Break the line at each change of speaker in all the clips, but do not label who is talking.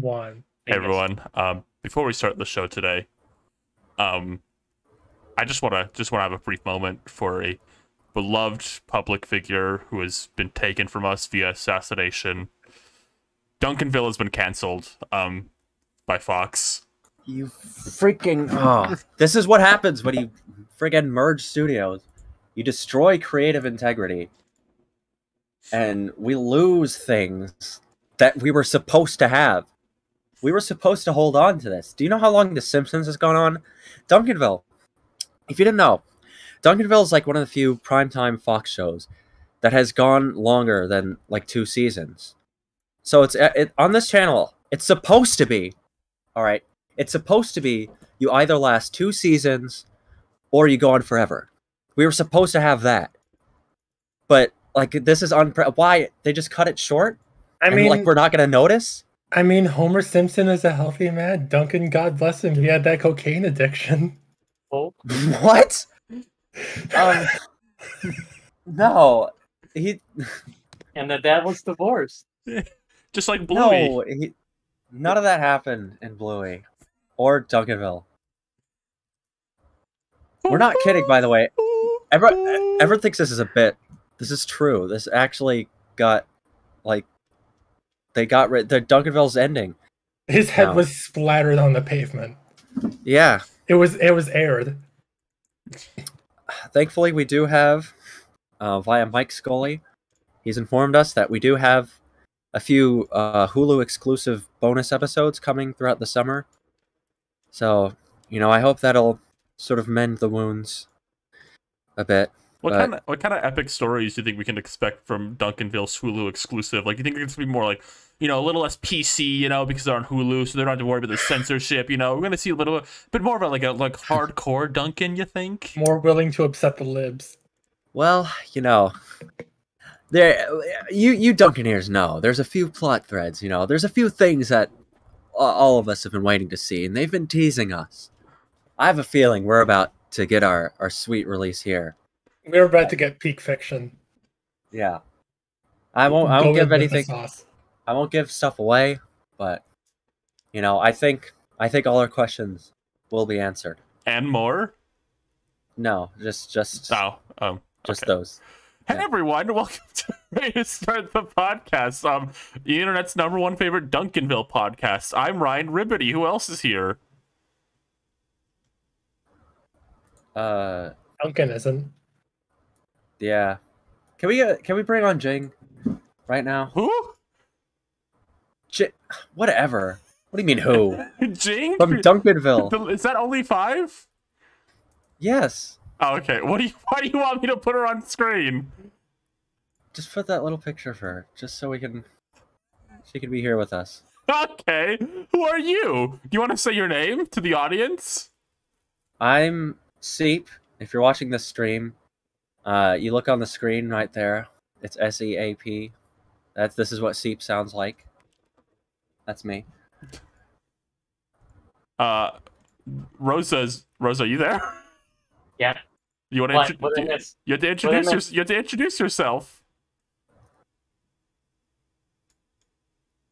one.
Hey everyone. Before we start the show today, I just wanna have a brief moment for a beloved public figure who has been taken from us via assassination. Duncanville has been canceled by Fox.
You freaking... Oh, this is what happens when you friggin' merge studios. You destroy creative integrity. And we lose things that we were supposed to have. We were supposed to hold on to this. Do you know how long The Simpsons has gone on? Duncanville. If you didn't know, Duncanville is like one of the few primetime Fox shows that has gone longer than like 2 seasons. So it's on this channel. It's supposed to be, all right. It's supposed to be you either last 2 seasons or you go on forever. We were supposed to have that, but like this is why they just cut it short.
I mean,
like we're not gonna notice.
I mean, Homer Simpson is a healthy man. Duncan, God bless him, he had that cocaine addiction.
Oh,
What? No, he.
and the dad was divorced.
Just like Bluey.
No, none of that happened in Bluey or Duncanville. We're not kidding, by the way. Everyone thinks this is a bit. This is true. This actually got, like, they got rid. The Duncanville's ending.
His head was splattered on the pavement.
Yeah.
It was aired.
Thankfully, we do have, via Mike Scully, he's informed us that we do have a few Hulu exclusive bonus episodes coming throughout the summer. So, you know, I hope that'll sort of mend the wounds a bit.
What kind of epic stories do you think we can expect from Duncanville's Hulu exclusive? Like, you think it's gonna be more like, you know, a little less PC, you know, because they're on Hulu, so they don't have to worry about the censorship. You know, we're gonna see a little bit more about like hardcore Duncan. You think?
More willing to upset the libs.
Well, you know, you Duncaneers know there's a few plot threads. You know, there's a few things that all of us have been waiting to see, and they've been teasing us. I have a feeling we're about to get our sweet release here.
We're about to get peak fiction.
Yeah, I won't give anything. I won't give stuff away, but you know, I think all our questions will be answered.
And more?
No, just
okay.
those.
Hey everyone, welcome to Ready to Start the Podcast. The internet's #1 favorite Duncanville podcast. I'm Ryan Ribbity. Who else is here?
Duncan isn't.
Yeah. Can we bring on Jing right now?
Who?
Whatever. What do you mean who?
Jing?
From Duncanville.
Is that only 5?
Yes.
Oh, okay. Why do you want me to put her on screen?
Just put that little picture of her, just so she can be here with us.
Okay. Who are you? Do you want to say your name to the audience?
I'm Seep. If you're watching this stream, you look on the screen right there. It's SEAP. This is what Seep sounds like. That's me.
Rosa, are you there?
Yeah.
You want to you have to introduce yourself.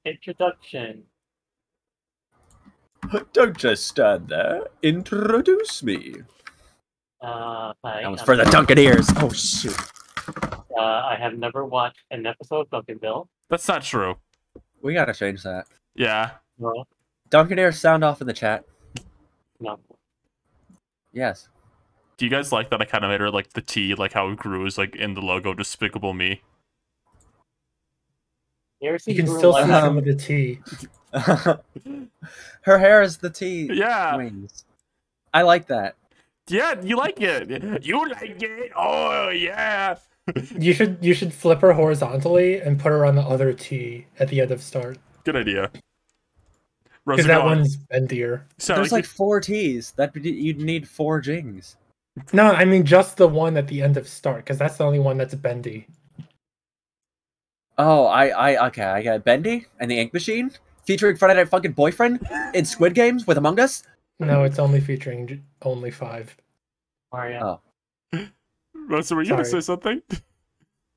Introduction.
Don't just stand there. Introduce me.
Hi.
That was for the Duncaneers. Oh shoot.
I have never watched an episode of Duncanville.
That's not true.
We gotta change that.
Yeah.
No.
Duncaneers, sound off in the chat.
No.
Yes.
Do you guys like that I kind of made her like the T, like how Gru is like in the logo Despicable Me?
You can still see some of the T.
Her hair is the T.
Yeah.
Wings. I like that.
Yeah, you like it. You like it. Oh yeah.
You should flip her horizontally and put her on the other T at the end of start.
Good idea.
Because that one's bendier.
So
there's like 4 T's. That you'd need 4 Jings.
No, I mean just the one at the end of start, because that's the only one that's bendy.
Oh, okay, I got Bendy and the Ink Machine featuring Friday Night fucking Boyfriend in Squid Games with Among Us.
No, it's only featuring only 5.
Mario.
Oh.
Rosa, were you gonna say something?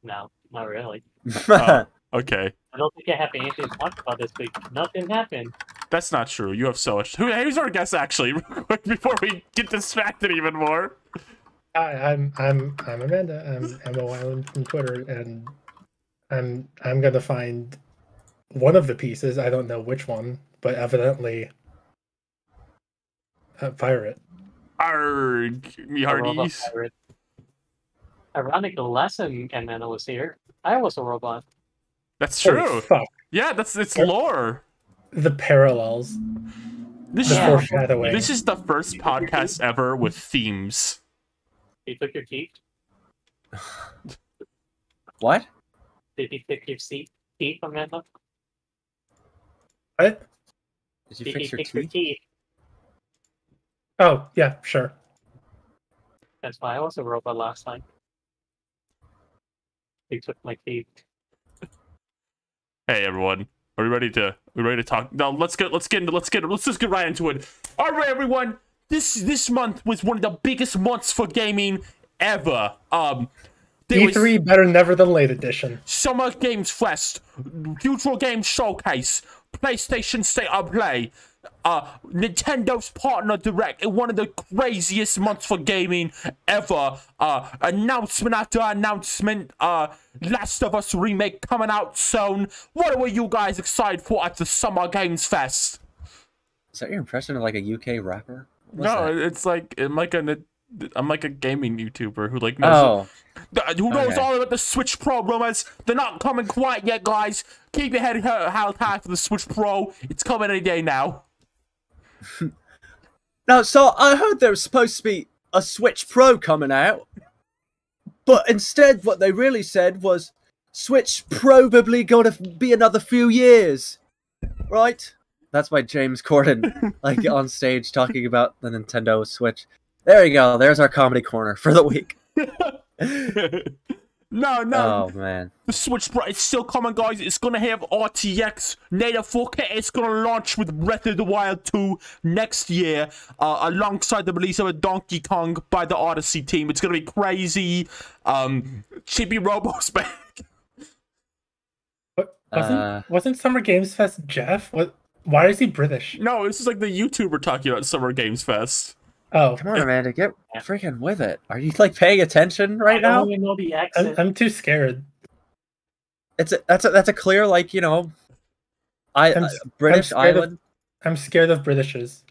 No, not really.
Oh, Okay.
I don't think I have anything to talk about this week. Nothing happened.
That's not true. You have so much. Who's our guest actually? Real quick before we get distracted even more.
Hi, I'm Amanda. I'm Emma Wyland from Twitter, and I'm gonna find one of the pieces. I don't know which one, but evidently a pirate.
Arg, me
A robot
hearties.
pirate. Ironic, the last time Amanda was here, I was a robot.
That's
Holy
true.
fuck.
Yeah, it's lore.
The parallels,
This
the
is
Yeah.
foreshadowing.
this is the first podcast ever with themes.
They took your teeth.
What?
Did he take your teeth, Amanda?
What?
Did you
Did he
fix your
take your
teeth?
teeth?
Oh yeah, sure.
That's why I was a robot last time. They took my teeth.
Hey everyone, are we ready to talk? No, let's just get right into it. All right, everyone. This month was one of the biggest months for gaming ever. There was
E3 better never than late edition.
Summer Games Fest, Future Games Showcase, PlayStation State of Play, Nintendo's Partner Direct, and one of the craziest months for gaming ever. Announcement after announcement. Last of Us remake coming out soon. What were you guys excited for at the Summer Games Fest?
Is that your impression of like a UK rapper? What's
No,
that?
it's like I'm like a gaming YouTuber who like knows who knows
okay.
all about the Switch Pro rumors. They're not coming quite yet, guys. Keep your head held high for the Switch Pro. It's coming any day now.
No, so I heard there was supposed to be a Switch Pro coming out, but instead what they really said was Switch probably gonna be another few years, right? That's why James Corden, like on stage talking about the Nintendo Switch. There you go. There's our comedy corner for the week.
No.
Oh man.
The Switch Pro, it's still coming, guys. It's gonna have RTX native 4K. It's gonna launch with Breath of the Wild 2 next year, alongside the release of a Donkey Kong by the Odyssey team. It's gonna be crazy. Chibi Robo's back.
What, wasn't Summer Games Fest Jeff? What? Why is he British?
No, this is like the YouTuber talking about Summer Games Fest.
Oh,
Come on, Amanda, get freaking with it. Are you like paying attention right
I
now?
don't even know the accent.
I'm too scared.
That's a clear, like, you know, British
I'm scared of-
island.
I'm scared of Britishes.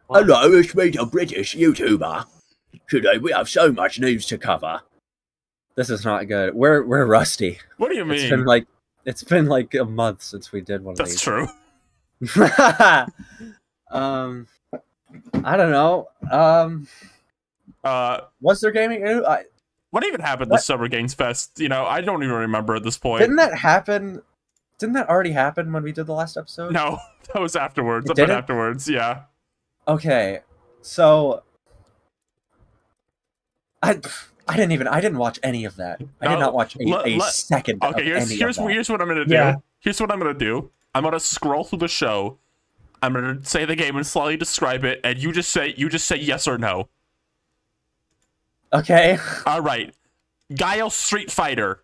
Hello, it's me, a British YouTuber. Today we have so much news to cover. This is not good. We're rusty.
What do you mean?
It's been like a month since we did one of
That's
these.
true.
I don't know. Was there gaming?
What even happened
What?
this Summer Games Fest? You know, I don't even remember at this point.
Didn't that happen? Didn't that already happen when we did the last episode?
No, that was afterwards.
It
A bit
didn't?
afterwards, yeah.
Okay, so I didn't watch any of that. I
No,
did not watch a second.
Okay,
of
here's
any of that.
here's what I'm gonna do.
Yeah.
Here's what I'm gonna do. I'm gonna scroll through the show. I'm gonna say the game and slightly describe it, and you just say yes or no.
Okay.
All right. Guile Street Fighter.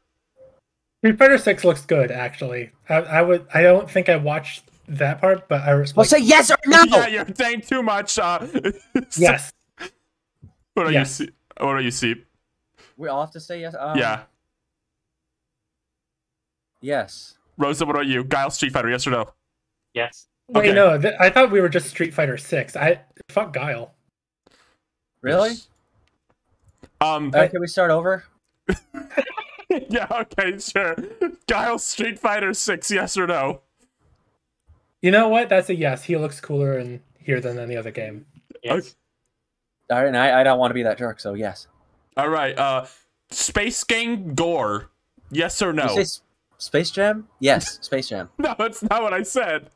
Street Fighter 6 looks good, actually. I don't think I watched that part, but I was
Well, say yes or no.
Yeah, you're saying too much.
yes.
What do
Yes.
you see? What do you see?
We all have to say yes.
Yeah.
Yes.
Rosa, what about you? Guile Street Fighter, yes or no?
Yes.
Wait,
Okay.
no, I thought we were just Street Fighter 6. Fuck Guile.
Really?
Um.
Can we start over?
Yeah. Okay. Sure. Guile Street Fighter 6, yes or no?
You know what? That's a yes. He looks cooler in here than any other game.
Yes.
Okay.
All right, and I don't want to be that jerk, so yes.
All right. Space Game Gore, yes or no?
Did you say Space Jam? Yes, Space Jam.
No, that's not what I said.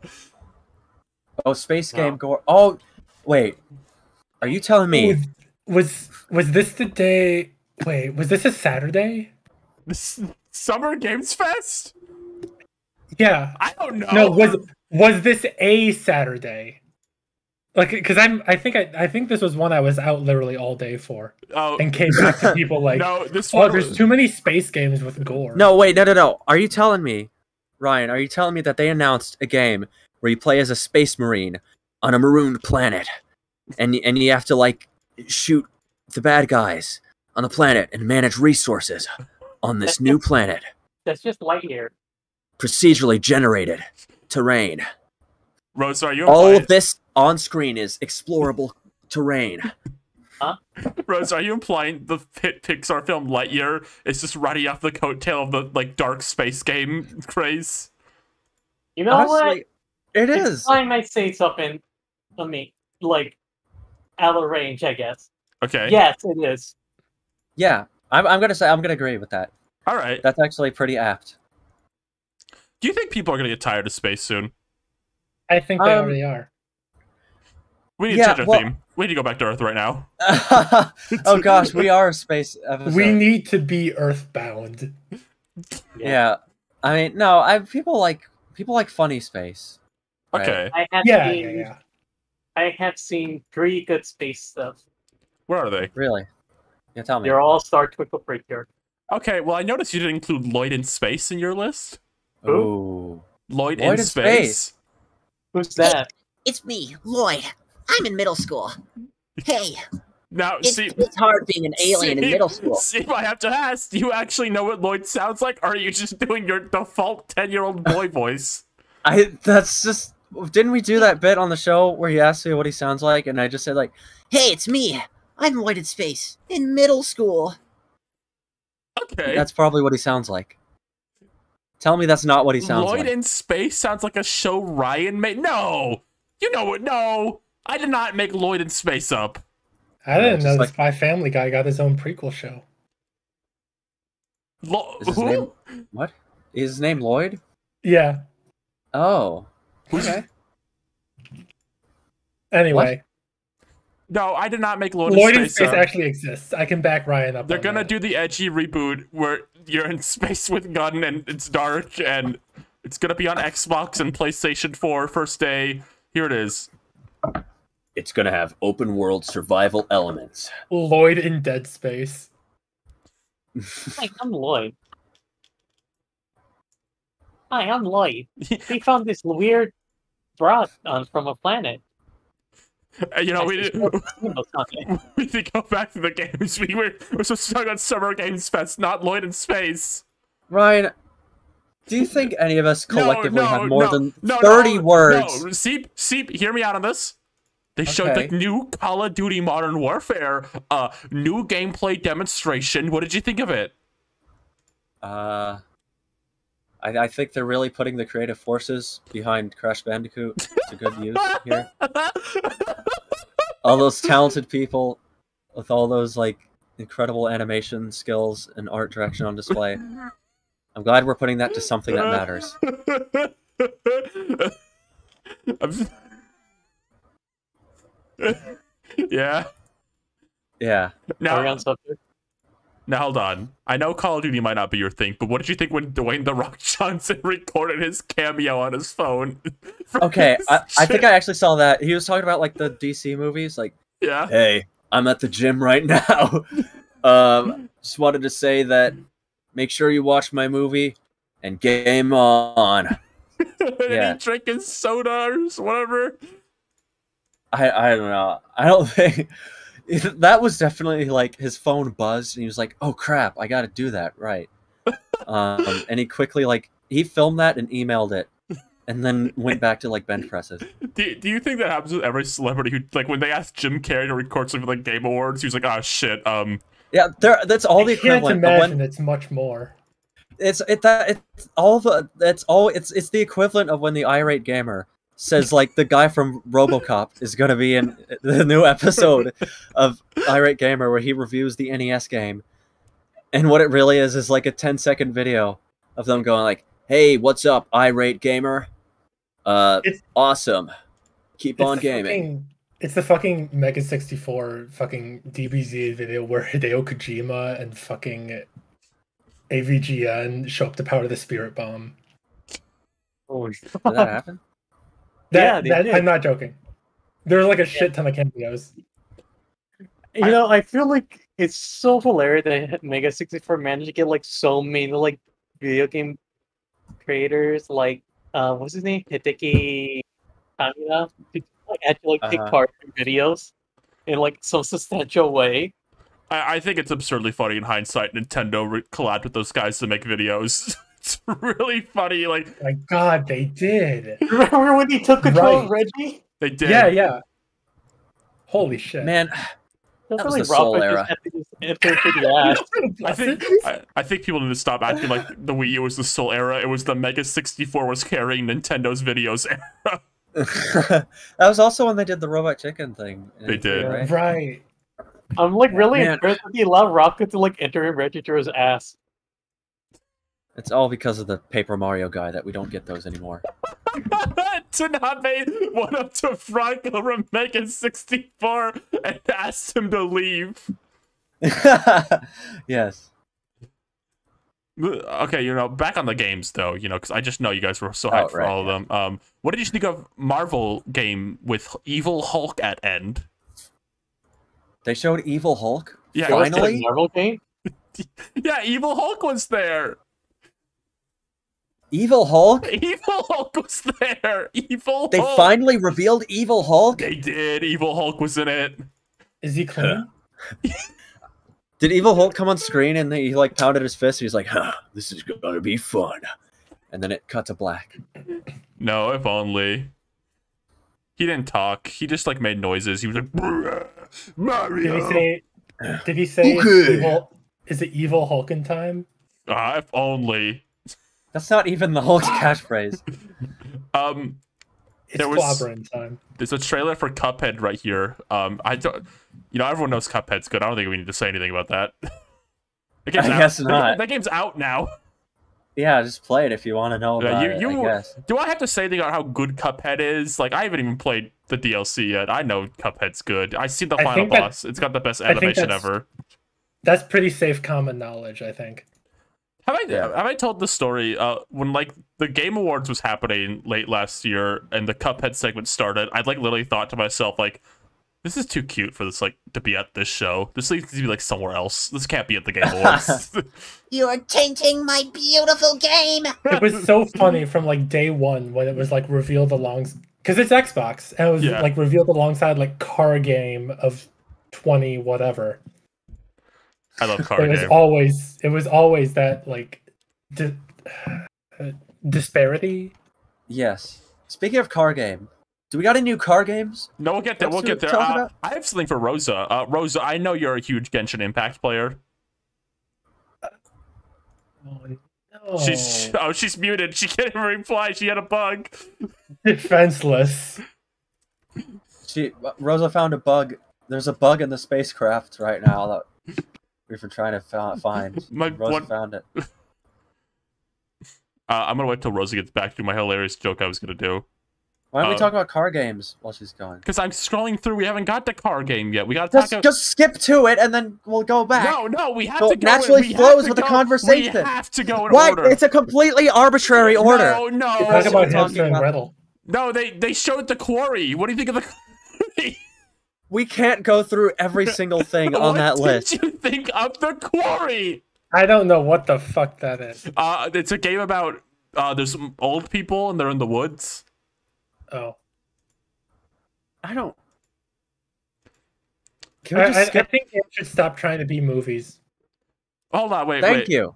Oh, Space
No.
Game Gore. Oh, wait. Are you telling me?
Was this the day? Wait, was this a Saturday?
This Summer Games Fest?
Yeah.
I don't know.
No, was this a Saturday? Like, because I think this was one I was out literally all day for,
Oh,
and came back to people like,
no, this
oh,
one.
there's too many space games with gore.
No, wait, no. Are you telling me, Ryan? Are you telling me that they announced a game where you play as a space marine on a marooned planet, and you have to like shoot the bad guys on the planet and manage resources on this new planet?
That's just Lightyear.
Procedurally generated terrain.
Rose, are you
All
implying,
of this on screen is explorable terrain.
Rose, are you implying the Pixar film Lightyear is just riding off the coattail of the like dark space game craze?
You know what?
Honestly, it is.
I might say something. I mean, like, out of range, I guess.
Okay.
Yes, it is.
Yeah, I'm gonna agree with that.
All right.
That's actually pretty apt.
Do you think people are gonna get tired of space soon?
I think they already are.
We need to
Yeah,
change our
well-
theme. We need to go back to Earth right now.
Oh gosh, we are a space episode.
We need to be earthbound.
Yeah, I mean, no, people like funny space. Right.
Okay.
I have
Yeah,
seen,
yeah, yeah.
I have seen 3 good space stuff.
Where are they?
Really? Yeah, tell me.
They're all Star Twinkle Breaker.
Okay. Well, I noticed you didn't include Lloyd in Space in your list.
Ooh.
Lloyd
Lloyd
in
in
Space.
Who's that?
It's me, Lloyd. I'm in middle school. Hey,
Now, see,
it's hard being an alien in middle school.
See, I have to ask, do you actually know what Lloyd sounds like, or are you just doing your default 10-year-old boy voice?
That's just. Didn't we do that bit on the show where he asked me what he sounds like, and I just said like,
Hey, it's me. I'm Lloyd in space in middle school.
Okay.
that's probably what he sounds like. Tell me that's not what he sounds
Lloyd
like.
in Space sounds like a show Ryan made. No! You know what? No! I did not make Lloyd in Space up.
I didn't
just
know
like-
this Spy Family Guy got his own prequel show.
Is his
Who?
name what? Is his name Lloyd?
Yeah.
Oh.
Who's-
Okay.
Anyway,
No, I did not make Lloyd,
Lloyd
in
in
Space
Space
up.
actually exists. I can back Ryan up.
They're
on
gonna
that.
do the edgy reboot where you're in space with Gunn and it's dark and it's gonna be on Xbox and PlayStation 4 first day. Here it is.
It's gonna have open world survival elements.
Lloyd in Dead Space.
Hi, I'm Lloyd. Hi, I'm Lloyd. We found this weird broad from a planet.
You know, we
Sunday.
we need to go back to the games. We're supposed to talk about Summer Games Fest, not Lloyd in Space.
Ryan, do you think any of us collectively have more than
no,
30 words?
No, Seep, hear me out on this. They showed
Okay.
the new Call of Duty Modern Warfare, new gameplay demonstration. What did you think of it?
I think they're really putting the creative forces behind Crash Bandicoot to good use here. All those talented people with all those like incredible animation skills and art direction on display. I'm glad we're putting that to something that matters.
Yeah.
Yeah.
Are we
Now,
on subject?
now hold on. I know Call of Duty might not be your thing, but what did you think when Dwayne The Rock Johnson recorded his cameo on his phone? for
Okay,
this
I think
shit?
I actually saw that. He was talking about like the DC movies, like,
Yeah.
hey, I'm at the gym right now. Just wanted to say that make sure you watch my movie and game on.
And
Yeah.
he drinking soda or whatever.
I don't know. I don't think that was definitely like his phone buzzed and he was like, "Oh crap, I got to do that right." And he quickly like he filmed that and emailed it, and then went back to like bench presses.
Do you think that happens with every celebrity who, like, when they asked Jim Carrey to record something for the Game Awards, he was like, "Oh shit,
Yeah, that's all the
I can't
equivalent. But
imagine
when
it's much more.
it's the equivalent of when the irate gamer says like the guy from RoboCop is going to be in the new episode of Irate Gamer where he reviews the NES game, and what it really is like a 10-second video of them going like, "Hey, what's up, Irate Gamer?
It's-
Awesome, keep on
the
gaming."
It's the fucking Mega 64 fucking DBZ video where Hideo Kojima and fucking AVGN show up to power the Spirit Bomb.
Oh,
Did that happen?
That,
Yeah, they
that
did.
I'm not joking. There's like a shit ton of cameos.
You know, I feel like it's so hilarious that Mega 64 managed to get like so many like video game creators, like what's his name, Hideki Kamiya, to like actually like take part in videos in like some substantial way.
I think it's absurdly funny in hindsight. Nintendo collabed with those guys to make videos. It's really funny. Like,
My God, they did.
Remember when he took control of Reggie?
they did.
Yeah. Holy shit.
Man,
That
was the Soul era.
I think people need to stop acting like the Wii U was the Soul era. It was the Mega 64 was carrying Nintendo's videos era.
that was also when they did the Robot Chicken thing.
They did.
Right.
I'm like really
Man.
impressed that he allowed Rocket to like enter and register his ass.
It's all because of the Paper Mario guy that we don't get those anymore.
Tanabe went up to Franco from Mega 64 and asked him to leave.
Yes.
Okay, you know, back on the games though, you know, because I just know you guys were so hyped for all of them. What did you think of Marvel game with Evil Hulk at end?
They showed Evil Hulk?
Yeah,
Finally?
Marvel game?
Yeah, Evil Hulk was there.
Evil Hulk?
Evil Hulk was there. Evil
They
Hulk.
finally revealed Evil Hulk?
They did. Evil Hulk was in it.
Is he clean?
Did Evil Hulk come on screen and he like pounded his fist and he's like, huh, this is gonna be fun. And then it cut to black.
No, if only. He didn't talk. He just like made noises. He was like, Mario.
Did he say
Okay.
evil, is it Evil Hulk in time?
If only.
That's not even the Hulk's catchphrase.
It's
There was-
clobbering time.
There's a trailer for Cuphead right here. I don't, you know, everyone knows Cuphead's good. I don't think we need to say anything about that. The game's
I
out.
guess not.
That game's out now.
Yeah, just play it if you want to know
Yeah,
about
you-
it, I guess.
Do I have to say anything about how good Cuphead is? Like, I haven't even played the DLC yet. I know Cuphead's good. I see the
I
final
think that-
boss. It's got the best
I think
animation
that's-
ever.
That's pretty safe common knowledge, I think.
Have I told the story when like the Game Awards was happening late last year and the Cuphead segment started? I like literally thought to myself like, this is too cute for this like to be at this show. This needs to be like somewhere else. This can't be at the Game Awards.
You're tainting my beautiful game.
It was so funny from like day one when it was like revealed because it's Xbox and it was
Yeah.
like revealed alongside like car game of 20 whatever.
I love card
It was
game.
always that like disparity.
Yes. Speaking of car game, do we got any new car games?
No, we'll get there. We'll get there.
Talk about-
I have something for Rosa. Rosa, I know you're a huge Genshin Impact player.
Oh, no.
She's muted. She can't even reply. She had a bug.
Defenseless.
Rosa found a bug. There's a bug in the spacecraft right now that we've been trying to find. Rosa found it.
I'm gonna wait till Rosa gets back to my hilarious joke I was gonna do.
Why don't we talk about car games while she's going?
Because I'm scrolling through. We haven't got the car game yet. We gotta talk about.
Just skip to it and then we'll go back.
No, we have
So
to
it
go.
naturally
we have
flows
to
with the
go-
conversation.
We have to go in
What?
order.
It's a completely arbitrary order.
No.
Talk
That's
about
what we're
Hamster
talking
and
about.
Gretel.
No, they showed the quarry. What do you think of the quarry?
We can't go through every single thing on that list.
What did you think of the quarry?
I don't know what the fuck that is.
It's a game about there's some old people and they're in the woods.
Oh.
I don't. Can we
I
just skip?
think it should stop trying to be movies.
Hold on, wait.
Thank you.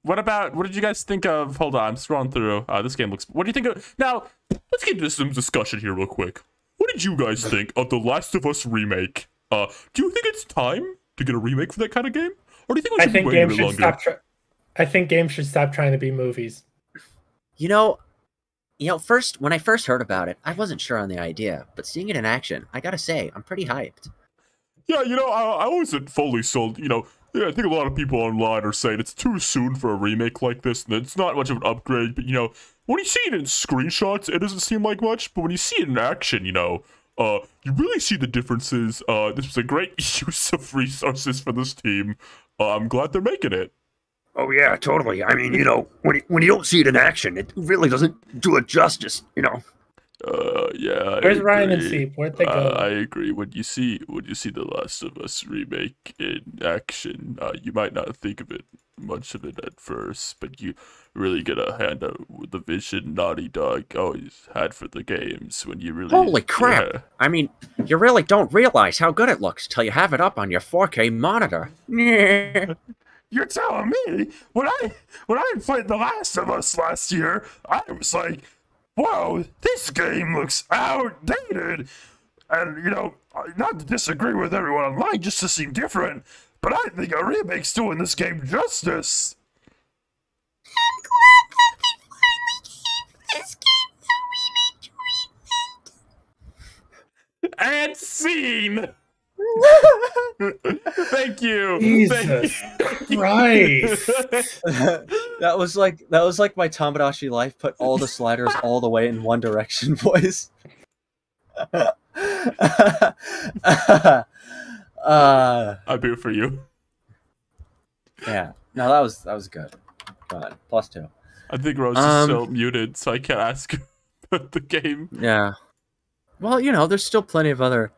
What did you guys think of? Hold on, I'm scrolling through. This game looks. What do you think of? Now, let's get into some discussion here, real quick. What did you guys think of the Last of Us remake? Do you think it's time to get a remake for that kind of game, or do you think we
I
should
think
wait a
games
bit
should
longer?
I think games should stop trying to be movies.
You know, first when I first heard about it, I wasn't sure on the idea, but seeing it in action, I gotta say, I'm pretty hyped.
Yeah, I wasn't fully sold. Yeah, I think a lot of people online are saying it's too soon for a remake like this, and it's not much of an upgrade. But when you see it in screenshots, it doesn't seem like much. But when you see it in action, you really see the differences. This was a great use of resources for this team. I'm glad they're making it.
Oh yeah, totally. I mean, when you don't see it in action, it really doesn't do it justice.
Yeah.
Where's Ryan and Seep? Where'd they go?
I agree. When you see The Last of Us remake in action, you might not think of it much of it at first, but you really get a hand out with the vision Naughty Dog always had for the games. When you really
Holy crap!
Yeah.
I mean, you really don't realize how good it looks till you have it up on your 4K monitor. Yeah.
You're telling me when I played The Last of Us last year, I was like, whoa, this game looks outdated. And, you know, not to disagree with everyone online, just to seem different, but I think a remake's doing this game justice.
I'm glad that they finally gave this game the remake treatment.
And scene! Thank you.
Jesus Christ.
That was like my Tamagotchi life. Put all the sliders all the way in one direction voice.
I'm here for you.
Yeah. No, that was good. Go on. +2.
I think Rose is still muted, so I can't ask her about the game.
Yeah. Well, you know, there's still plenty of other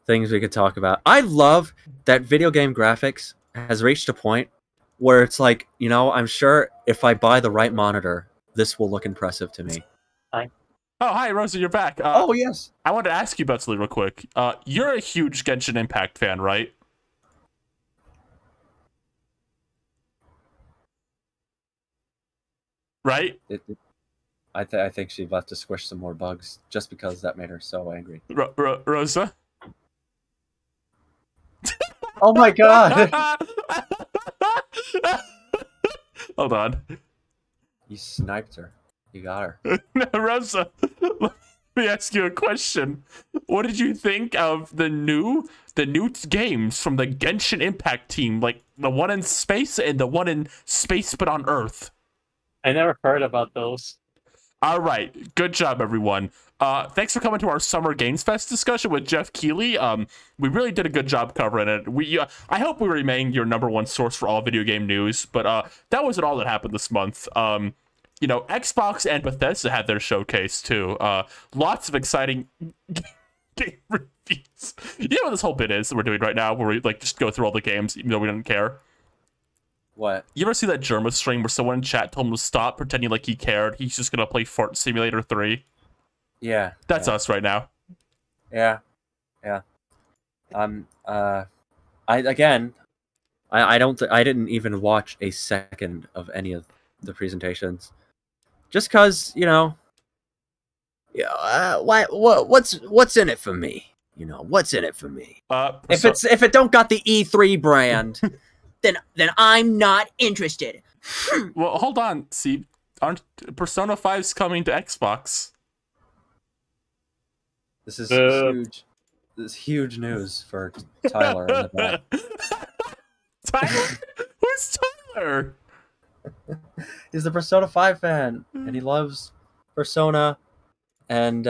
things we could talk about. I love that video game graphics has reached a point where it's like, you know, I'm sure if I buy the right monitor, this will look impressive to me.
Oh, hi, Rosa, you're back.
Oh, yes.
I wanted to ask you about something real quick. You're a huge Genshin Impact fan, right? Right?
I think she left to squish some more bugs just because that made her so angry.
Rosa?
Oh my god!
Hold on.
You sniped her. You got her.
Rosa, let me ask you a question. What did you think of the new games from the Genshin Impact team, like the one in space and the one in space but on Earth?
I never heard about those.
All right, good job, everyone. Thanks for coming to our Summer Games Fest discussion with Jeff Keighley. We really did a good job covering it. I hope we remain your #1 source for all video game news, but that wasn't all that happened this month. You know, Xbox and Bethesda had their showcase too. Lots of exciting game reviews. You know what this whole bit is that we're doing right now, where we like just go through all the games, even though we don't care.
What?
You ever see that Germa stream where someone in chat told him to stop pretending like he cared? He's just gonna play Fart Simulator 3.
Yeah.
That's us right now.
Yeah. Yeah. I didn't even watch a second of any of the presentations, just cause, you know.
Yeah, what's in it for me? You know, what's in it for me? If it don't got the E3 brand, then I'm not interested.
Well, hold on. See, aren't Persona 5's coming to Xbox?
This is huge. This is huge news for Tyler in the back.
Tyler? Who's Tyler?
He's a Persona 5 fan, and he loves Persona, and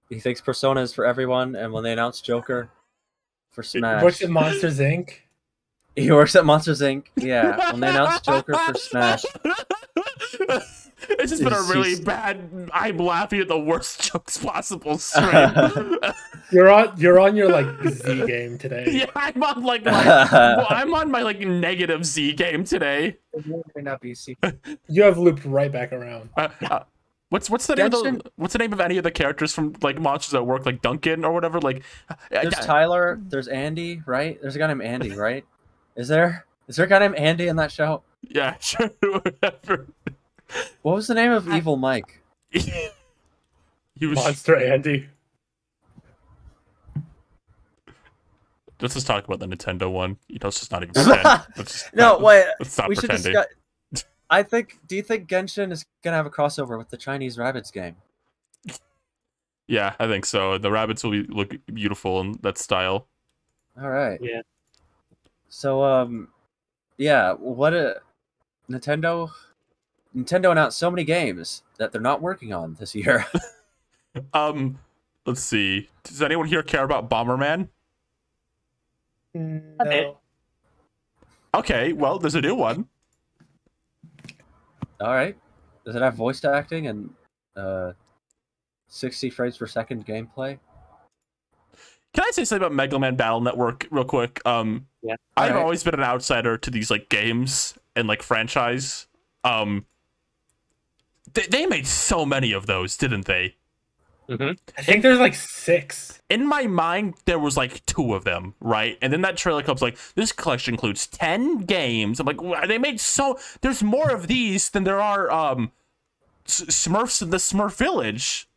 he thinks Persona is for everyone. And when they announced Joker for Smash,
Works at Monsters Inc.
he works at Monsters Inc. Yeah, when they announced Joker for Smash,
It's just been a really bad. I'm laughing at the worst jokes possible. Stream.
You're on your like Z game today.
Yeah, I'm on I'm on my like negative Z game today.
Not BC.
You have looped right back around.
What's the name of any of the characters from like Monsters at Work, like Duncan or whatever? Like,
there's Tyler, there's Andy, right? There's a guy named Andy, right? Is there a guy named Andy in that show?
Yeah, sure, whatever.
What was the name of Evil Mike?
He was
Monster Andy.
Let's just talk about the Nintendo one. You know, it's just not even pretend.
Wait.
Let's stop
We should
pretending.
discuss. Do you think Genshin is gonna have a crossover with the Chinese Rabbids game?
Yeah, I think so. The rabbits will look beautiful in that style.
All right.
Yeah.
So, yeah. Nintendo announced so many games that they're not working on this year.
Let's see. Does anyone here care about Bomberman?
No.
Okay, well, there's a new one.
All right. Does it have voice acting and 60 frames per second gameplay.
Can I say something about Mega Man Battle Network real quick?
Yeah.
I've always been an outsider to these like games and like franchise. They made so many of those, didn't they?
Mm-hmm.
I think there's like 6.
In my mind, there was like 2 of them, right? And then that trailer comes like, this collection includes 10 games. I'm like, they made so... There's more of these than there are Smurfs in the Smurf Village.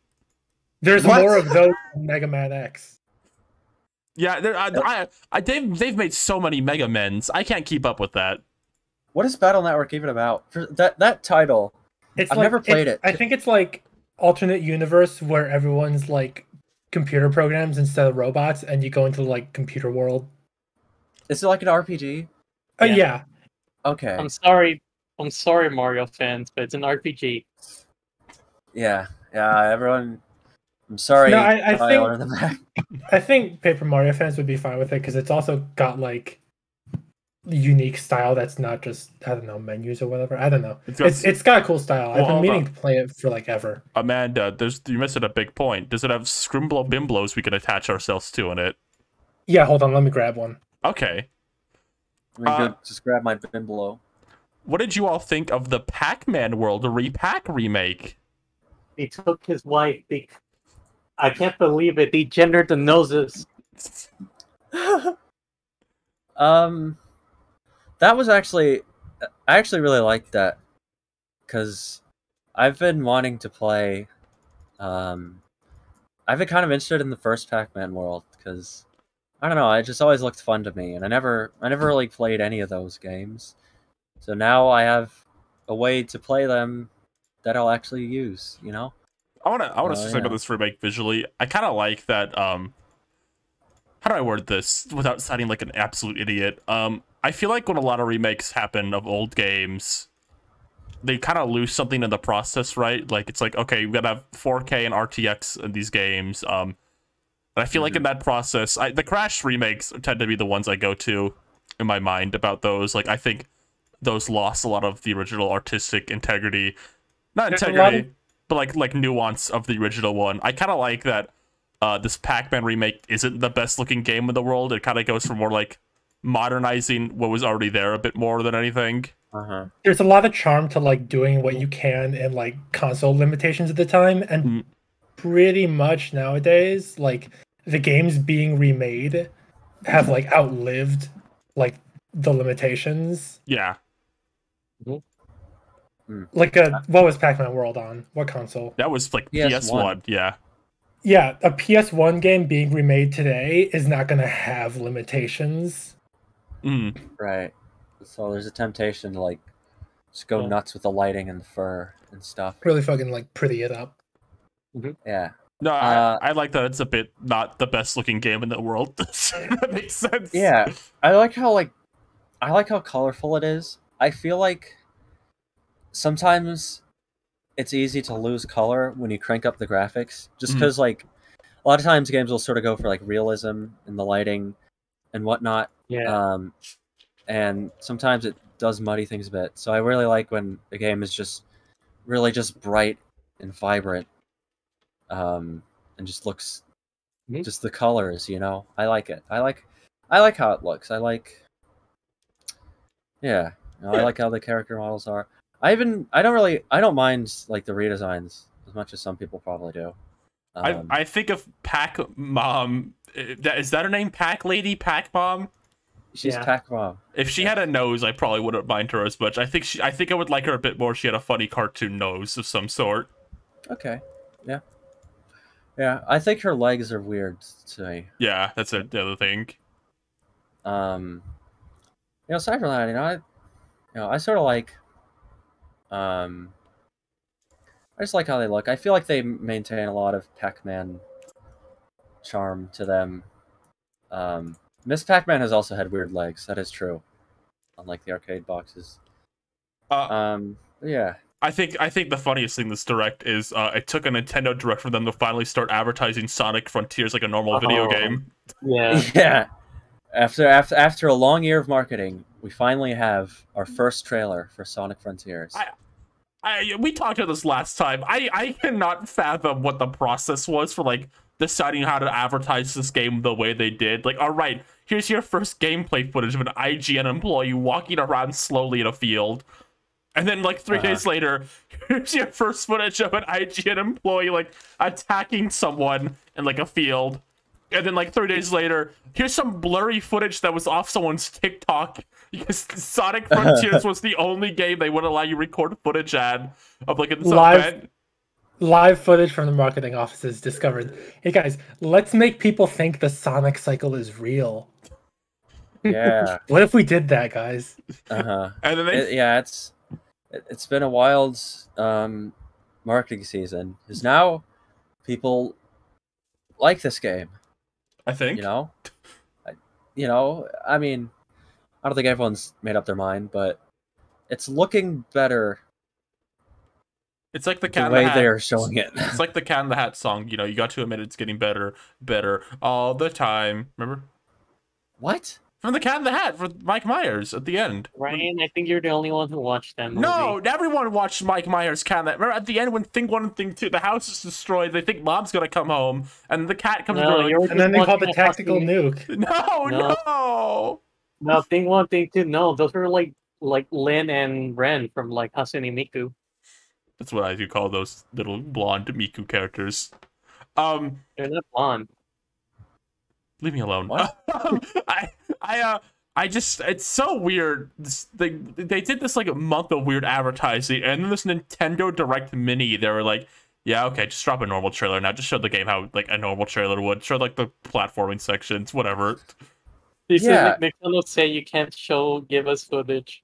There's more of those than Mega Man X.
Yeah, they've made so many Mega Men's. I can't keep up with that.
What is Battle Network even about? For that title, I've never played it.
I think it's like alternate universe where everyone's like computer programs instead of robots, and you go into like computer world.
Is it like an RPG?
Yeah.
Okay.
I'm sorry, Mario fans, but it's an RPG.
Yeah, everyone. I'm sorry.
No, I think Paper Mario fans would be fine with it because it's also got like unique style that's not just, I don't know, menus or whatever. I don't know. It's got a cool style. I've been meaning to play it for like ever.
Amanda, you're missing a big point. Does it have Scrimblow Bimblows we can attach ourselves to in it?
Yeah, hold on, let me grab one.
Okay.
Just grab my Bimblow.
What did you all think of the Pac-Man World Repack remake?
They took his wife. I can't believe it. They gendered the noses.
That was actually... I actually really liked that. Because I've been wanting to play... I've been kind of interested in the first Pac-Man world. Because, I don't know, it just always looked fun to me. And I never really played any of those games. So now I have a way to play them that I'll actually use, you know?
I want to say about this remake visually. I kind of like that. How do I word this without sounding like an absolute idiot? I feel like when a lot of remakes happen of old games, they kind of lose something in the process, right? Like it's like, okay, we gotta have 4K and RTX in these games. And I feel like in that process, the Crash remakes tend to be the ones I go to in my mind about those. Like I think those lost a lot of the original artistic integrity, not integrity. But like nuance of the original one. I kind of like that this Pac-Man remake isn't the best looking game in the world. It kind of goes for more like modernizing what was already there a bit more than anything.
There's a lot of charm to like doing what you can in like console limitations at the time, and pretty much nowadays, like the games being remade have like outlived like the limitations.
Yeah.
Like what was Pac-Man World on? What console?
That was like PS1. Yeah.
Yeah, a PS1 game being remade today is not going to have limitations.
Right. So there's a temptation to like just go nuts with the lighting and the fur and stuff.
Really fucking like pretty it up.
Yeah.
No, I like that it's a bit not the best looking game in the world. That makes sense.
Yeah. I like how colorful it is. I feel like sometimes it's easy to lose color when you crank up the graphics, just because like a lot of times games will sort of go for like realism in the lighting and whatnot.
Yeah.
And sometimes it does muddy things a bit. So I really like when a game is just really just bright and vibrant, and just looks just the colors. You know, I like it. I like how it looks. I like how the character models are. I don't mind like the redesigns as much as some people probably do.
I think of Pac Mom. Is that her name? Pac Lady? Pac Mom?
She's Pac Mom.
If she had a nose, I probably wouldn't mind her as much. I think I would like her a bit more if she had a funny cartoon nose of some sort.
Okay. Yeah. Yeah. I think her legs are weird to me.
Yeah, that's the other thing.
Aside from that, I sort of like. I just like how they look. I feel like they maintain a lot of Pac-Man charm to them. Miss Pac-Man has also had weird legs. That is true, unlike the arcade boxes. Yeah.
I think the funniest thing this direct is it took a Nintendo Direct for them to finally start advertising Sonic Frontiers like a normal video game.
Yeah.
Yeah. After a long year of marketing, we finally have our first trailer for Sonic Frontiers.
we talked about this last time. I cannot fathom what the process was for like deciding how to advertise this game the way they did. Like, all right, here's your first gameplay footage of an IGN employee walking around slowly in a field. And then, like, 3 days later, here's your first footage of an IGN employee, like, attacking someone in, like, a field. And then, like, 3 days later, here's some blurry footage that was off someone's TikTok. Because Sonic Frontiers was the only game they wouldn't allow you to record footage at of, like, an event.
Live footage from the marketing offices discovered, hey, guys, let's make people think the Sonic cycle is real.
Yeah.
What if we did that, guys?
Uh-huh.
And then
it's been a wild marketing season. Because now people like this game.
I think.
You know, I mean, I don't think everyone's made up their mind, but it's looking better.
It's like the Cat
way
in the Hat.
they're showing it.
It's like the Cat in the Hat song. You know, you got to admit it's getting better all the time. Remember?
What?
From the Cat in the Hat for Mike Myers at the end.
Ryan, I think you're the only one who watched that movie.
No, everyone watched Mike Myers' Cat in the Hat. Remember at the end when Thing 1 and Thing 2, the house is destroyed, they think Mom's gonna come home, and the cat comes
No,
and then they call the tactical nuke.
No!
No, Thing 1, Thing 2, no. Those are like Lin and Ren from like Hatsune Miku.
That's what I do call those little blonde Miku characters.
They're not blonde.
Leave me alone.
What?
I just, it's so weird. They did this like a month of weird advertising, and then this Nintendo Direct Mini, they were like, yeah, okay, just drop a normal trailer now. Just show the game how like a normal trailer would. Show like the platforming sections, whatever.
They said Nintendo say you can't give us footage.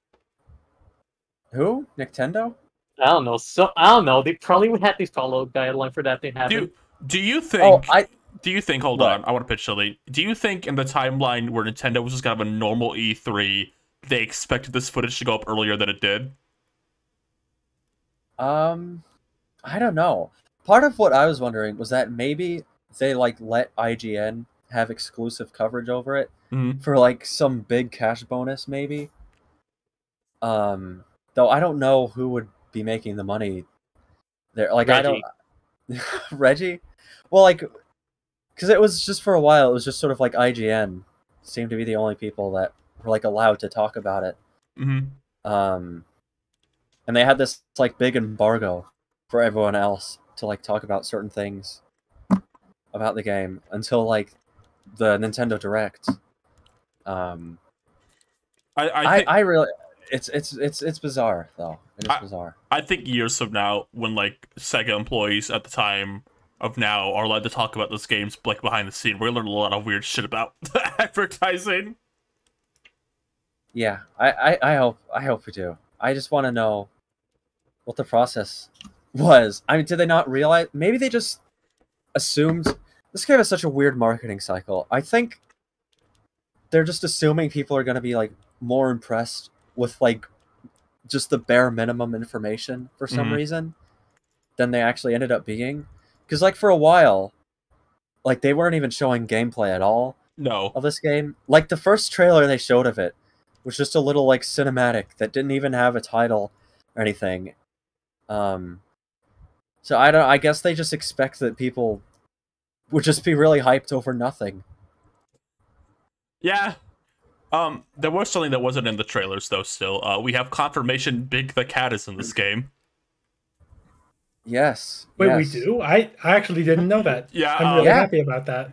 Who? Nintendo?
I don't know. So I don't know. They probably would have to follow a guideline for that to happen.
Do you think?
Oh,
Do you think? Hold on, I want to pitch something. Do you think in the timeline where Nintendo was just gonna have a normal E3, they expected this footage to go up earlier than it did?
I don't know. Part of what I was wondering was that maybe they like let IGN have exclusive coverage over it for like some big cash bonus, maybe. Though I don't know who would be making the money there. Like
Reggie.
I don't Reggie. Well, like, because it was just for a while, it was just sort of like IGN seemed to be the only people that were like allowed to talk about it.
Mm-hmm.
And they had this like big embargo for everyone else to like talk about certain things about the game until like the Nintendo Direct. I really, it's bizarre though. It is bizarre.
I think years from now, when like Sega employees at the time of now are allowed to talk about those games like behind the scene, we're gonna learn a lot of weird shit about advertising.
Yeah, I hope we do. I just want to know what the process was. I mean, did they not realize? Maybe they just assumed. This game is such a weird marketing cycle. I think they're just assuming people are going to be like more impressed with like just the bare minimum information for some reason than they actually ended up being. Because like for a while, like they weren't even showing gameplay at all.
No.
Of this game. Like the first trailer they showed of it was just a little like cinematic that didn't even have a title or anything. So I guess they just expect that people would just be really hyped over nothing.
Yeah. There was something that wasn't in the trailers though still. We have confirmation Big the Cat is in this game.
Yes.
Wait,
yes.
we do? I actually didn't know that.
Yeah.
I'm really happy about that.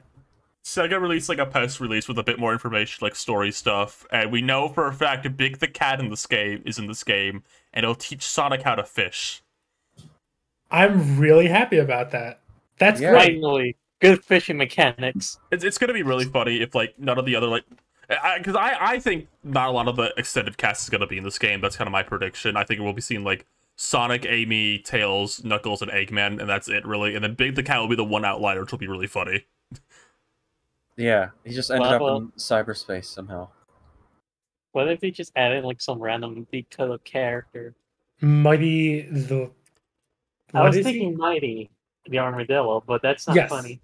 Sega released like a press release with a bit more information, like story stuff, and we know for a fact that Big the Cat in this game is in this game, and it'll teach Sonic how to fish.
I'm really happy about that. That's great.
Finally, good fishing mechanics.
It's gonna be really funny if like none of the other like, because I think not a lot of the extended cast is gonna be in this game. That's kind of my prediction. I think we'll be seeing like Sonic, Amy, Tails, Knuckles, and Eggman, and that's it really. And then Big the Cat will be the one outlier, which will be really funny.
Yeah, he just ended up in cyberspace somehow.
What if they just added like some random big color character?
Mighty the.
I was thinking Mighty the Armadillo, but that's not funny.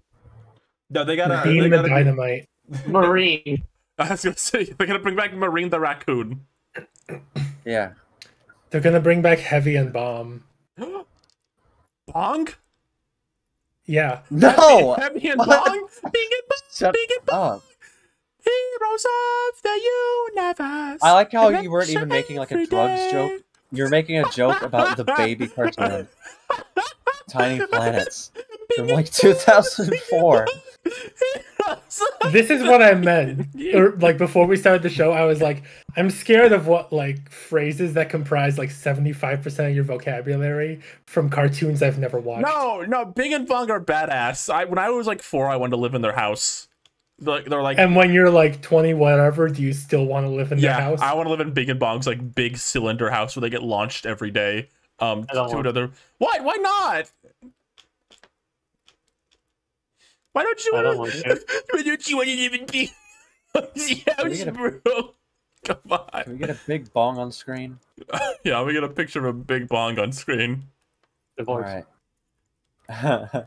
No, they gotta.
Beam the Dynamite.
Marine.
I was gonna say they're gonna bring back Marine the Raccoon.
Yeah.
They're gonna bring back Heavy and Bomb.
Bong?
Yeah.
No!
Happy and Bong?
Shut
Bing and Bong!
up.
Heroes of the universe.
I like how you weren't even making like a drugs joke. You're making a joke about the baby cartoon. Tiny Planets. From like 2004.
This is what I meant. Or, like before we started the show, I was like, I'm scared of what like phrases that comprise like 75% of your vocabulary from cartoons I've never watched.
No, Bing and Bong are badass. When I was like 4, I wanted to live in their house. They're like,
and when you're like 20, whatever, do you still want to live in their house?
I want to live in Bing and Bong's like big cylinder house where they get launched every day. To another. Why? Why not? Why don't you?
I don't want to.
Why don't you want to live in Bing house, bro? Come on.
Can we get a big bong on screen?
Yeah, we get a picture of a big bong on screen.
Divorce.
Alright.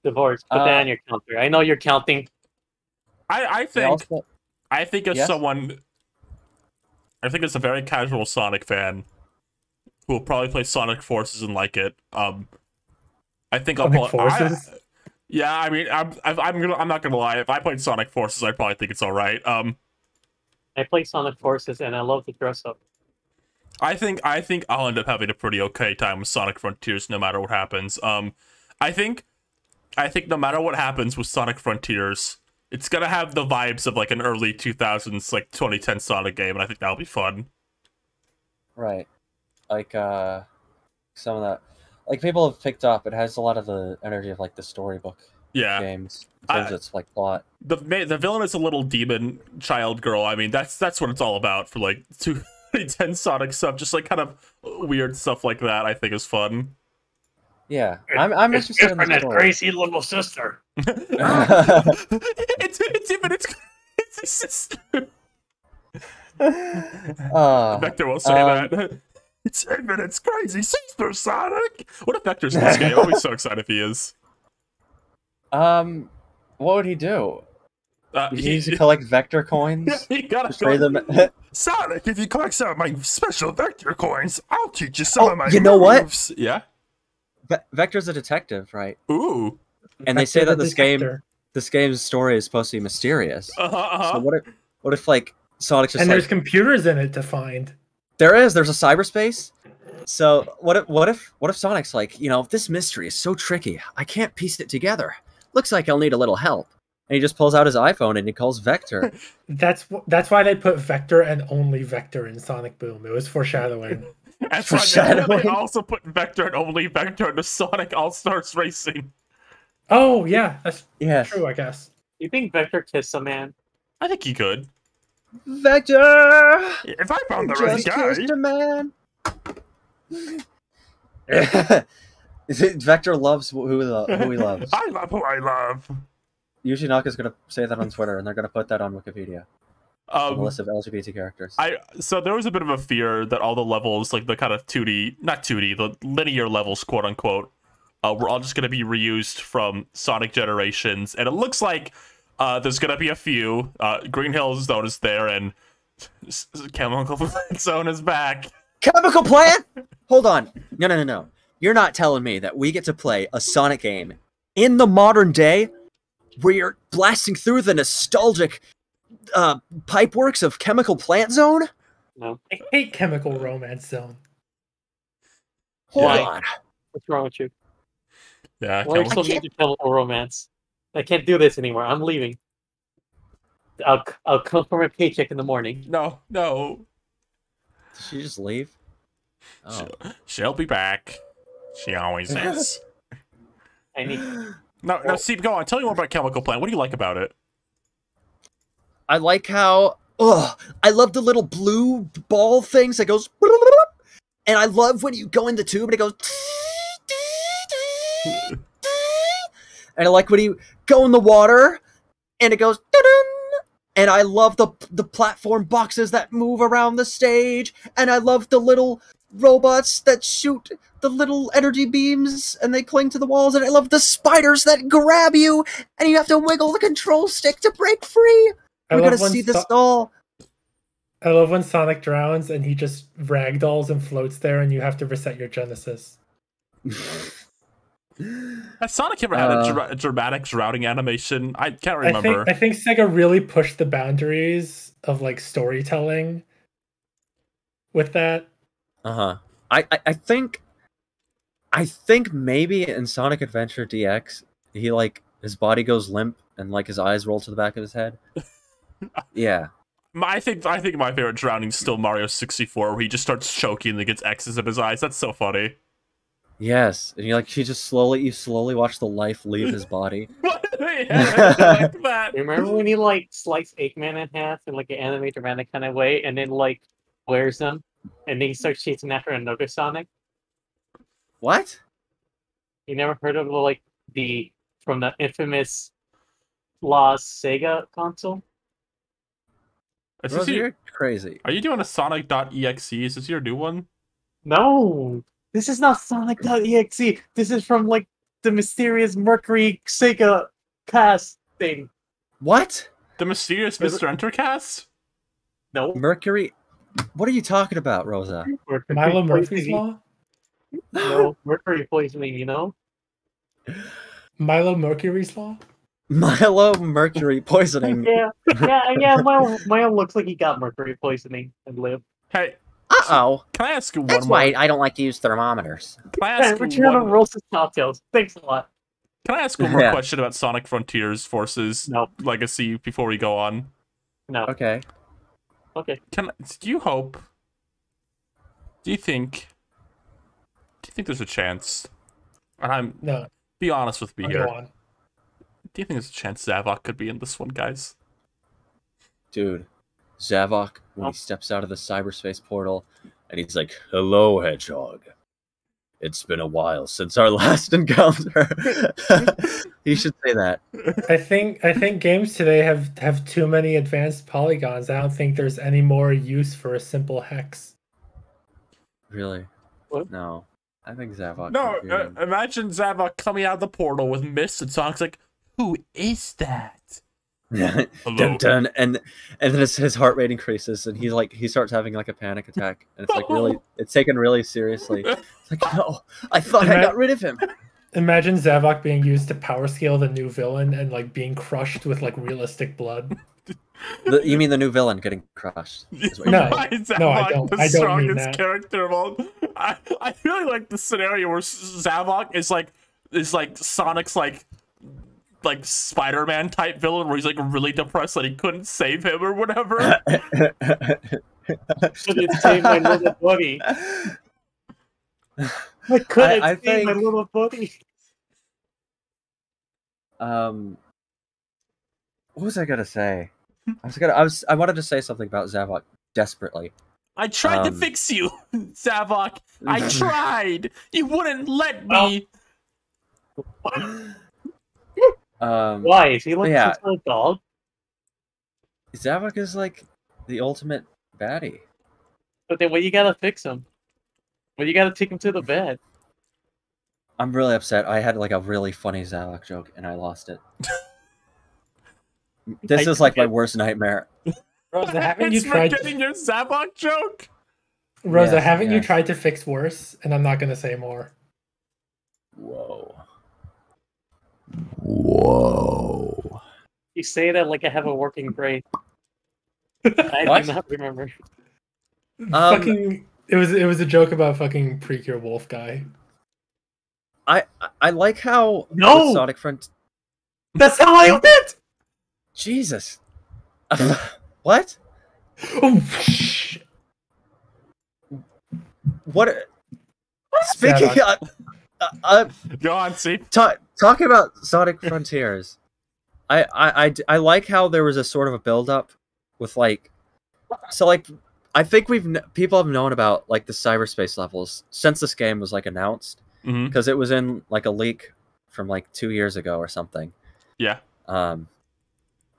Divorce. Put that on your counter. I know you're counting.
I think as someone, I think as a very casual Sonic fan who will probably play Sonic Forces and like it. I think I'll
Sonic Forces.
Yeah, I mean, I'm not gonna lie. If I played Sonic Forces, I'd probably think it's all right.
I play Sonic Forces and I love the dress up.
I think I'll end up having a pretty okay time with Sonic Frontiers no matter what happens. I think no matter what happens with Sonic Frontiers, it's gonna have the vibes of like an early 2000s, like 2010 Sonic game, and I think that'll be fun.
Right. Like, some of that, like, people have picked up, it has a lot of the energy of, like, the storybook games, in terms of its, like, plot.
The villain is a little demon child girl. I mean, that's what it's all about for, like, 2010 Sonic stuff. Just, like, kind of weird stuff like that, I think is fun.
Yeah, I'm interested in the story.
Crazy little sister.
It's his sister. Vector will say that. It's It's crazy sister, Sonic. What if Vector's in this game? I'll be so excited if he is.
What would he do? He needs to collect Vector coins.
He gotta
trade them.
Sonic, if you collect some of my special Vector coins, I'll teach you some of my
You know
moves.
What?
Yeah.
Vector's a detective, right?
Ooh.
And they say that this game's story is supposed to be mysterious. So what if like Sonic's just
there's computers in it to find.
There's a cyberspace. So what if Sonic's like, this mystery is so tricky, I can't piece it together. Looks like I'll need a little help. And he just pulls out his iPhone and he calls Vector.
That's why they put Vector and only Vector in Sonic Boom. It was foreshadowing.
That's why they also put Vector and only Vector into Sonic All-Stars Racing.
Oh yeah, that's true, I guess.
You think Vector kissed a man?
I think he could.
Vector!
If I found the right guy.
Kissed a man. Vector loves who he loves.
I love who I love.
Yuji Naka's gonna say that on Twitter, and they're gonna put that on Wikipedia. A list of LGBT characters.
So there was a bit of a fear that all the levels, like the kind of 2D, not 2D, the linear levels, quote unquote, were all just going to be reused from Sonic Generations. And it looks like there's going to be a few. Green Hill Zone is there, and Chemical Plant Zone is back.
Chemical Plant? Hold on. No. You're not telling me that we get to play a Sonic game in the modern day where you're blasting through the nostalgic pipeworks of Chemical Plant Zone?
No.
I hate Chemical Romance Zone.
Hold on.
What's wrong with you?
Yeah,
Why still need Chemical Romance? I can't do this anymore. I'm leaving. I'll come for my paycheck in the morning.
No.
Did she just leave?
Oh. She'll be back. She always is.
I need.
No, Steve, go on. Tell me more about Chemical Plant. What do you like about it?
I like how, I love the little blue ball things that goes, and I love when you go in the tube and it goes, and I like when you go in the water and it goes, and I love the platform boxes that move around the stage, and I love the little robots that shoot the little energy beams and they cling to the walls, and I love the spiders that grab you and you have to wiggle the control stick to break free. We're gonna see this all.
I love when Sonic drowns and he just ragdolls and floats there, and you have to reset your Genesis.
Has Sonic ever had a dramatic routing animation? I can't remember.
I think Sega really pushed the boundaries of like storytelling with that.
I think maybe in Sonic Adventure DX, he like his body goes limp and like his eyes roll to the back of his head. Yeah.
I think my favorite drowning is still Mario 64, where he just starts choking and gets X's in his eyes. That's so funny.
Yes, and you slowly watch the life leave his body.
Yeah, like that.
Remember when he like sliced Eggman in half in like an anime dramatic kind of way, and then like wears them, and then he starts chasing after another Sonic?
What?
You never heard of like from the infamous Lost Sega console?
You're crazy.
Are you doing a Sonic.exe? Is this your new one?
No, this is not Sonic.exe. This is from like the mysterious Mercury Sega cast thing.
What?
The mysterious Mr. Entercast?
No.
Mercury? What are you talking about, Rosa?
Milo Murphy's Law?
No, Mercury poisoning, you know?
Milo Mercury's Law?
Milo Mercury poisoning.
Yeah. Milo looks like he got mercury poisoning and lived.
Hey.
Uh-oh.
Can I ask you one
That's
more?
why I don't like to use thermometers.
Can I ask
Return of Rosa's cocktails. Thanks a lot.
Can I ask one more question about Sonic Frontiers Forces
No.
Legacy before we go on?
No.
Okay.
Okay.
Do you think there's a chance? And
No.
Be honest with me here.
Go on.
Do you think there's a chance Zavok could be in this one, guys?
Dude, Zavok, when he steps out of the cyberspace portal, and he's like, "Hello, Hedgehog. It's been a while since our last encounter." He should say that.
I think games today have too many advanced polygons. I don't think there's any more use for a simple hex.
Really?
What?
No. I think Zavok.
No, imagine Zavok coming out of the portal with mist, and Sonic's like, "Who is that?"
Dun, dun, and then his heart rate increases, and he starts having like a panic attack, and it's like it's taken really seriously. It's like, no, I thought I got rid of him.
Imagine Zavok being used to power scale the new villain and like being crushed with like realistic blood.
You mean the new villain getting crushed?
No, I don't.
The
I don't mean
strongest
that.
character of all. I really like the scenario where Zavok is like Sonic's like Spider-Man type villain, where he's like really depressed that he couldn't save him or whatever.
Couldn't save my little buddy. I couldn't save my little buddy.
What was I gonna say? I wanted to say something about Zavok desperately.
I tried to fix you, Zavok. I tried. You wouldn't let me.
Why? Is he like some sort of dog?
Zavok is like the ultimate baddie.
But then when you gotta fix him? When you gotta take him to the bed?
I'm really upset. I had like a really funny Zavok joke and I lost it. This is like my worst nightmare.
Rosa, haven't you tried
getting your Zavok joke?
Rosa, haven't you tried to fix worse? And I'm not gonna say more.
Whoa.
You say that like I have a working brain. I do not remember.
Fucking, it was a joke about fucking Precure Wolf guy.
I like how Sonic Front.
That's how I went.
Jesus. What?
Oh,
what? Speaking of,
go on, see.
Talking about Sonic Frontiers, I like how there was a sort of a build up with like, so like I think people have known about like the cyberspace levels since this game was like announced, because it was in like a leak from like 2 years ago or something.
Yeah.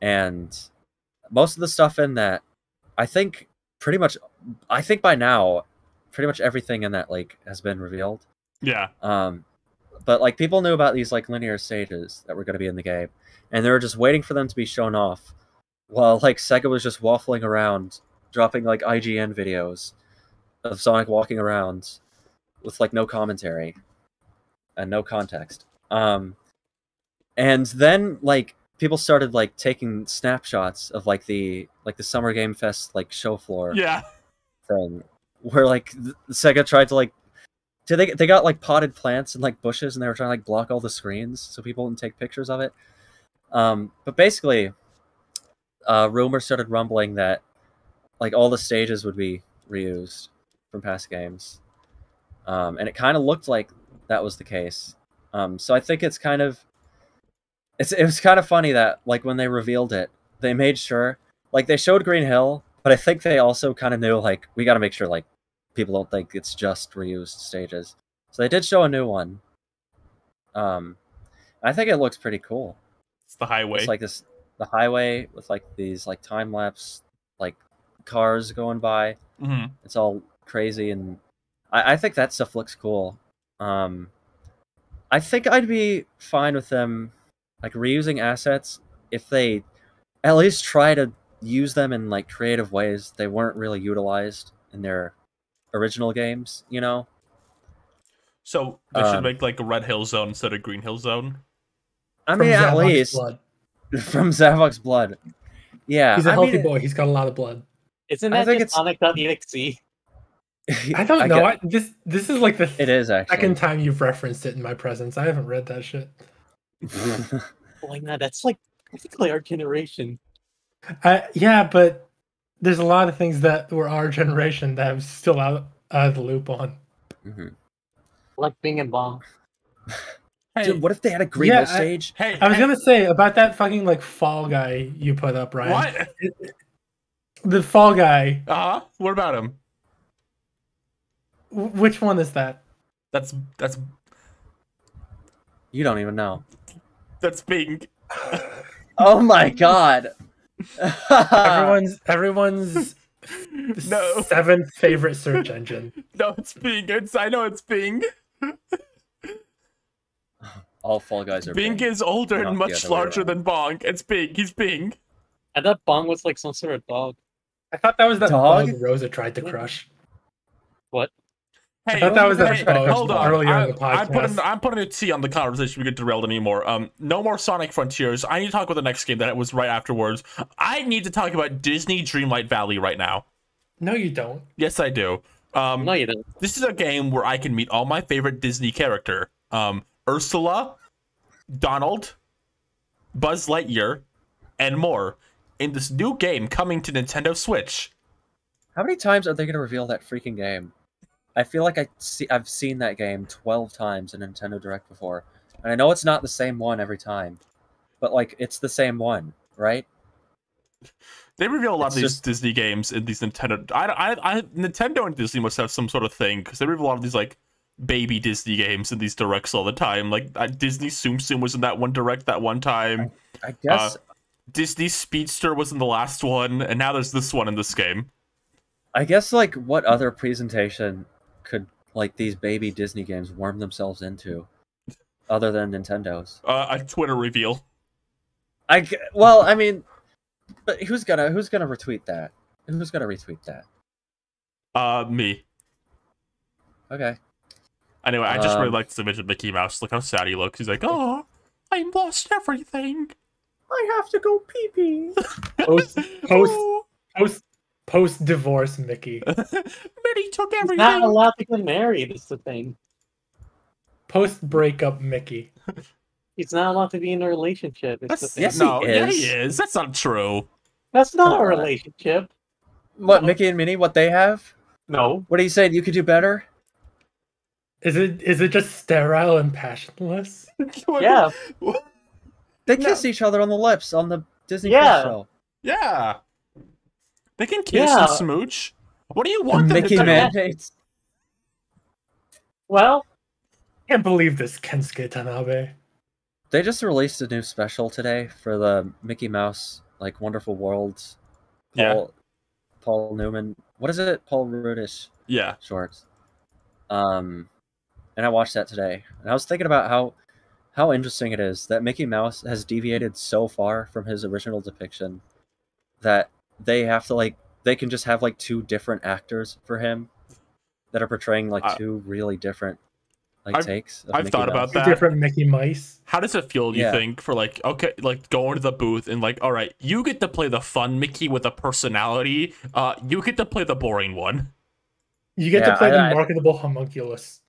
And most of the stuff in that, I think by now, pretty much everything in that like has been revealed.
Yeah.
But like people knew about these like linear stages that were going to be in the game, and they were just waiting for them to be shown off, while like Sega was just waffling around, dropping like IGN videos of Sonic walking around with like no commentary. and no context. And then like people started like taking snapshots of like the Summer Game Fest like show floor thing, where like Sega tried to like they got like potted plants and like bushes, and they were trying to like block all the screens so people wouldn't take pictures of it. But basically, rumors started rumbling that like all the stages would be reused from past games, and it kind of looked like that was the case. So I think it's kind of it was kind of funny that like when they revealed it, they made sure like they showed Green Hill, but I think they also kind of knew like we got to make sure like people don't think it's just reused stages. So they did show a new one. I think it looks pretty cool.
It's the highway.
It's like the highway with like these like time lapse like cars going by.
Mm-hmm.
It's all crazy, and I think that stuff looks cool. I think I'd be fine with them like reusing assets if they at least try to use them in like creative ways they weren't really utilized in their original games, you know?
So they should make like a Red Hill Zone instead of Green Hill Zone?
I mean, at least
blood.
From Zavok's blood. Yeah.
He's a healthy boy. He's got a lot of blood.
Isn't that just Sonic.exe?
I don't know. This is like the
it is actually
second time you've referenced it in my presence. I haven't read that shit.
Like that. That's like basically our generation.
Yeah, but there's a lot of things that were our generation that I'm still out of the loop on.
Mm-hmm.
Like Bing and Bong.
Hey, dude, what if they had a Green Hill stage?
I was gonna say about that fucking like Fall Guy you put up, Ryan.
What?
The Fall Guy.
What about him?
Which one is that?
That's
you don't even know.
That's Bing.
Oh my god.
everyone's
no.
7th favorite search engine.
No, it's Bing. I know it's Bing.
All Fall Guys are
Bing. Bing is older and much larger than Bong. It's Bing. He's Bing.
I thought Bong was like some sort of dog.
I thought that was that
dog
bug Rosa tried to crush.
What?
Hey, I thought that was that bug
hold on.
earlier in the podcast.
I'm putting a T on the conversation. We get derailed anymore. No more Sonic Frontiers. I need to talk about the next game that was right afterwards. I need to talk about Disney Dreamlight Valley right now.
No, you don't.
Yes, I do.
No, you don't.
This is a game where I can meet all my favorite Disney character. Ursula, Donald, Buzz Lightyear, and more in this new game coming to Nintendo Switch.
How many times are they going to reveal that freaking game? I feel like I've seen that game 12 times in Nintendo Direct before. And I know it's not the same one every time. But, like, it's the same one, right?
They reveal a lot of these Disney games in these Nintendo... Nintendo and Disney must have some sort of thing, because they reveal a lot of these, like, baby Disney games in these Directs all the time. Like, Disney Tsum Tsum was in that one Direct that one time.
I guess...
Disney Speedster was in the last one, and now there's this one in this game.
I guess, like, what other presentation could, like, these baby Disney games worm themselves into, other than Nintendo's?
A Twitter reveal.
Well, I mean, but who's gonna retweet that? Who's gonna retweet that?
Me.
Okay.
Anyway, I just really like this image of Mickey Mouse. Look how sad he looks. He's like, oh, I lost everything.
I have to go pee-pee.
Post divorce Mickey.
Minnie took everything.
He's not allowed to get married, is the thing.
Post breakup Mickey.
He's not allowed to be in a relationship.
Yes, he is.
Yeah, he is. That's not true.
That's not a relationship.
What, Mickey and Minnie, what they have?
No.
What are you saying? You could do better?
Is it just sterile and passionless?
Yeah.
They kiss each other on the lips on the Disney Plus show.
Yeah. They can kiss and smooch. What do you want them
Mickey
to do?
mandates.
Well,
Can't believe this, Kensuke Tanabe.
They just released a new special today for the Mickey Mouse, like, Wonderful Worlds. Paul Newman. What is it? Paul Rudish.
Yeah.
Shorts. And I watched that today. And I was thinking about how interesting it is that Mickey Mouse has deviated so far from his original depiction that they have to, like, they can just have, like, 2 different actors for him that are portraying, like, 2 really different takes.
I've thought about that.
Different Mickey Mice.
How does it feel? Do you think for like going to the booth and like, all right, you get to play the fun Mickey with a personality. You get to play the boring one.
You get to play the marketable homunculus.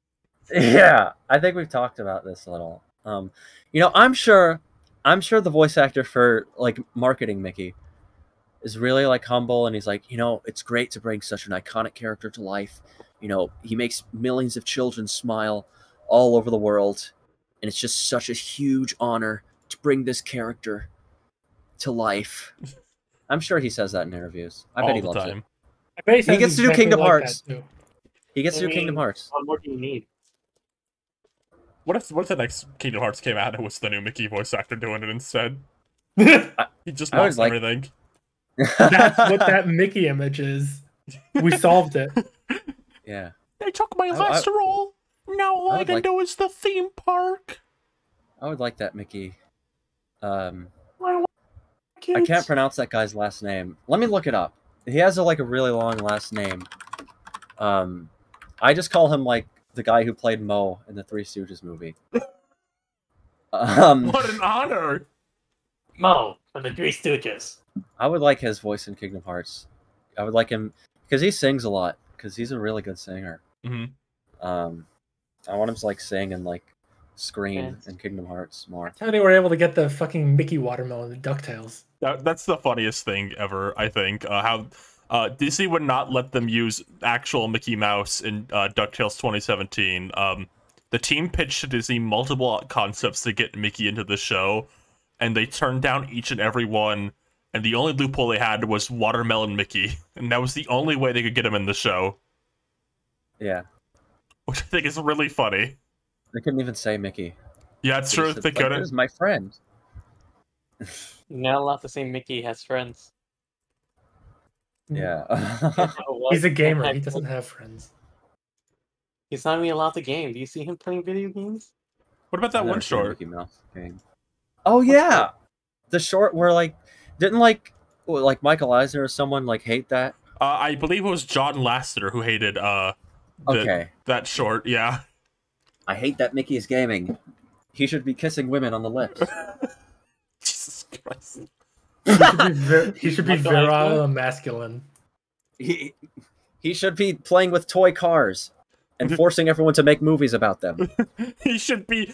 Yeah, I think we've talked about this a little. I'm sure the voice actor for like marketing Mickey is really like humble, and he's like, it's great to bring such an iconic character to life. He makes millions of children smile all over the world, and it's just such a huge honor to bring this character to life. I'm sure he says that in interviews. I bet he loves it.
I bet
he gets to do Kingdom Hearts. He gets to do Kingdom Hearts.
What more do you need?
What if the next Kingdom Hearts came out and it was the new Mickey voice actor doing it instead? He just lost everything.
That's what that Mickey image is. We solved it.
Yeah.
They took my last role. Now all I can do is the theme park.
I would like that Mickey. I can't pronounce that guy's last name. Let me look it up. He has a really long last name. I just call him like the guy who played Moe in the Three Stooges movie.
What an honor!
Moe from the Three Stooges.
I would like his voice in Kingdom Hearts. I would like him because he sings a lot. Because he's a really good singer.
Mm-hmm.
I want him to sing and scream in Kingdom Hearts more.
That's how they were able to get the fucking Mickey watermelon in DuckTales.
That's the funniest thing ever, I think. How Disney would not let them use actual Mickey Mouse in DuckTales 2017. The team pitched to Disney multiple concepts to get Mickey into the show, and they turned down each and every one. And the only loophole they had was Watermelon Mickey. And that was the only way they could get him in the show.
Yeah.
Which I think is really funny.
They couldn't even say Mickey.
Yeah, it's true. They couldn't.
This is my friend.
You're not allowed to say Mickey has friends.
Yeah.
He's a gamer. He doesn't have friends.
He's not even allowed to game. Do you see him playing video games?
What about that one short?
Mickey Mouse game. Oh, yeah. The short where, didn't Michael Eisner or someone hate that?
I believe it was John Lasseter who hated that short. Yeah.
I hate that Mickey is gaming. He should be kissing women on the lips.
Jesus Christ.
He should be virile and masculine.
He should be playing with toy cars and forcing everyone to make movies about them.
He should be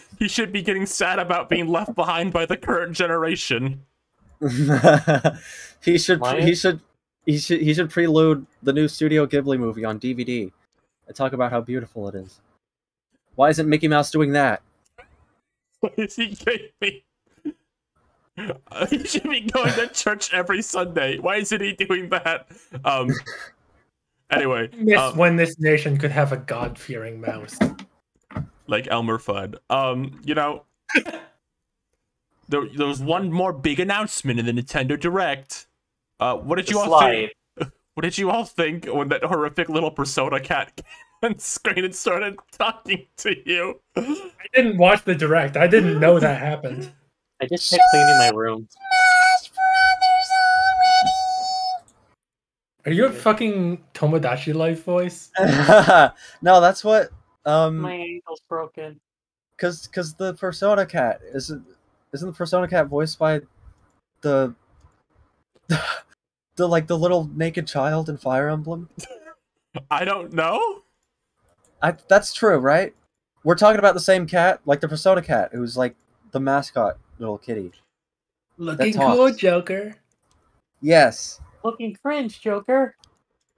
getting sad about being left behind by the current generation.
He should prelude the new Studio Ghibli movie on DVD and talk about how beautiful it is. Why isn't Mickey Mouse doing that?
Why is he gaming? He should be going to church every Sunday. Why isn't he doing that? Anyway,
when this nation could have a God-fearing mouse,
like Elmer Fudd. There was one more big announcement in the Nintendo Direct. What did you all think? What did you all think when that horrific little Persona cat came on screen and started talking to you?
I didn't watch the Direct. I didn't know that happened.
I just kept cleaning my room.
Are you a fucking Tomodachi Life voice?
No, that's what.
My ankle's broken.
Cause the Persona cat isn't the Persona cat voiced by the little naked child in Fire Emblem?
I don't know.
That's true, right? We're talking about the same cat, like the Persona cat, who's the mascot little kitty.
Looking cool, Joker.
Yes.
Looking cringe, Joker.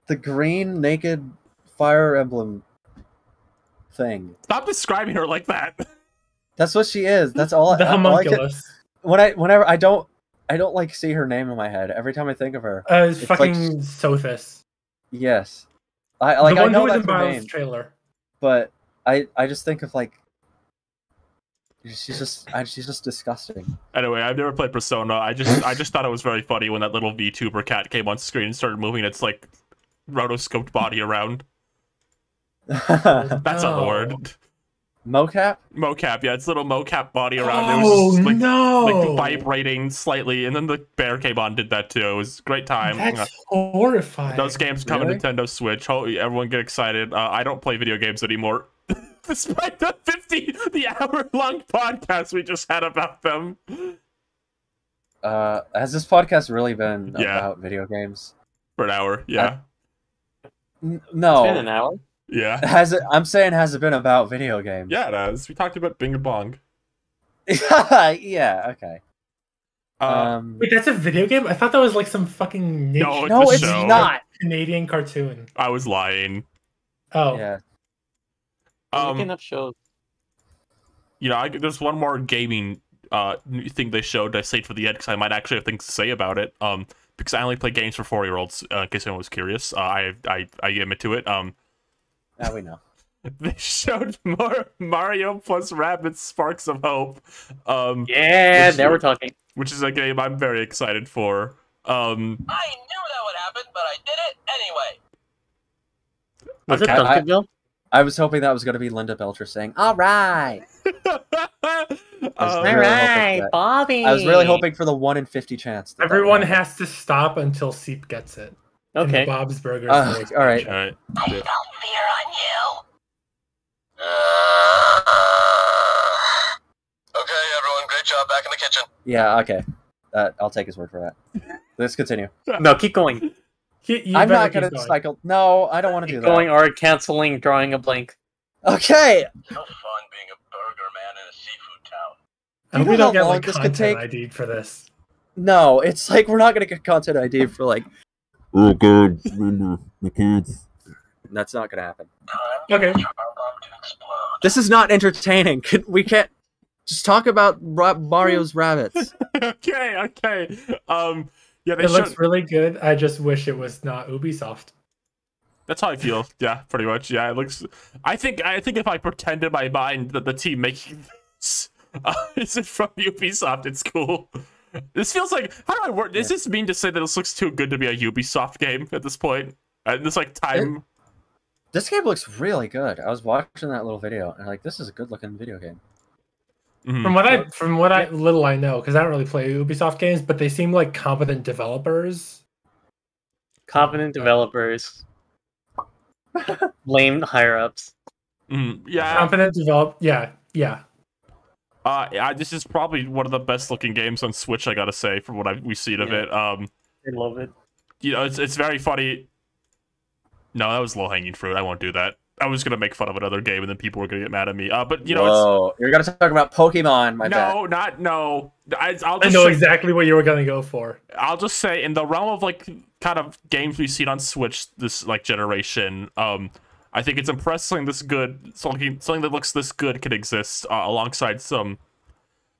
The green naked Fire Emblem thing.
Stop describing her like that.
That's what she is. That's all.
The homunculus.
Whenever I don't see her name in my head. Every time I think of her,
it's fucking Sothis.
Yes,
the
I
one
know
who was
that's
in
her
Miles'
name,
trailer.
but I just think of she's just disgusting.
Anyway, I've never played Persona. I just thought it was very funny when that little VTuber cat came on screen and started moving its rotoscoped body around. That's not the word.
Mocap?
Mocap, yeah, its little mocap body around.
Oh,
it was just
no!
Vibrating slightly, and then the bear came on and did that too. It was a great time.
That's horrifying.
Those games come to Nintendo Switch. Everyone get excited. I don't play video games anymore. Despite the hour-long podcast we just had about them.
Has this podcast really been about video games?
For an hour, yeah.
No.
It's been an hour?
Yeah.
Has it? I'm saying, has it been about video games?
Yeah, it has. We talked about Bing and Bong.
Yeah, okay.
Wait, that's a video game? I thought that was like some fucking niche.
No, it's not.
Canadian cartoon.
I was lying.
Oh.
Yeah.
Looking up shows.
You know, there's one more gaming thing they showed. I saved for the end because I might actually have things to say about it. Because I only play games for 4-year-olds. In case anyone was curious, I admit to it.
Now we know.
They showed more Mario plus Rabbids Sparks of Hope.
Yeah, now we're talking.
Which is a game I'm very excited for.
I knew that would happen, but I did it anyway.
Was it Duncanville?
I was hoping that was going to be Linda Belcher saying, "All right."
All right, Bobby.
I was really hoping for the 1 in 50 chance.
Everyone has to stop until Seep gets it.
Okay.
In the Bob's Burgers.
All right.
All right.
I felt fear on you. Okay, everyone, great job back in the kitchen.
Yeah, okay. I'll take his word for that. Let's continue.
No, keep going.
I'm not going to cycle. No, I don't want to do that.
Going or canceling, drawing a blank.
Okay.
So fun being a burger man in a seafood town.
And we don't get like content ID for this.
No, it's like we're not going to get content ID for like. Oh god, the kids. That's not going to happen.
Okay.
This is not entertaining. We can't just talk about Mario's rabbits.
Okay. Yeah,
it looks really good. I just wish it was not Ubisoft.
That's how I feel. Yeah, pretty much. Yeah, it looks. I think if I pretend in my mind that the team making this isn't from Ubisoft, it's cool. This feels like, how do I work? Does this mean to say that this looks too good to be a Ubisoft game at this point? This like time.
This game looks really good. I was watching that little video and like, this is a good looking video game.
Mm-hmm. From what I little I know, because I don't really play Ubisoft games, but they seem like competent developers.
Competent developers. Lame higher ups.
Yeah.
Competent Yeah.
This is probably one of the best looking games on Switch, I gotta say, from what we've seen of it.
I love it.
You know, it's very funny. No, that was low hanging fruit. I won't do that. I was gonna make fun of another game, and then people were gonna get mad at me. But you know,
you're gonna talk about Pokemon.
No.
I know exactly what you were gonna go for.
I'll just say, in the realm of like kind of games we've seen on Switch this like generation, I think it's impressive something that looks this good can exist alongside some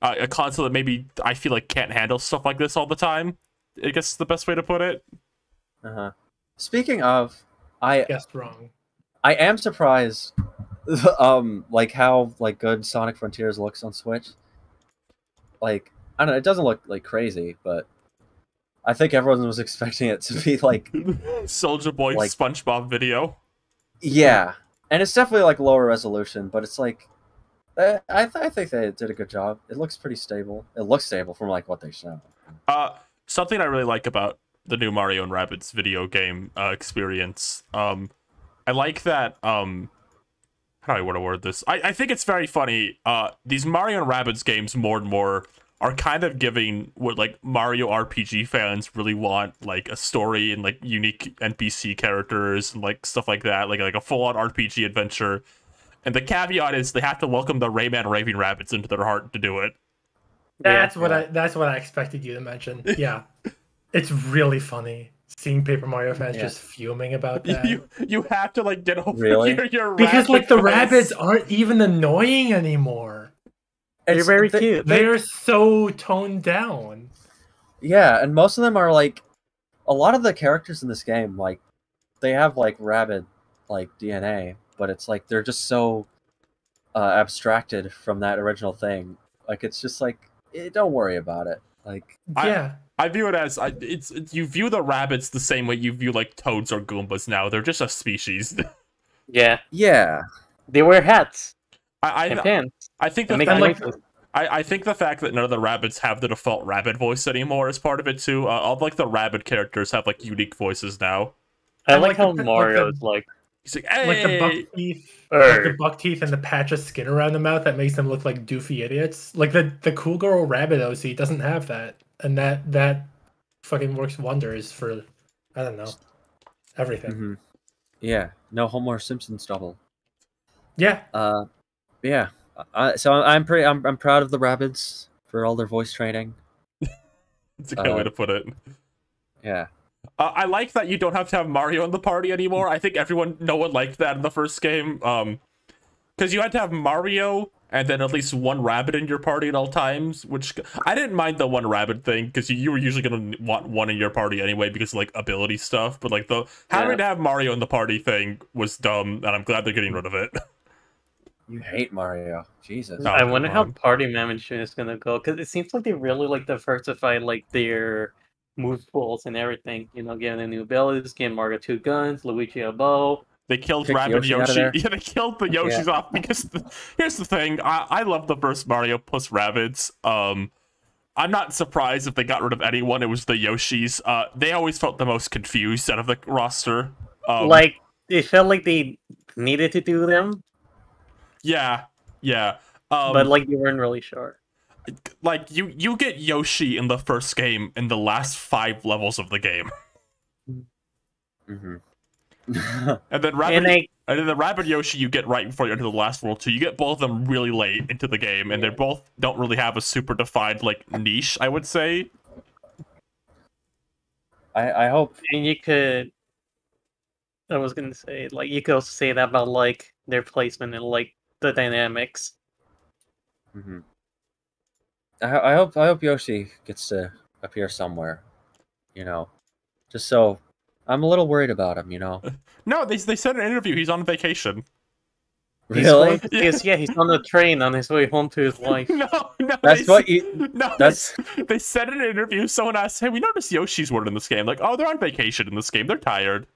a console that maybe I feel like can't handle stuff like this all the time. I guess is the best way to put it.
Speaking of, I
guessed wrong.
I am surprised, like how like good Sonic Frontiers looks on Switch. Like, I don't know, it doesn't look like crazy, but I think everyone was expecting it to be like
Soulja Boy like, SpongeBob video.
Yeah, and it's definitely like lower resolution, but it's like I think they did a good job. It looks pretty stable. It looks stable from like what they show.
Something I really like about the new Mario and Rabbids video game experience. I like that. How do I want to word this? I think it's very funny. These Mario and Rabbids games more and more are kind of giving what like Mario RPG fans really want, like a story and like unique NPC characters and like stuff like that, like a full-on RPG adventure. And the caveat is they have to welcome the Rayman Raving Rabbids into their heart to do it.
That's what I expected you to mention. Yeah, it's really funny. Seeing Paper Mario fans just fuming about that.
You have to like get over your
because like the rabbits aren't even annoying anymore.
They're very cute.
They're so toned down.
Yeah, and most of them are like a lot of the characters in this game, like they have like rabbit like DNA, but it's like they're just so abstracted from that original thing. Like it's just like don't worry about it. Like
I view it as you view the rabbits the same way you view like toads or Goombas now. They're just a species.
Yeah.
They
wear hats.
And pants. I think I think the fact that none of the rabbits have the default rabbit voice anymore is part of it too. All like the rabbit characters have like unique voices now.
I like how Mario's like
He's like, hey!
Like the buck teeth and the patch of skin around the mouth that makes them look like doofy idiots. Like the cool girl rabbit OC doesn't have that, and that fucking works wonders for, I don't know, everything.
Mm-hmm. Yeah, no Homer Simpson's double.
Yeah.
Yeah. So I'm proud of the Rabbids for all their voice training.
It's a good way to put it.
Yeah.
I like that you don't have to have Mario in the party anymore. I think no one liked that in the first game. Because you had to have Mario and then at least one rabbit in your party at all times, which I didn't mind the one rabbit thing because you were usually going to want one in your party anyway because of, like, ability stuff. But like having to have Mario in the party thing was dumb, and I'm glad they're getting rid of it.
You hate Mario, Jesus.
Oh, I wonder how party management is gonna go, because it seems like they really like diversified like their move pools and everything. You know, getting the new abilities, getting Mario 2 guns, Luigi a bow.
They killed Rabbid Yoshi. Yeah, they killed the Yoshis off because here's the thing. I love the first Mario plus Rabbids. I'm not surprised if they got rid of anyone. It was the Yoshis. They always felt the most confused out of the roster.
Like, it felt like they needed to do them.
Yeah.
But like you weren't really sure.
Like you get Yoshi in the first game in the last 5 levels of the game.
Mm-hmm.
and then the Rabbid Yoshi you get right before you enter the last world too. You get both of them really late into the game, and they both don't really have a super defined like niche, I would say.
I hope.
And you could. I was gonna say, like, you could also say that about like their placement and like the dynamics.
Mm-hmm. I hope Yoshi gets to appear somewhere. You know, just so I'm a little worried about him. You know.
No, they said in an interview he's on vacation.
Really?
He's on the train on his way home to his wife.
No.
That's what you.
No,
that's.
They said in an interview. Someone asked, "Hey, we noticed Yoshi's weren't in this game." Like, oh, they're on vacation in this game. They're tired.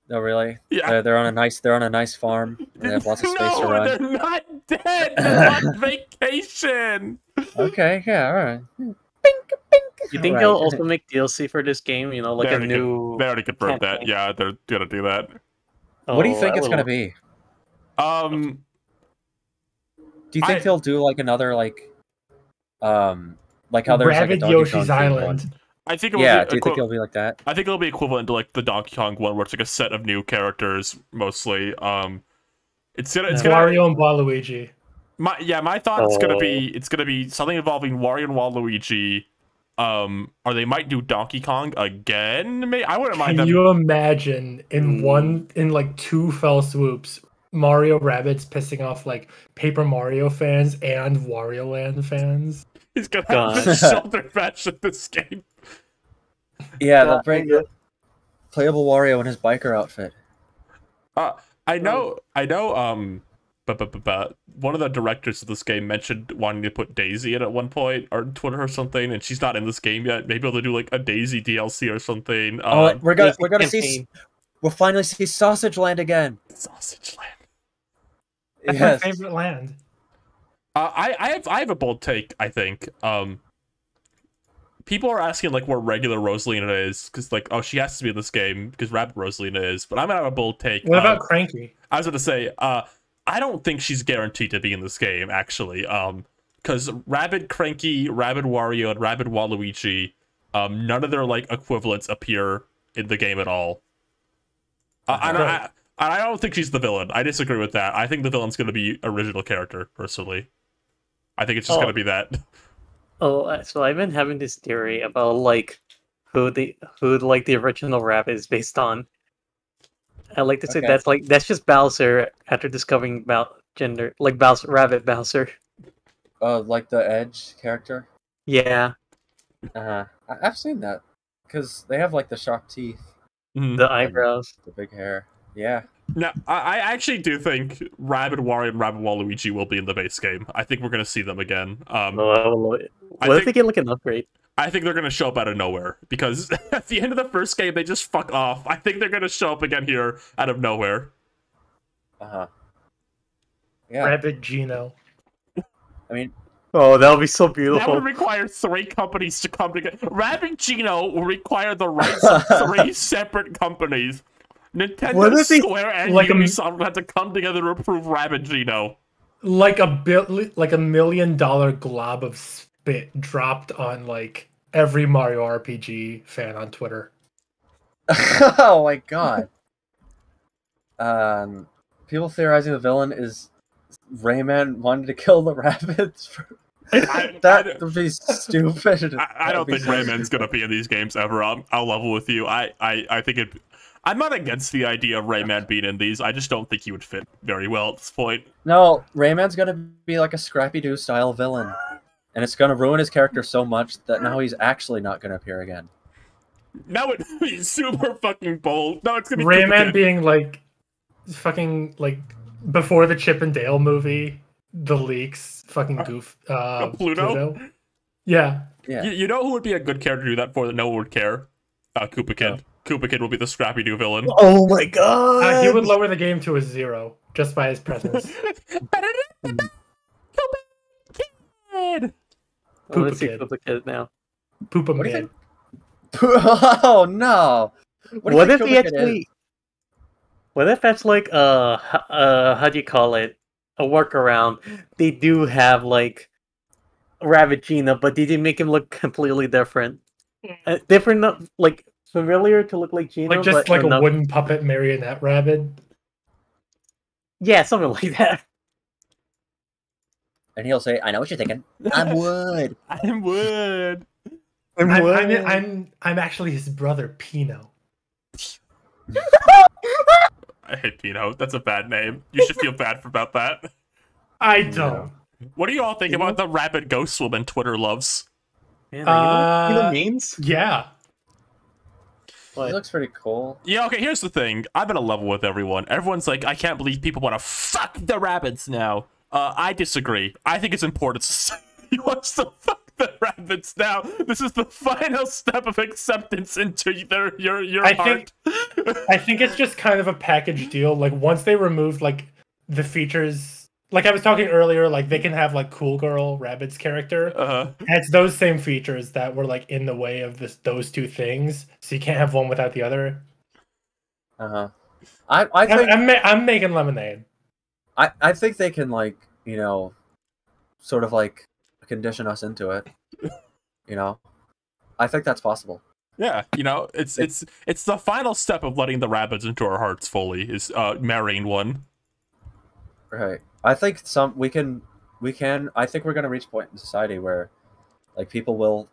No, really?
Yeah.
They're on a nice farm. They have lots of space to run.
No, they're not dead. They're on vacation.
Okay, yeah, all right.
You think they'll also make DLC for this game? You know, like a new.
They already confirmed that. Yeah, they're gonna do that.
What do you think it's gonna be?
Do
you think they'll do like another like how there's
Rabbid
like a
Yoshi's Island?
One?
I think
do you think it'll be like that?
I think it'll be equivalent to like the Donkey Kong one, where it's like a set of new characters mostly. It's gonna
Wario and Waluigi.
My thought is gonna be it's gonna be something involving Wario and Waluigi. Or they might do Donkey Kong again. I wouldn't mind them.
Can you imagine in like 2 fell swoops, Mario Rabbids pissing off like Paper Mario fans and Wario Land fans?
He's gonna have the shoulder match in this game.
Yeah, they'll bring playable Wario in his biker outfit.
I know. But one of the directors of this game mentioned wanting to put Daisy in at one point on Twitter or something, and she's not in this game yet. Maybe they'll do like a Daisy DLC or something.
We're gonna see. We'll finally see Sausage Land again.
Sausage Land.
That's my favorite land.
I have a bold take. I think. People are asking like where regular Rosalina is because like she has to be in this game because Rabbid Rosalina is. But I'm gonna have a bold take.
What about Cranky?
I was gonna say I don't think she's guaranteed to be in this game actually. Because Rabbid Cranky, Rabbid Wario, and Rabbid Waluigi, none of their like equivalents appear in the game at all. And I don't think she's the villain. I disagree with that. I think the villain's gonna be original character personally. I think it's just gonna be that.
Oh, so I've been having this theory about like who the original Rabbid is based on. I like to say that's just Bowser after discovering Rabbid Bowser.
Like the Edge character.
Yeah.
I've seen that because they have like the sharp teeth,
the eyebrows,
the big hair. Yeah.
No, I actually do think Rabbid Wario and Rabbid Waluigi will be in the base game. I think we're gonna see them again.
What if they get like an upgrade?
I think they're gonna show up out of nowhere because at the end of the first game they just fuck off. I think they're gonna show up again here out of nowhere.
Yeah.
Rabbid Gino.
I mean,
that would be so beautiful.
That would require 3 companies to come together. Rabbid Gino will require the rights of 3 separate companies. Nintendo, Square, and Ubisoft had to come together to approve Rabid Gino.
Like a $1 million glob of spit dropped on like every Mario RPG fan on Twitter.
Oh my god. People theorizing the villain is Rayman wanted to kill the rabbits. That would be stupid.
I don't think Rayman's gonna be in these games ever. I'll level with you. I think it. I'm not against the idea of Rayman being in these. I just don't think he would fit very well at this point.
No, Rayman's gonna be like a Scrappy-Doo style villain, and it's gonna ruin his character so much that now he's actually not gonna appear again.
That would be super fucking bold. No, it's gonna be
Rayman being like fucking like before the Chip and Dale movie, the leaks, fucking goof.
Pluto?
Yeah.
You know who would be a good character to do that for that no one would care? Koopa Kid. Koopa Kid will be the Scrappy-Doo villain.
Oh my god!
He would lower the game to a 0 just by his presence.
Koopa Kid!
Koopa Kid now.
Poopa Man.
Oh no!
What if he actually? What if that's like how do you call it? A workaround. They do have like Rabid Gino, but they didn't make him look completely different. Different, like familiar to look like Gino,
like just like a wooden puppet marionette rabbit.
Yeah, something like that.
And he'll say, "I know what you're thinking. I'm Wood.
I'm Wood.
I'm actually his brother, Pino."
I hate Pino. That's a bad name. You should feel bad about that.
I don't.
What do you all think about the Rabid Ghost Woman Twitter loves?
Yeah, you know what means?
Yeah.
He looks pretty cool.
Yeah, okay, here's the thing. I'm gonna level with everyone. Everyone's like, I can't believe people want to fuck the rabbits now. I disagree. I think it's important to say he wants to fuck the rabbits now. This is the final step of acceptance into your heart.
I think it's just kind of a package deal. Like once they removed like the features, like I was talking earlier, like they can have like Cool Girl Rabbids character. And it's those same features that were like in the way of those two things. So you can't have one without the other.
I think
I'm making lemonade.
I think they can like, you know, sort of like condition us into it. You know, I think that's possible.
Yeah, you know, it's the final step of letting the rabbits into our hearts fully is marrying one.
Right. I think I think we're gonna reach a point in society where like people will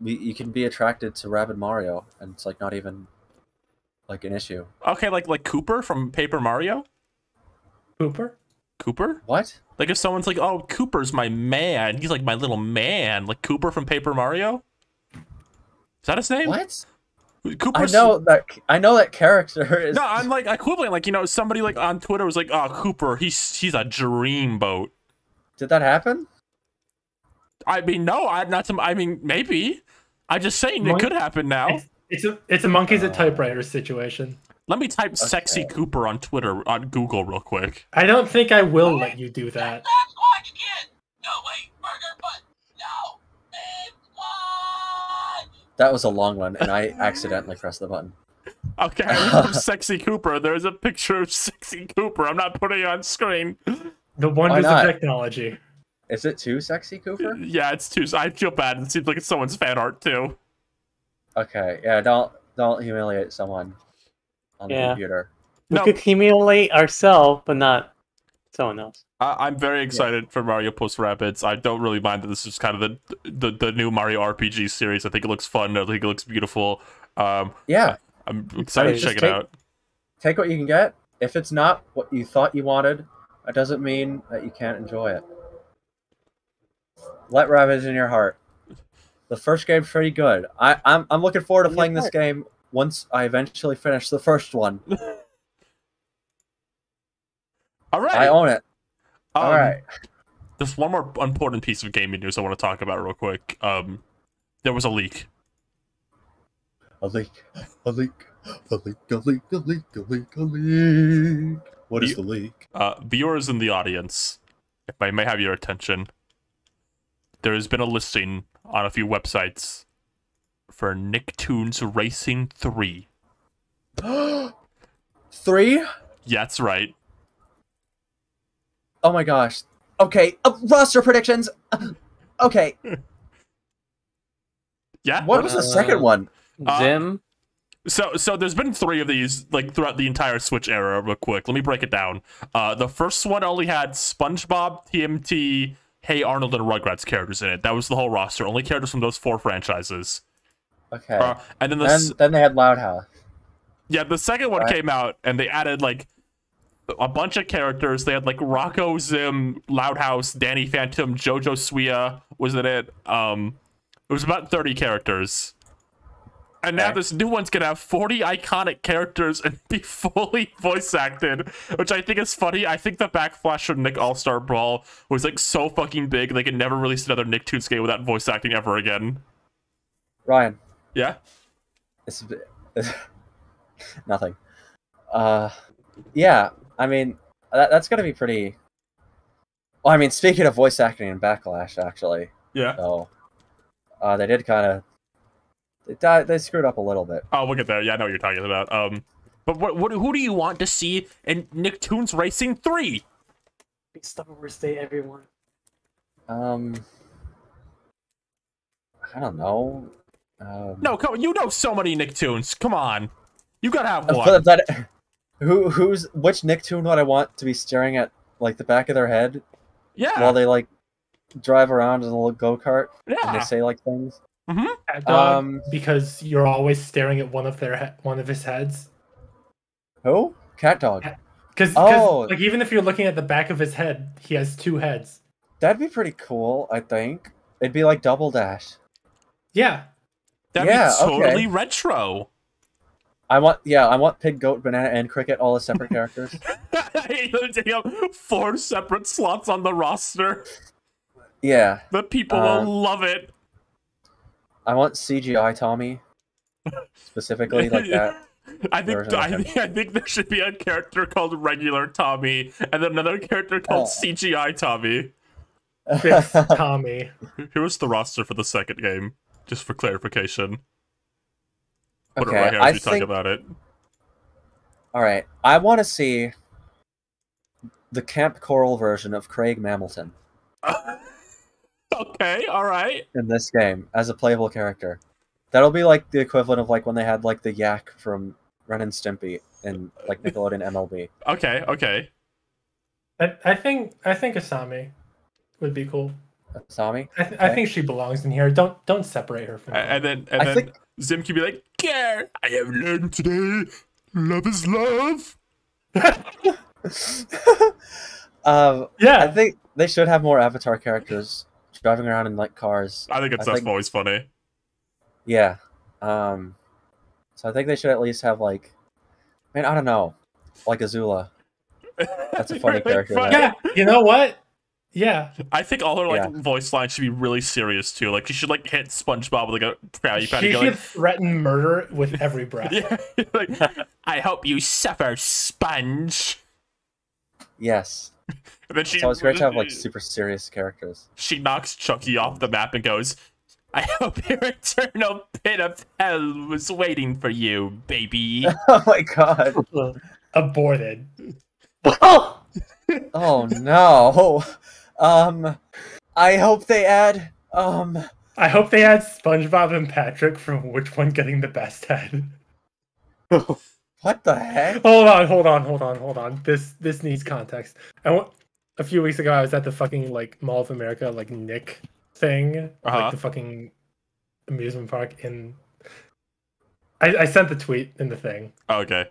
you can be attracted to Rabid Mario and it's like not even like an issue.
Okay, like Cooper from Paper Mario? Cooper?
What?
Like if someone's like, oh, Cooper's my man. He's like my little man. Like Cooper from Paper Mario? Is that his name?
What?
Cooper's...
I know that character is...
No, I'm like equivalent. Like, you know, somebody like on Twitter was like, oh, Cooper, he's a dreamboat.
Did that happen?
I mean, no, I mean, maybe. I'm just saying it could happen now.
It's a monkeys at typewriters situation.
Let me type sexy Cooper on Twitter, on Google real quick.
I don't think I will let you do that.
Sasquatch Kid! No, wait, burger, but no! Sasquatch!
That was a long one, and I accidentally pressed the button.
Okay, I Sexy Cooper. There's a picture of Sexy Cooper. I'm not putting it on screen.
The wonders of technology.
Is it too Sexy Cooper?
Yeah, it's too. I feel bad. It seems like it's someone's fan art too.
Okay, yeah, don't humiliate someone on the computer.
We could humiliate ourselves, but not someone else.
I'm very excited for Mario Plus Rabbids. I don't really mind that this is kind of the new Mario RPG series. I think it looks fun. I think it looks beautiful.
Yeah.
I'm excited to check it out.
Take what you can get. If it's not what you thought you wanted, that doesn't mean that you can't enjoy it. Let Rabbids in your heart. The first game's pretty good. I'm looking forward to playing this game once I eventually finish the first one.
All right.
I own it. All right.
There's one more important piece of gaming news I want to talk about real quick. There was a leak.
A leak. What is the leak?
Viewers in the audience, if I may have your attention, there has been a listing on a few websites for Nicktoons Racing 3.
3?
Yeah, that's right.
Oh my gosh. Okay, roster predictions. Okay.
Yeah.
What was the second one?
Zim.
So there's been 3 of these like throughout the entire Switch era. Real quick, let me break it down. The first one only had SpongeBob, TMT, Hey Arnold, and Rugrats characters in it. That was the whole roster. Only characters from those 4 franchises.
Okay.
And then
then they had Loud House.
Yeah, the second one came out, and they added like a bunch of characters. They had like Rocco, Zim, Loud House, Danny Phantom, Jojo Suya was in it. It was about 30 characters. And now this new one's gonna have 40 iconic characters and be fully voice acted, which I think is funny. I think the backlash from Nick All-Star Brawl was like so fucking big they could never release another Nicktoons game without voice acting ever again.
Ryan.
Yeah?
It's nothing. Yeah, I mean, that's gonna be pretty... Well, I mean, speaking of voice acting and backlash, actually.
Yeah.
So, they did kind of... They screwed up a little bit.
Oh, we'll get there. Yeah, I know what you're talking about. But who do you want to see in Nicktoons Racing 3?
Big Star Wars Day, everyone.
I don't know.
No, come on. You know so many Nicktoons. Come on. You gotta have one.
Which Nicktoon would I want to be staring at, like, the back of their head?
Yeah.
While they, like, drive around in a little go-kart?
Yeah.
And they say, like, things?
Mm-hmm.
Cat Dog, because you're always staring at one of his heads.
Who? Cat Dog.
Because like even if you're looking at the back of his head, he has 2 heads.
That'd be pretty cool, I think. It'd be like Double Dash.
Yeah.
That'd be totally retro.
I want Pig, Goat, Banana, and Cricket all as separate characters.
They have 4 separate slots on the roster.
Yeah.
The people will love it.
I want CGI Tommy. Specifically like that.
I think there should be a character called regular Tommy and then another character called CGI Tommy.
Fix Tommy.
Here was the roster for the second game, just for clarification. Put
Okay,
it right here as we talk about it.
Alright, I want to see the Camp Coral version of Craig Mamelton.
Okay, alright.
In this game, as a playable character. That'll be like the equivalent of like when they had like the Yak from Ren and Stimpy in like Nickelodeon MLB.
Okay.
I think Asami would be cool.
Asami?
I think she belongs in here. Don't separate her from me.
And then Zim can be like, "Yeah, I have learned today. Love is love."
Yeah. I think they should have more Avatar characters driving around in like cars.
I think that's always funny.
Yeah. So I think they should at least have like, I don't know, like Azula. That's a funny character.
Yeah, you know what? Yeah.
I think all her voice lines should be really serious too. Like she should like hit SpongeBob with like a Krabby Patty.
She should threaten murder with every breath.
Yeah. Like, I hope you suffer, Sponge.
Yes.
And then
it's always great to have like super serious characters.
She knocks Chucky off the map and goes, "I hope your eternal pit of hell was waiting for you, baby."
Oh my god.
Aborted.
Oh no. I hope they add
I hope they add SpongeBob and Patrick from which one getting the best head.
What the heck?
Hold on. This needs context. A few weeks ago I was at the fucking like Mall of America like Nick thing, like the fucking amusement park in. I sent the tweet in the thing.
Oh, okay.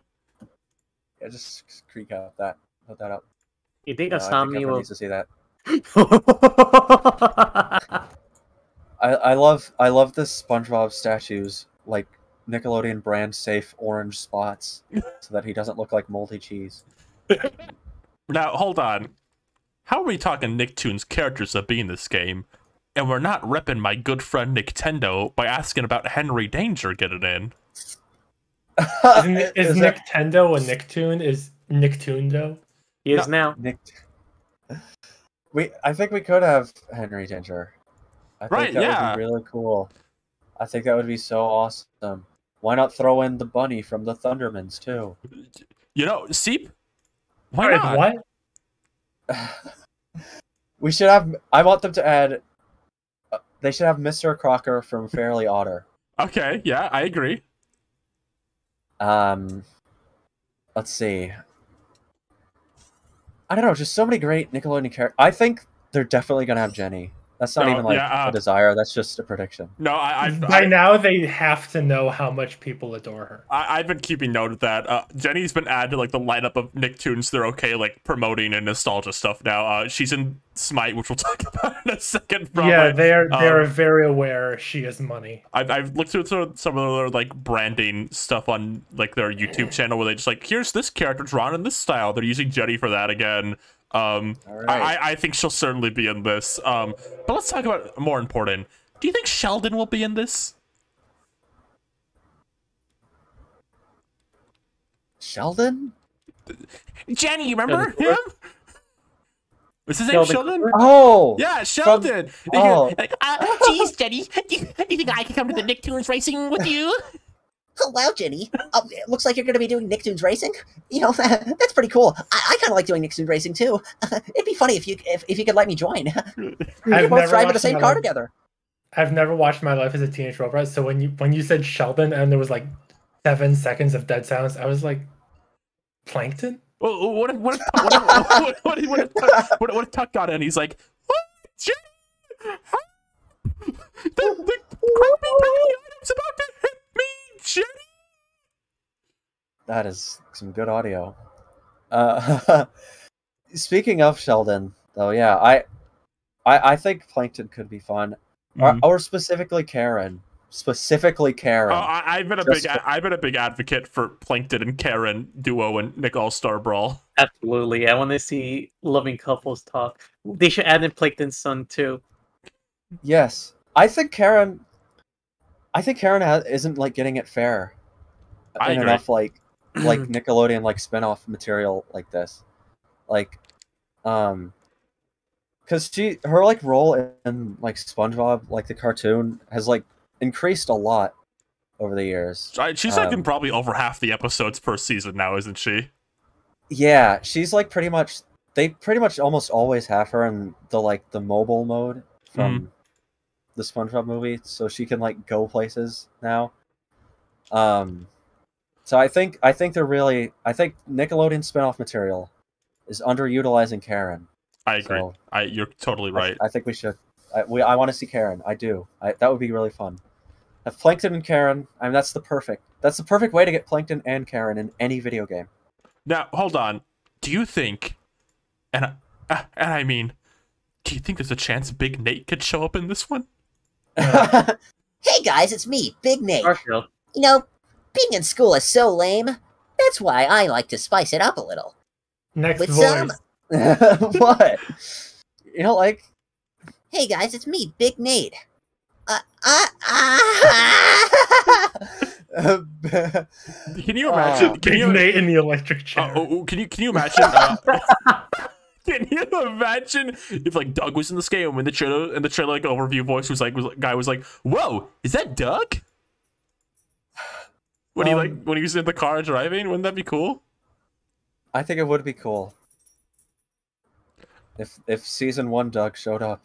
Yeah, just creek out that. Put that up.
You think Asami will
needs to see that? I love the SpongeBob statues, like Nickelodeon brand safe orange spots, so that he doesn't look like moldy cheese.
Now hold on, how are we talking Nicktoons characters that be in this game, and we're not repping my good friend Nintendo by asking about Henry Danger getting in?
Is Nintendo a Nicktoon? Is Nicktundo?
He is now.
I think we could have Henry Danger. I think that would be really cool. I think that would be so awesome. Why not throw in the bunny from the Thundermans too?
You know, Seep. Why
Alright,
not?
what?
We should have. I want them to add. They should have Mr. Crocker from Fairly Otter.
Okay, yeah, I agree.
Let's see. I don't know, just so many great Nickelodeon characters. I think they're definitely gonna have Jenny. That's not even like a desire. That's just a prediction.
No,
By now they have to know how much people adore her.
I've been keeping note of that. Jenny's been added to like the lineup of Nicktoons. They're okay, like promoting and nostalgia stuff now. She's in Smite, which we'll talk about in a second. Probably.
Yeah, they're very aware she is money.
I've looked through some of their like branding stuff on like their YouTube channel where they just like, here's this character drawn in this style. They're using Jenny for that again. Right. I think she'll certainly be in this. But let's talk about more important. Do you think Sheldon will be in this?
Sheldon?
Jenny, you remember him? Is his name Sheldon?
Oh!
Yeah, Sheldon!
Geez, Jenny, do you think I can come to the Nicktoons racing with you?
Oh, wow, Jenny. It looks like you're going to be doing Nicktoons racing. You know, that's pretty cool. I kind of like doing Nicktoons racing, too. It'd be funny if you could let me join. We could both drive in the same car together.
I've never watched my life as a teenage robot, so when you said Sheldon and there was like 7 seconds of dead silence, I was like, Plankton?
Well, what if Tuck got in? He's like, what? Jenny? The crappy item's about to hit me, Jenny.
That is some good audio. Speaking of Sheldon, though, yeah, I think Plankton could be fun, or specifically Karen. Specifically Karen.
I've been a big advocate for Plankton and Karen duo and Nick All-Star Brawl.
Absolutely, I want to see loving couples talk. They should add in Plankton's son too.
Yes, I think Karen isn't like getting it fair.
I agree.
Enough like Nickelodeon like spin-off material like this, like because her like role in like SpongeBob, like the cartoon, has like increased a lot over the years.
She's like in probably over half the episodes per season now, isn't she?
Yeah, she's like pretty much. They pretty much almost always have her in the mobile mode from the SpongeBob movie, so she can like go places now. So I think Nickelodeon spinoff material is underutilizing Karen.
I agree. So you're totally right.
I think we should. I want to see Karen. I do. That would be really fun. Have Plankton and Karen. I mean, that's the perfect way to get Plankton and Karen in any video game.
Now, hold on. Do you think, and I mean, do you think there's a chance Big Nate could show up in this one?
Hey guys, it's me, Big Nate.
Marshall.
You know, being in school is so lame. That's why I like to spice it up a little.
Next
With
voice.
What? You know, like.
Hey guys, it's me, Big Nate.
Can you imagine?
Big Nate in the electric chair.
Can you imagine? Can you imagine if like Doug was in this game when the trailer like overview voice was like guy was like, "Whoa, is that Doug?" When he was in the car driving, wouldn't that be cool?
I think it would be cool if season 1 Doug showed up.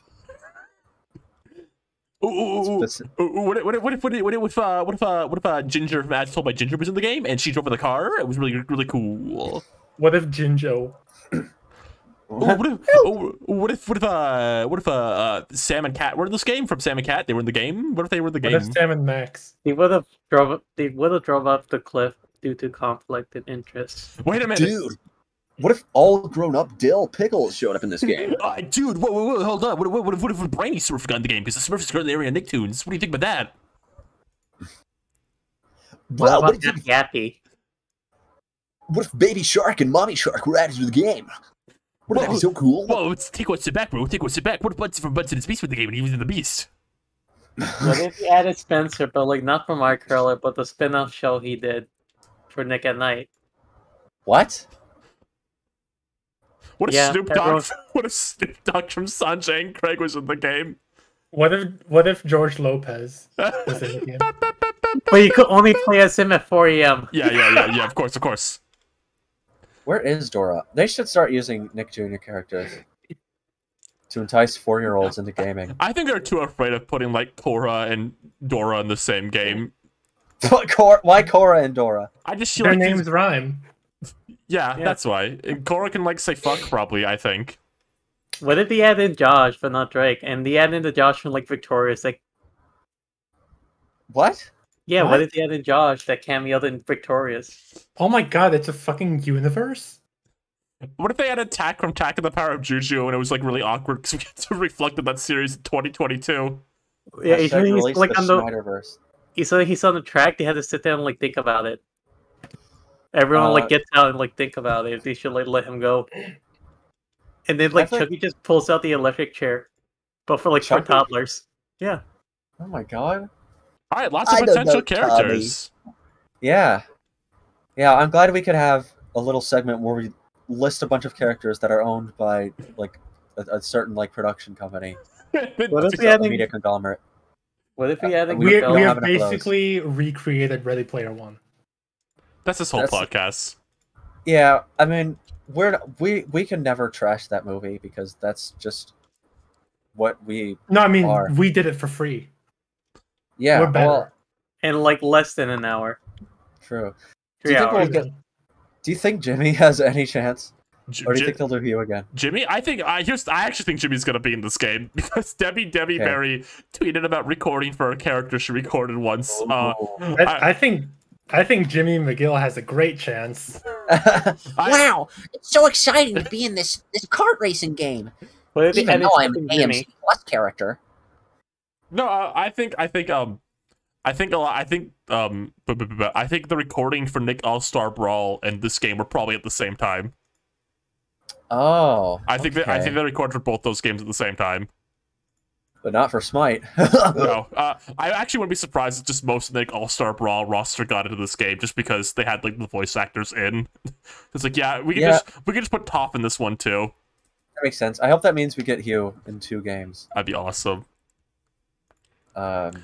What if Ginger from Ads Told by Ginger was in the game and she drove in the car? It was really cool.
What if Jinjo?
What if Sam and Cat were in this game? From Sam and Cat, they were in the game. What if they were in the game?
What if Sam and Max?
They would have drove off the cliff due to conflicted interests.
Wait a minute,
dude. What if all grown-up Dill Pickles showed up in this game?
Dude, whoa, hold on. What if Brainy Smurf got in the game? Because the Smurf is currently area Nicktoons. What do you think about that?
Well, what about Yappy?
What if Baby Shark and Mommy Shark were added to the game? Wouldn't that be so cool?
Whoa, take one step back, bro. Take one step back. What if Butts from Butts in his Beast with the game and he was in the Beast?
What if he added Spencer, but like not from iCurler, but the spin-off show he did for Nick at Night?
What?
What if Snoop Dogg from Sanjay and Craig was in the game?
What if George Lopez was in the game?
But you could only play as him at 4 a.m.
Yeah, of course.
Where is Dora? They should start using Nick Jr. characters to entice 4-year-olds into gaming.
I think they're too afraid of putting like Korra and Dora in the same game.
Why Korra and Dora?
I just feel
Their
like
names rhyme.
Yeah, that's why. And Korra can like say fuck probably, I think.
What if he added Josh but not Drake? And he added the Josh from like Victorious, like
what?
Yeah, what if he added Josh that cameoed in Victorious?
Oh my god, it's a fucking universe?
What if they had Attack from Attack of the Power of Juju and it was like really awkward because we had to reflect that series in 2022?
Yeah, he's like on the he's on the track. They had to sit down and like think about it. Everyone like gets out and like think about it. They should like let him go. And then like Chucky just pulls out the electric chair, but for like for toddlers. Yeah.
Oh my god.
All right, lots of potential characters.
Yeah. Yeah, I'm glad we could have a little segment where we list a bunch of characters that are owned by like a certain like production company.
What if we had
media conglomerate?
What if we had
we have basically recreated Ready Player One.
That's this whole podcast.
Yeah, I mean, we can never trash that movie because that's just what we are.
We did it for free.
Yeah,
we're better.
In like less than an hour.
True. Do you think Jimmy has any chance? Or do you think they'll do Hugh again?
Jimmy? I actually think Jimmy's gonna be in this game because Debbie Berry tweeted about recording for a character she recorded once.
I think Jimmy McGill has a great chance.
Wow, it's so exciting to be in this kart racing game. Even though I'm an AMC Plus character.
No, I think the recording for Nick All-Star Brawl and this game were probably at the same time.
Oh,
I think they recorded for both those games at the same time.
But not for Smite.
No, I actually wouldn't be surprised if just most of the Nick All-Star Brawl roster got into this game just because they had like the voice actors in. It's like, we can just put Toph in this one too.
That makes sense. I hope that means we get Hugh in 2 games.
That'd be awesome.
But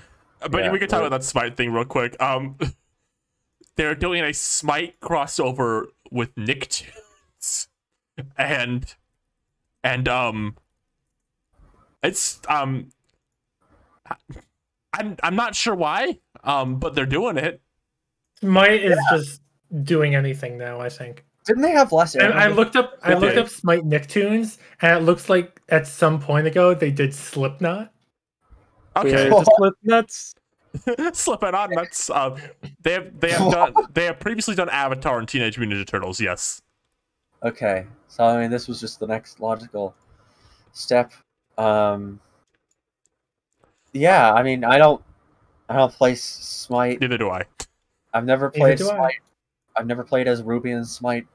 we can talk about that Smite thing real quick. They're doing a Smite crossover with Nicktoons, and it's I'm not sure why, but they're doing it.
Smite is just doing anything now, I think.
Didn't they have less?
I looked up Smite Nicktoons, and it looks like at some point ago they did Slipknot.
Okay,
Slipknots.
Slipping on nuts. They have previously done Avatar and Teenage Mutant Ninja Turtles. Yes.
Okay, so I mean, this was just the next logical step. Yeah, I mean, I don't play Smite.
Neither do I.
I've never played Smite. I've never played as Ruby in Smite.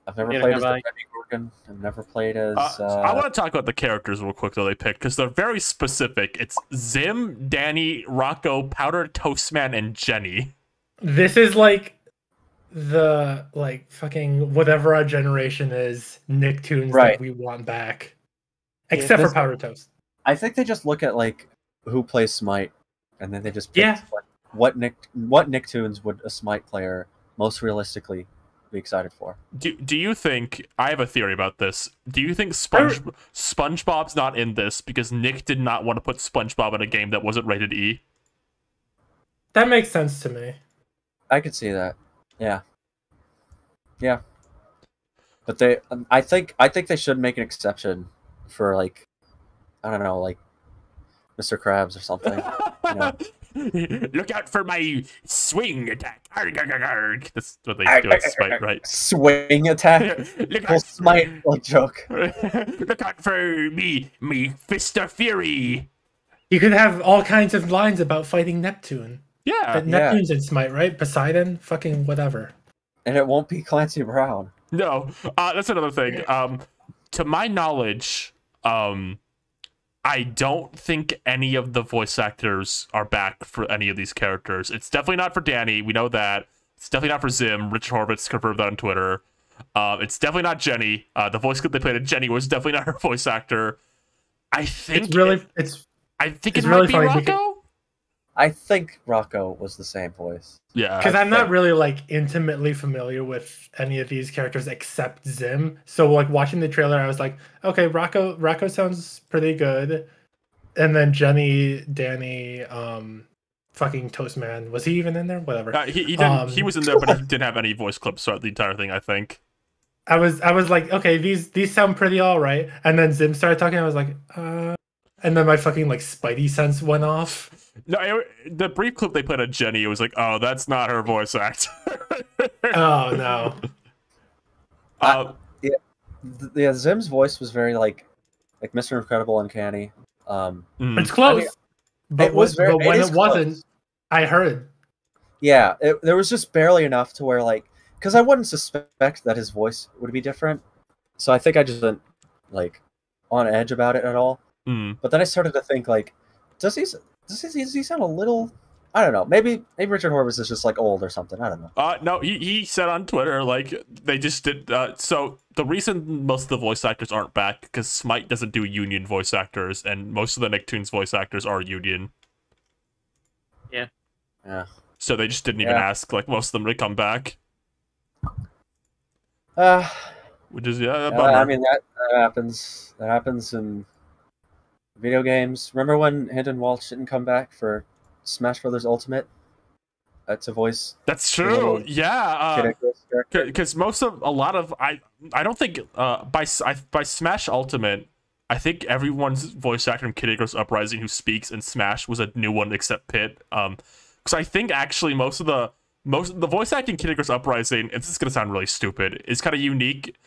I've never played as the Benny Gorgon. I've never played as...
I want to talk about the characters real quick, though, they picked, because they're very specific. It's Zim, Danny, Rocco, Powder Toastman, and Jenny.
This is like the, fucking whatever our generation is, Nicktoons that we want back. Except for Powder Toast.
I think they just look at, who plays Smite, and then they just pick what Nicktoons would a Smite player most realistically be excited for.
Do you think, I have a theory about this, do you think SpongeBob's not in this because Nick did not want to put SpongeBob in a game that wasn't rated E?
That makes sense to me.
I could see that. Yeah. Yeah. But I think they should make an exception for I don't know, Mr. Krabs or something. You know?
Look out for my swing attack. That's what they do at Smite, right?
Swing attack? Full Smite joke.
Look out for me Fist of Fury.
You could have all kinds of lines about fighting Neptune.
Yeah.
But Neptune's in Smite, right? Poseidon? Fucking whatever.
And it won't be Clancy Brown.
No. That's another thing. To my knowledge, I don't think any of the voice actors are back for any of these characters. It's definitely not for Danny. We know that. It's definitely not for Zim. Richard Horvitz confirmed that on Twitter. It's definitely not Jenny. The voice clip they played at Jenny was definitely not her voice actor. I think
it's really
I think it might be Rocco.
I think Rocco was the same voice.
Yeah,
because I'm not really like intimately familiar with any of these characters except Zim. So like watching the trailer, I was like, okay, Rocco sounds pretty good. And then Jenny, Danny, fucking Toastman, was he even in there? Whatever.
He didn't. He was in there, but he didn't have any voice clips throughout the entire thing, I think.
I was like, okay, these sound pretty all right. And then Zim started talking. I was like, and then my fucking like Spidey sense went off.
No, the brief clip they put of Jenny, it was like, oh, that's not her voice actor.
Oh no.
Yeah, Zim's voice was very like Mr. Incredible, uncanny.
It's close, I mean, but when it wasn't, I heard.
Yeah, there was just barely enough to where like, because I wouldn't suspect that his voice would be different, so I think I just went like on edge about it at all. But then I started to think like, does he sound a little? I don't know. Maybe Richard Horvitz is just like old or something. I don't know.
No, he said on Twitter like they just did. So the reason most of the voice actors aren't back because Smite doesn't do union voice actors, and most of the Nicktoons voice actors are union.
Yeah.
So they just didn't even ask like most of them to come back. Which is a bummer.
I mean that happens. That happens in video games. Remember when Hinton Walsh didn't come back for Smash Brothers Ultimate? To voice.
That's true. Yeah. Because I don't think by Smash Ultimate, I think everyone's voice actor in Kid Icarus Uprising who speaks in Smash was a new one except Pit. Because I think actually most of the voice acting in Kid Icarus Uprising, and this is gonna sound really stupid, is kind of unique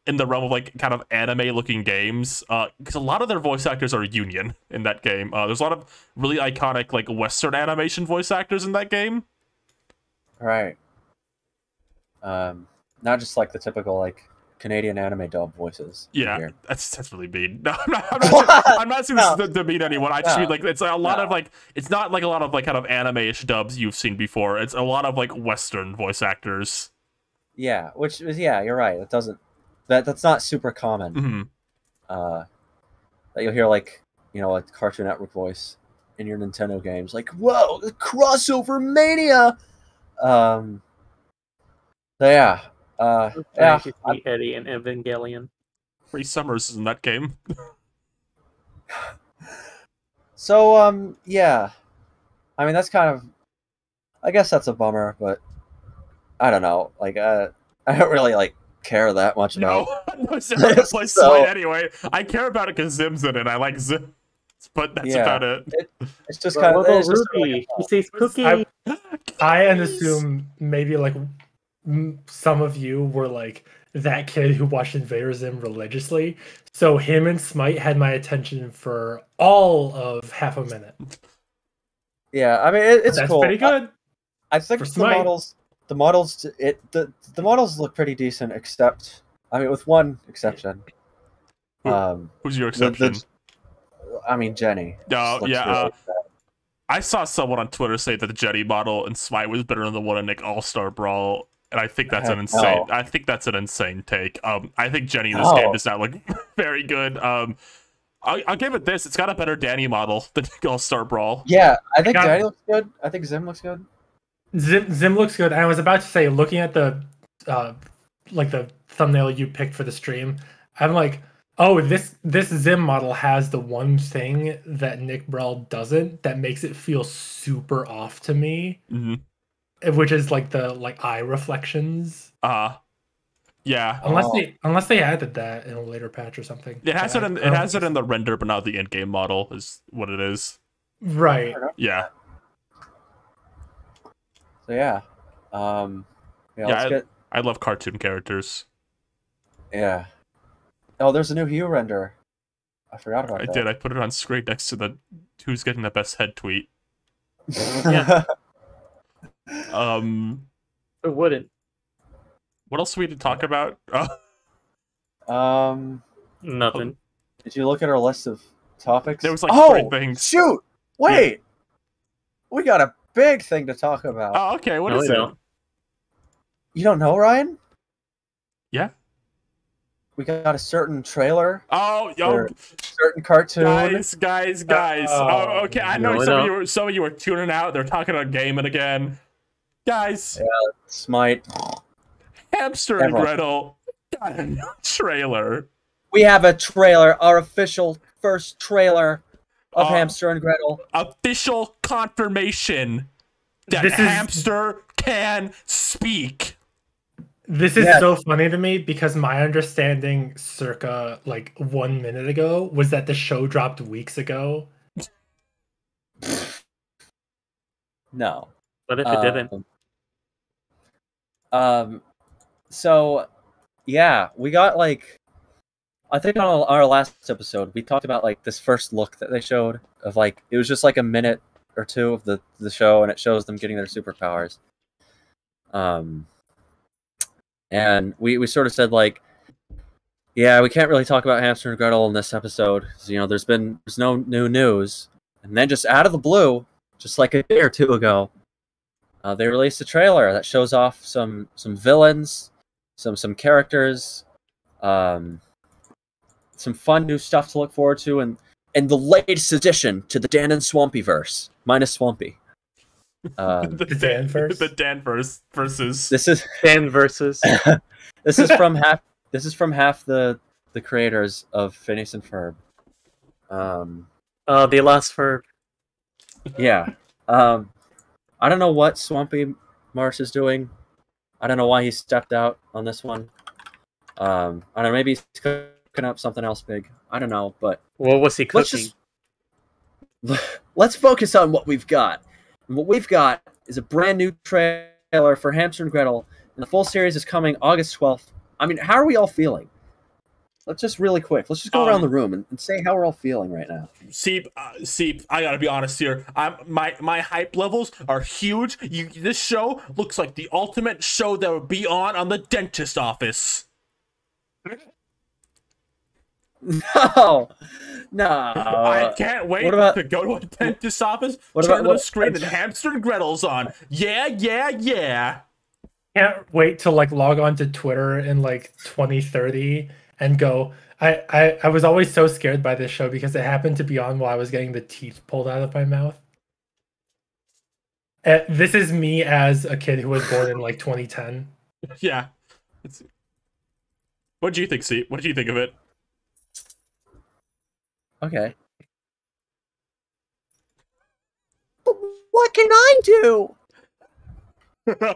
in the realm of like kind of anime looking games, because a lot of their voice actors are union in that game. There's a lot of really iconic like Western animation voice actors in that game.
Right. Not just like the typical like Canadian anime dub voices.
Yeah, that's really mean. No, I'm not saying this is to mean anyone. I just mean like it's a lot of like, it's not like a lot of like kind of anime-ish dubs you've seen before. It's a lot of like Western voice actors.
Yeah, which is you're right. It doesn't. That's not super common. That you'll hear like a Cartoon Network voice in your Nintendo games, like whoa, crossover mania. So yeah,
Eddie and Evangelion.
Free Summers is in that game.
So yeah, I mean that's kind of, I guess that's a bummer, but I don't know. Like I don't really like care that much about.
No, Zim doesn't play Smite anyway. I care about it because Zim's in it. I like Zim, but that's about it.
It's just kind of.
Ruby? He says Cookie.
I assume maybe like some of you were like that kid who watched Invader Zim religiously. So him and Smite had my attention for all of half a minute.
Yeah, I mean it's
that's
cool.
Pretty good.
I think the models look pretty decent, except with one exception.
Who's your exception?
Jenny.
Oh yeah. I saw someone on Twitter say that the Jenny model in Smite was better than the one in Nick All-Star Brawl, and I think that's an insane. I think that's an insane take. I think Jenny in this game does not look very good. I'll give it this. It's got a better Danny model than Nick All-Star Brawl.
Yeah, I think Danny looks good. I think Zim looks good.
Zim looks good. I was about to say, looking at the like the thumbnail you picked for the stream, I'm like, oh, this Zim model has the one thing that Nick Brawl doesn't, that makes it feel super off to me, which is like the eye reflections.
Yeah.
Unless they added that in a later patch or something.
It has it in the render, but not the in-game model is what it is.
Right.
Yeah.
So yeah.
I love cartoon characters.
Yeah. Oh, there's a new Hue render. I forgot about that.
I did. I put it on screen next to the who's getting the best head tweet.
Yeah. It wouldn't.
What else do we need to talk about?
Nothing.
Did you look at our list of topics?
There was like 3 things.
Shoot! Wait! We got a big thing to talk about.
Oh, okay. What is it?
You don't know, Ryan?
Yeah.
we got a certain trailer.
Oh, yo,
certain cartoon.
Guys. Oh, okay, I know some of you are tuning out. They're talking about gaming again. Guys.
Yeah, Smite.
Hamster and Gretel got a new trailer.
We have a trailer, our official first trailer of Hamster and Gretel.
Official confirmation that Hamster can speak.
This is so funny to me because my understanding circa like 1 minute ago was that the show dropped weeks ago.
No.
What if it didn't?
So, yeah, we got like, I think on our last episode, we talked about like this first look that they showed of like, it was just like a minute or two of the show, and it shows them getting their superpowers. And we sort of said like, yeah, we can't really talk about Hamster and Gretel in this episode. So, you know, there's no new news. And then just out of the blue, just like a day or two ago, they released a trailer that shows off some villains, some characters, some fun new stuff to look forward to, and the latest addition to the Dan and Swampy verse, minus Swampy.
The Danverse.
The Danverse versus.
This is
Dan versus.
This is from half. This is from half the creators of Phineas and Ferb.
The last Ferb.
Yeah. I don't know what Swampy Marsh is doing. I don't know why he stepped out on this one. I don't know, maybe he's cooking up something else big. I don't know, but
what was he cooking?
Let's focus on what we've got. And what we've got is a brand new trailer for Hamster and Gretel, and the full series is coming August 12th. I mean, how are we all feeling? Let's just really quick. Let's just go around the room and say how we're all feeling right now.
Seep, I gotta be honest here. My hype levels are huge. This show looks like the ultimate show that would be on the dentist office.
No.
I can't wait to go to a dentist office, turn to the screen, and Hamster and Gretel's on. Yeah.
Can't wait to like log on to Twitter in like 2030 and go. I was always so scared by this show because it happened to be on while I was getting the teeth pulled out of my mouth. This is me as a kid who was born in like 2010.
Yeah. What do you think, Seep? What do you think of it?
Okay.
What can I do?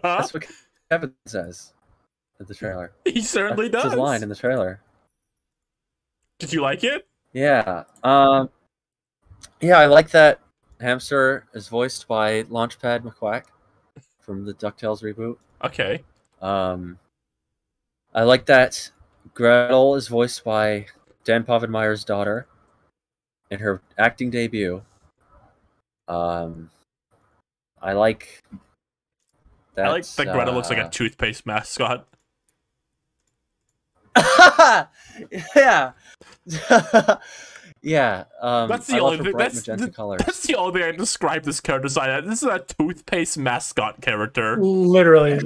That's what Kevin says in the trailer.
He certainly does.
That's his line in the trailer.
Did you like it?
Yeah. Yeah, I like that Hamster is voiced by Launchpad McQuack from the DuckTales reboot.
Okay.
I like that Gretel is voiced by Dan Povenmire's daughter in her acting debut. I like that.
I like that Gretel looks like a toothpaste mascot.
Yeah. Yeah.
That's the only thing. That's the only thing I describe this character as. This is a toothpaste mascot character.
Literally,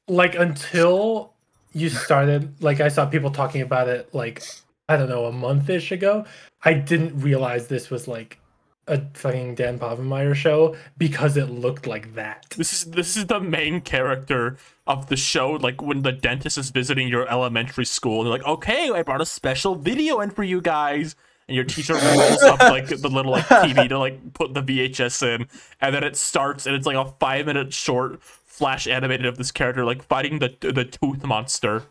until you started, like I saw people talking about it, like I don't know, a month-ish ago. I didn't realize this was like a fucking Dan Povenmire show because it looked like that.
This is the main character of the show. Like when the dentist is visiting your elementary school, and they're like, "Okay, I brought a special video in for you guys." And your teacher rolls up like the little like TV to like put the VHS in, and then it starts, and it's like a 5-minute short flash animated of this character like fighting the tooth monster.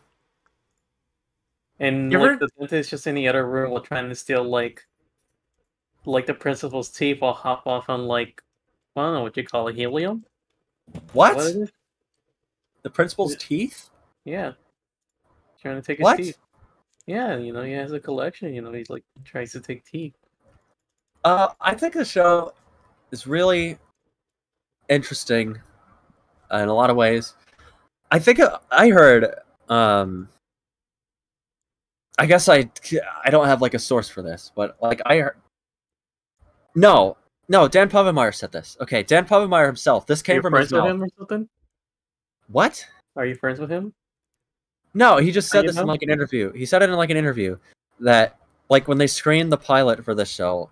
And like the dentist just in the other room while trying to steal like the principal's teeth will hop off on like, I don't know what you call it, helium?
What the principal's teeth?
Yeah. Trying to take his teeth. Yeah, you know, he has a collection, you know, he's like tries to take teeth.
I think the show is really interesting in a lot of ways. I think I heard I guess I don't have like a source for this, but like I heard No, Dan Povenmire said this. Okay, Dan Povenmire himself. This came from his mouth.
Are you friends with him or something?
What?
Are you friends with him?
No, he just said this in like an interview. He said it in like an interview that like when they screened the pilot for this show,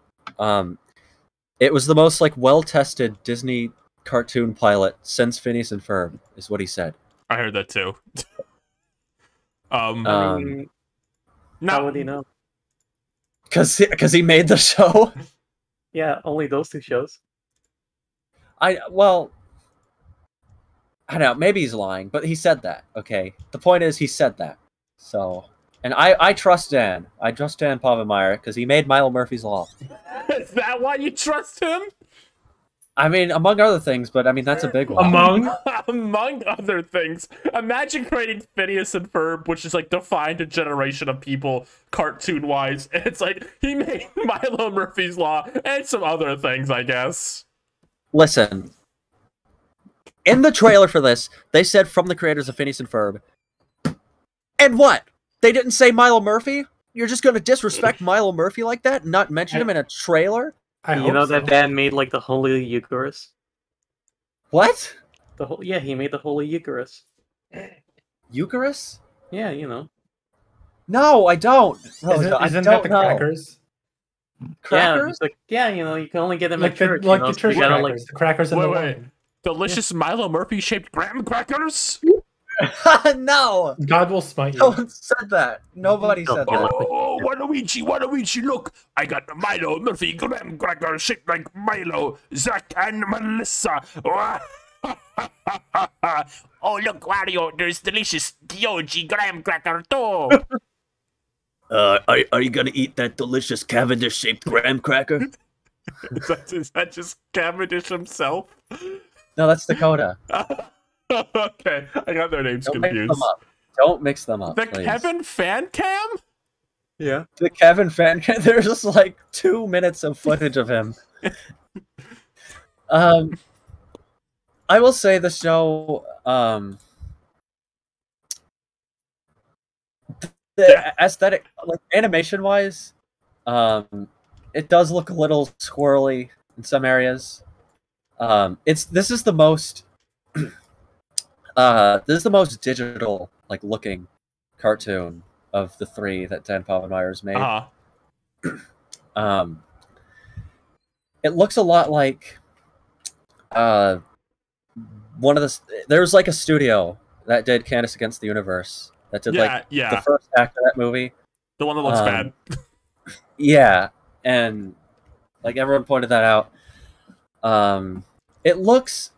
it was the most like well-tested Disney cartoon pilot since Phineas and Ferb, is what he said.
I heard that too.
I mean, how would he know?
Because he made the show.
Yeah, only those 2 shows.
Well, I don't know, maybe he's lying, but he said that, okay? The point is, he said that. So, and I trust Dan. I trust Dan Povenmire, because he made Milo Murphy's Law.
Is that why you trust him?
I mean, among other things, but I mean, that's a big one.
Among other things. Imagine creating Phineas and Ferb, which is, like, defined a generation of people, cartoon-wise, and it's like, he made Milo Murphy's Law, and some other things, I guess.
Listen. In the trailer for this, they said from the creators of Phineas and Ferb. And what? They didn't say Milo Murphy? You're just going to disrespect Milo Murphy like that and not mention him in a trailer?
You know that Dan made like the Holy Eucharist?
What?
Yeah, he made the Holy Eucharist.
Eucharist?
Yeah, you know.
No, I don't.
Isn't that the crackers?
Crackers?
Yeah, you know, you can only get them
like
at church.
Like the church crackers. The crackers and the wine.
Delicious Milo Murphy shaped graham crackers?
No!
God will smite you.
No one said that. Nobody said that.
Oh, Waluigi, look! I got the Milo Murphy graham cracker shaped like Milo, Zach, and Melissa. Oh, look, Wario, there's delicious Yoji graham cracker too.
Are you gonna eat that delicious Cavendish-shaped graham cracker?
Is that just Cavendish himself?
No, that's Dakota.
Okay, I got their names confused.
Don't mix them up.
The
please.
Kevin Fan Cam?
Yeah. The Kevin Fan Cam. There's just like 2 minutes of footage of him. I will say the show, the aesthetic, like animation wise, it does look a little squirrely in some areas. This is the most digital like looking cartoon of the 3 that Dan Povenmire's made. It looks a lot like there's like a studio that did Candace Against the Universe that did the first act of that movie.
The one that looks bad.
Yeah, and like everyone pointed that out. It looks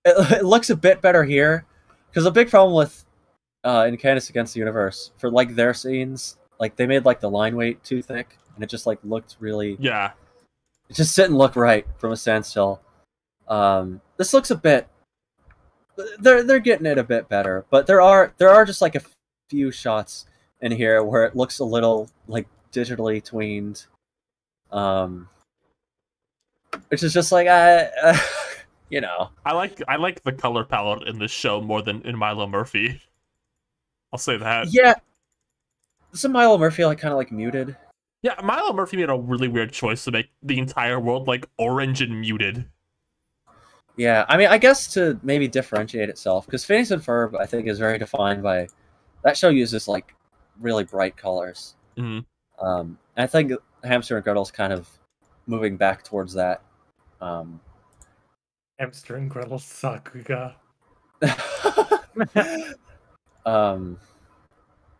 a bit better here, because a big problem with in Candace Against the Universe for like their scenes, like they made like the line weight too thick, and it just like looked really it just didn't look right from a standstill. This looks a bit. They're getting it a bit better, but there are just like a few shots in here where it looks a little like digitally tweened, which is just like you know.
I like the color palette in this show more than in Milo Murphy. I'll say that.
Yeah, some Milo Murphy like kind of like muted.
Yeah, Milo Murphy made a really weird choice to make the entire world like orange and muted.
Yeah, I mean, I guess to maybe differentiate itself, because Phineas and Ferb, I think, is very defined by that show uses like really bright colors.
Mm-hmm.
I think Hamster and Gretel's kind of moving back towards that.
Hamster and Gretel Sakuga.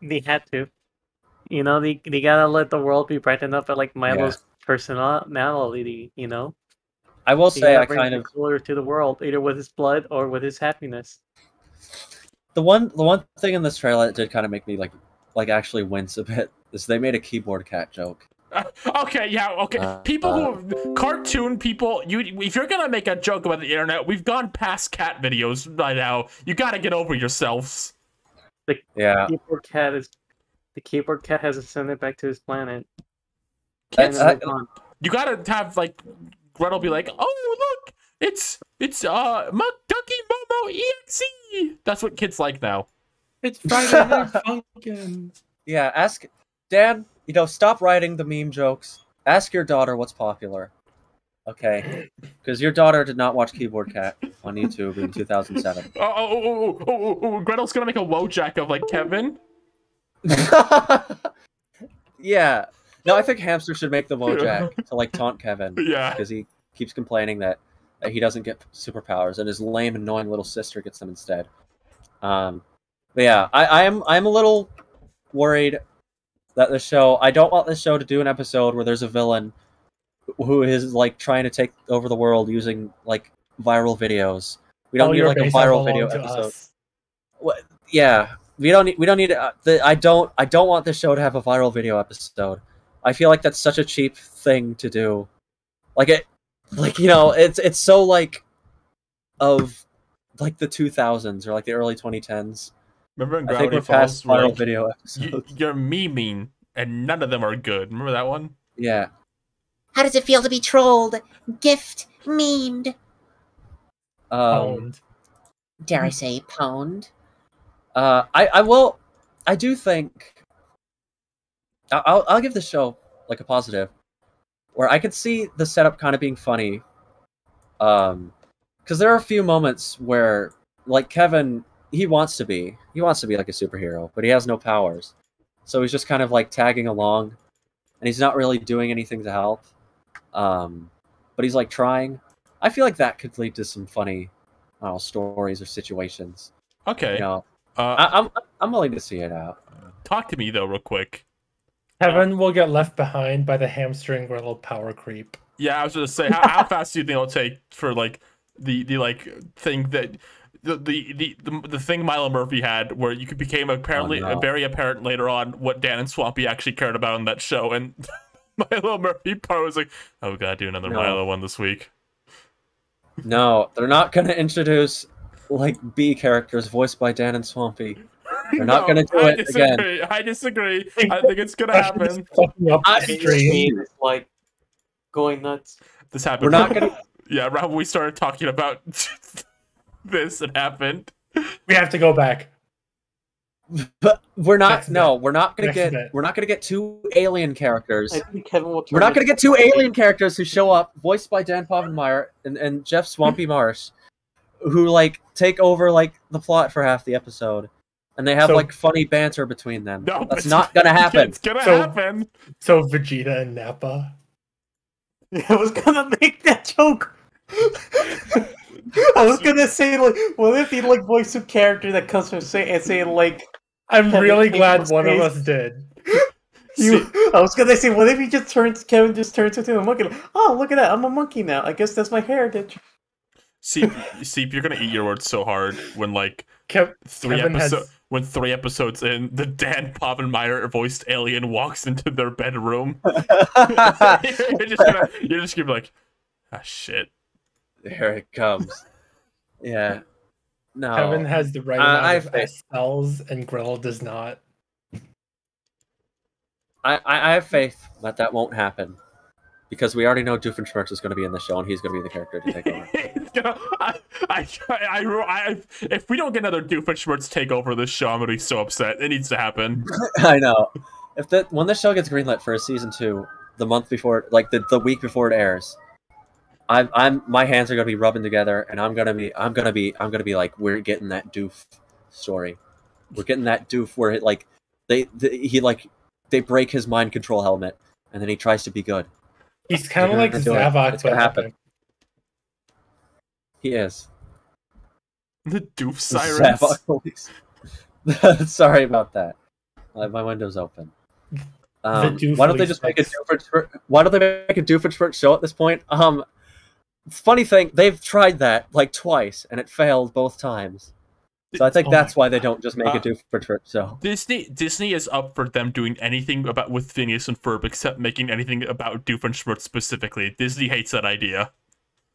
They had to. You know, they gotta let the world be brightened up at like Milo's personality, you know?
I will say I kind of
cooler to the world, either with his blood or with his happiness.
The one thing in this trailer that did kind of make me like actually wince a bit is they made a keyboard cat joke.
Okay. Cartoon people, if you're gonna make a joke about the internet, we've gone past cat videos by now. You gotta get over yourselves.
The keyboard cat has ascended back to his planet.
You gotta have like Gretel be like, "Oh look, it's Ducky Momo EXE." That's what kids like now.
It's Friday Night Funkin'.
Yeah, ask Dan. You know, stop writing the meme jokes. Ask your daughter what's popular. Okay, because your daughter did not watch Keyboard Cat on YouTube in 2007.
Gretel's gonna make a Wojak of like Kevin.
Yeah. No, I think Hamster should make the Wojak to like taunt Kevin.
Yeah.
Because he keeps complaining that he doesn't get superpowers, and his lame, annoying little sister gets them instead. But yeah, I'm a little worried that the show. I don't want this show to do an episode where there's a villain who is like trying to take over the world using like viral videos. We don't need like a viral video episode. Yeah, we don't need. I don't want this show to have a viral video episode. I feel like that's such a cheap thing to do. It's so like of like the 2000s or like the early 2010s.
Remember when
Gravity Falls viral video episodes?
You're memeing, and none of them are good. Remember that one?
Yeah.
How does it feel to be trolled? Gift memed.
Pwned.
Dare I say pwned?
I do think I'll give the show like a positive, where I could see the setup kind of being funny, because there are a few moments where like Kevin he wants to be like a superhero, but he has no powers, so he's just kind of like tagging along, and he's not really doing anything to help, but he's like trying. I feel like that could lead to some funny stories or situations.
Okay.
You know, I'm willing to see it out.
Talk to me though, real quick.
Kevin will get left behind by the hamstring Gretel power creep.
Yeah, I was gonna say, how fast do you think it'll take for like the like thing that the thing Milo Murphy had, where you became apparently very apparent later on what Dan and Swampy actually cared about on that show, and Milo Murphy part was like, oh, we gotta do another Milo one this week.
No, they're not gonna introduce like B characters voiced by Dan and Swampy. They're not going to do it again.
I disagree. I think it's going to happen.
It's like going nuts.
This happened.
We're not going to.
Yeah, right when we started talking about this, it happened.
We have to go back.
But we're not. We're not going to get. We're not going to get two alien characters.
I think Kevin will.
We're not going to get two alien characters who show up, voiced by Dan Povenmire and Jeff Swampy Marsh, who like take over like the plot for half the episode. And they have like funny banter between them. No, that's not gonna happen.
It's gonna happen.
So Vegeta and Nappa.
I was gonna make that joke. I was gonna say like, what if he like voice a character that comes from say like.
I'm really glad one of us did.
I was gonna say, what if he just Kevin just turns into a monkey? Like, oh, look at that! I'm a monkey now. I guess that's my heritage.
See, you're gonna eat your words so hard when like when 3 episodes in, the Dan Povenmire voiced alien walks into their bedroom. you're just gonna be like, ah, shit.
There it comes. Yeah. No.
Kevin has the right amount of cells, and Gretel does not.
I have faith that won't happen. Because we already know Doofenshmirtz is going to be in the show, and he's going to be the character to take over.
If we don't get another Doofenshmirtz take over this show, I'm going to be so upset. It needs to happen.
I know. When the show gets greenlit for a season 2, the month before, like the week before it airs, my hands are going to be rubbing together, and I'm going to be like, we're getting that Doof story. We're getting that Doof where it, like they break his mind control helmet, and then he tries to be good.
He's kind of like Zavok.
It's gonna happen. He is.
The Doof sirens.
Sorry about that. My window's open. Why don't they just make a Doofenshmirtz show at this point? Funny thing, they've tried that like twice, and it failed both times. So I think that's why they don't just make a Doofenshmirtz show.
Disney is up for them doing anything with Phineas and Ferb except making anything about Doofenshmirtz specifically. Disney hates that idea.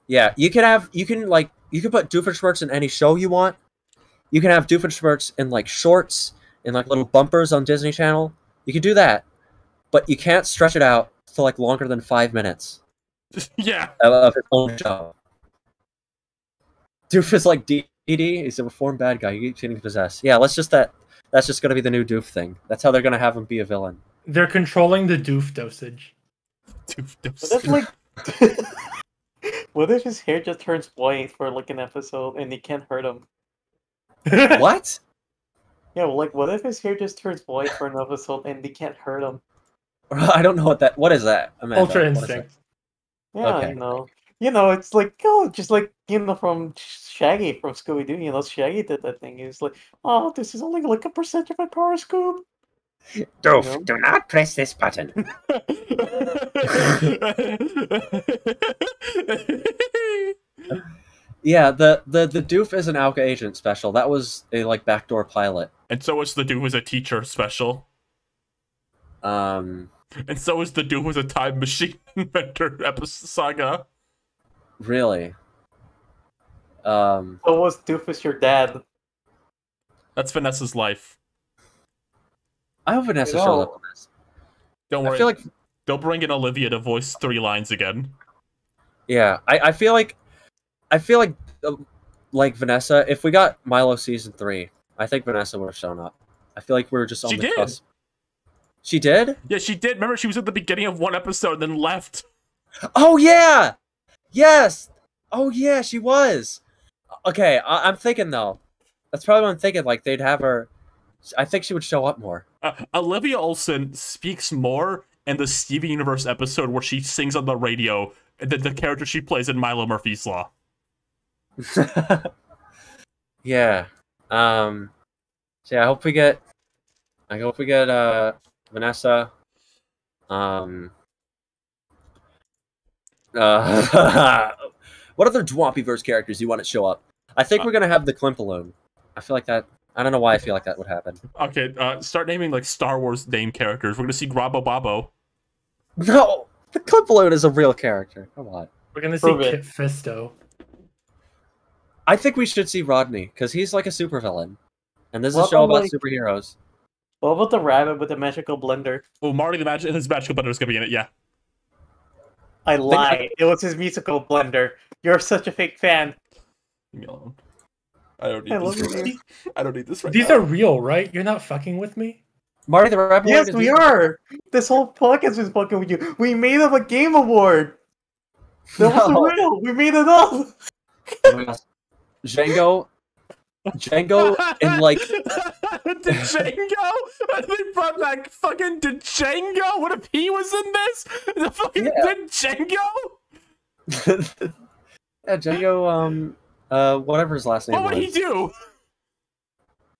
Yeah, you can put Doofenshmirtz in any show you want. You can have Doofenshmirtz in like shorts, in like little bumpers on Disney Channel. You can do that, but you can't stretch it out to like longer than 5 minutes.
Yeah,
of its own show. Doof is like DD. He's a reformed bad guy. He keeps getting possessed. Yeah, that's just going to be the new Doof thing. That's how they're going to have him be a villain.
They're controlling the Doof dosage.
Doof dosage.
That's like What if his hair just turns white for like an episode and they can't hurt him?
What?
Yeah, well, like, what if his hair just turns white for an episode and they can't hurt him?
I don't know what that. What is that? Amanda,
Ultra Instinct.
Yeah,
Okay.
It's like, just like, from Shaggy from Scooby-Doo, Shaggy did that thing. He was like, oh, this is only like a percent of my power scoop.
Doof, do not press this button.
Yeah, the Doof is an Alka Agent special. That was a like backdoor pilot.
And so was the Doof as a teacher special. And so is the Doof as a time machine inventor episode saga.
Really?
So was Doofus your dad?
That's Vanessa's life.
I hope Vanessa shows up on this.
Don't worry.
I feel like
they'll bring in Olivia to voice 3 lines again.
Yeah, I feel like Vanessa. If we got Milo season 3, I think Vanessa would have shown up. I feel like we were just on the cusp. She did?
Yeah, she did. Remember, she was at the beginning of one episode and then left.
Oh yeah, yes. Oh yeah, she was. Okay, I'm thinking though. That's probably what I'm thinking. Like they'd have her. I think she would show up more.
Olivia Olson speaks more in the Steven Universe episode where she sings on the radio than the character she plays in Milo Murphy's Law.
Yeah. So yeah, I hope we get Vanessa. What other Dwampyverse characters do you want to show up? I think we're gonna have the Klimpaloon. I feel like that. I don't know why I feel like that would happen.
Okay, start naming like Star Wars name characters. We're gonna see Grabo Babo.
No, the Klimpaloon is a real character. Come on.
We're gonna see Kit Fisto.
I think we should see Rodney because he's like a supervillain, and this is a show about superheroes.
What about the rabbit with the magical blender?
Oh, Marty his magical blender is gonna be in it. Yeah.
I lied. It was his musical blender. You're such a fake fan.
Leave me alone. I don't need this. I don't need this right
These
now.
are real, right? You're not fucking with me?
Marty the Rabbit?
Yes, we are! This whole podcast is fucking with you. We made up a game award! That wasn't real! We made it up!
Django in like...
Django? They brought back fucking Django? What if he was in this? The fucking Django?
Yeah, Django, whatever his last name was.
What would he do?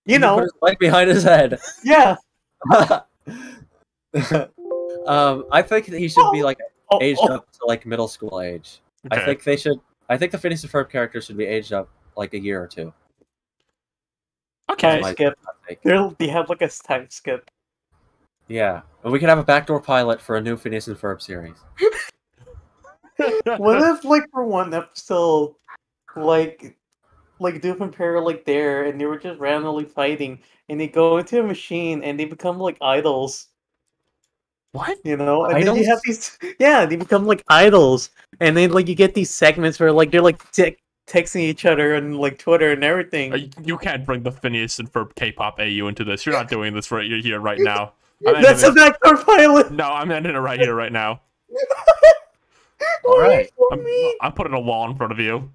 Put his leg behind his head.
Yeah.
I think that he should be like aged up to like middle school age.
Okay.
I think the Phineas and Ferb character should be aged up like a year or 2.
Okay.
Skip. They have like a time skip.
Yeah. And we could have a backdoor pilot for a new Phineas and Ferb series.
What if, like, for one episode, like Doof and Perry are like there, and they were just randomly fighting, and they go into a machine, and they become like idols.
What?
And then you have these, they become like idols, and then like you get these segments where like they're like texting each other and like Twitter and everything.
You can't bring the Phineas and Ferb K-pop AU into this. You're not doing this right here right now.
That's a backdoor pilot.
No, I'm ending it right here right now.
All right.
I'm putting a wall in front of you.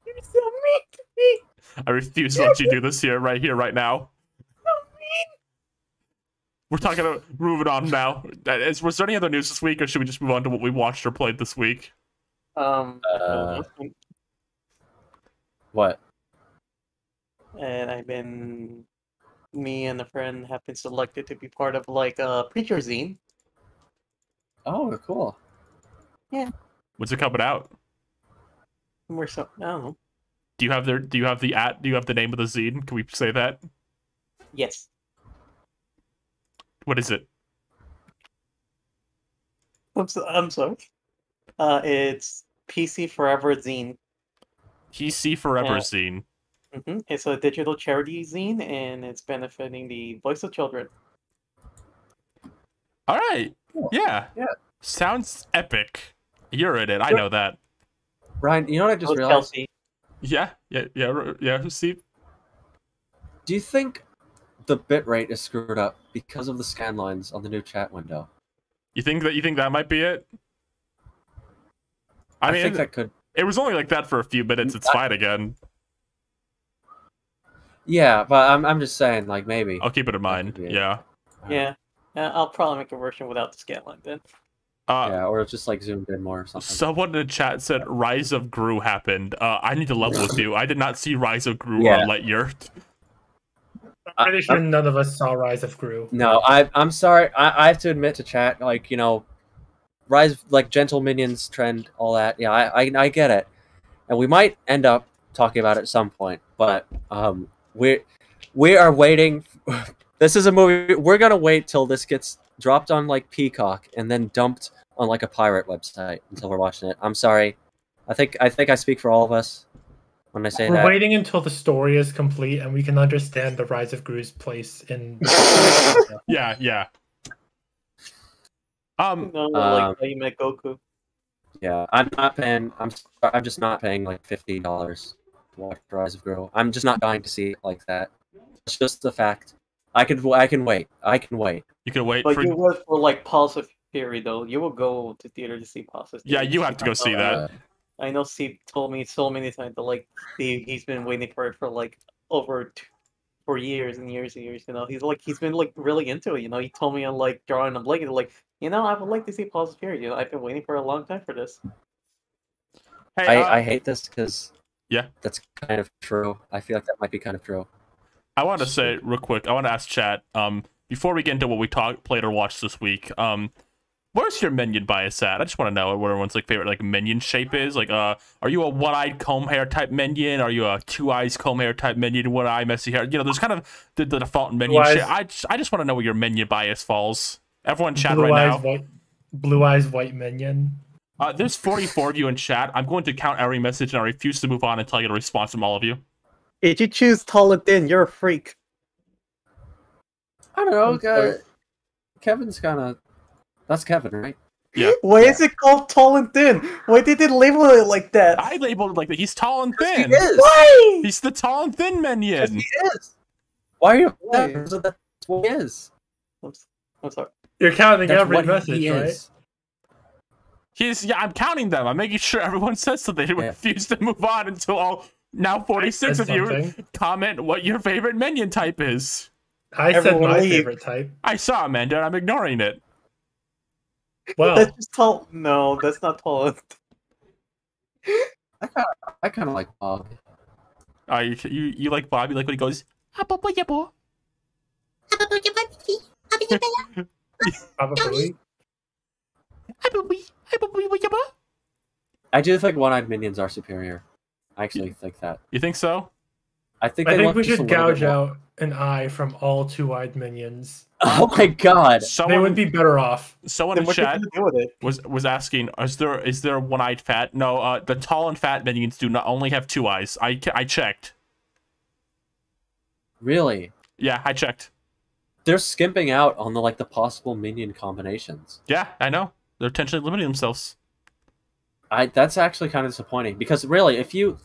You're so mean to me.
I refuse to let you do this here right now.
So mean.
We're talking about moving on now. Was there any other news this week, or should we just move on to what we watched or played this week?
What?
And me and a friend have been selected to be part of like a preacher zine.
Oh, cool.
Yeah.
When's it coming out?
I don't know.
Do you have the name of the zine? Can we say that?
Yes.
What is it?
I'm sorry. It's PC Forever Zine.
PC Forever Zine.
Mm-hmm. It's a digital charity zine, and it's benefiting the Voice of Children.
All right.
Cool.
Yeah. Sounds epic. You're in it. I know that.
Ryan, you know what I just realized?
Kelsey.
Yeah. Steve.
Do you think the bitrate is screwed up because of the scan lines on the new chat window?
You think that might be it?
I think that could.
It was only like that for a few minutes. It's fine again.
Yeah, but I'm just saying, like, maybe.
I'll keep it in mind. Yeah.
Yeah. I'll probably make a version without the scanline then.
Yeah, or just like zoomed in more or something.
Someone in the chat said Rise of Gru happened. I need to level with you. I did not see Rise of Gru or Lightyear.
I'm pretty sure none of us saw Rise of Gru.
No, I'm sorry. I have to admit to chat, like, you know, Rise, like, Gentle Minions trend, all that. Yeah, I get it. And we might end up talking about it at some point. But we are waiting. This is a movie. We're going to wait till this gets dropped on, like, Peacock and then dumped on, like, a pirate website until we're watching it. I'm sorry. I think I speak for all of us when I say that.
We're waiting until the story is complete and we can understand the Rise of Gru's place in.
Yeah.
Like how you met Goku.
Yeah, I'm not paying. I'm just not paying like $50 to watch Rise of Gru. I'm just not dying to see it like that. It's just the fact. I can wait. I can wait.
You can wait.
But you would for like Pulse of Fury though. You will go to theater to see Pulse of Fury.
Yeah, you have to go see that.
I know Steve told me so many times that like he's been waiting for it for like for years and years and years. You know, he's been like really into it. You know, he told me on like drawing a blanket like, you know, I would like to see Pulse of Fury. You know, I've been waiting for a long time for this.
Hey,
I hate this because
yeah,
that's kind of true. I feel like that might be kind of true.
I want to say real quick. I want to ask chat. Before we get into what we played or watched this week. Where's your minion bias at? I just want to know what everyone's like favorite like minion shape is. Like, are you a one-eyed comb hair type minion? Are you a two-eyes comb hair type minion? One eye messy hair? You know, there's kind of the default minion shape. I just want to know where your minion bias falls. Everyone chat right now.
Blue eyes, white minion.
There's 44 of you in chat. I'm going to count every message and I refuse to move on until I get a response from all of you.
If you choose tall and thin, you're a freak.
I don't know. Kevin's kind of. That's Kevin, right?
Yeah.
Why is it called tall and thin? Why did they label it like that?
I labeled it like that. He's tall and thin.
He is.
Why?
He's the tall and thin minion.
He is. Why are you? That's what he is.
I'm sorry.
You're counting every message, right?
I'm counting them. I'm making sure everyone says something. They refuse to move on until all now 46 of you comment what your favorite minion type is.
I said my favorite type.
I saw Amanda. I'm ignoring it.
Well,
that's just tall. No, that's not tall.
I kind of like Bob.
You like Bob? You like when he goes?
Probably.
I do think one-eyed minions are superior. I actually think that.
You think so?
I think
we should gouge out an eye from all two-eyed minions.
Oh my god!
They would be better off.
Someone in chat was asking, is there one-eyed fat? No, the tall and fat minions do not only have two eyes. I checked.
Really?
Yeah, I checked.
They're skimping out on the possible minion combinations.
Yeah, I know. They're intentionally limiting themselves.
That's actually kind of disappointing because really, if you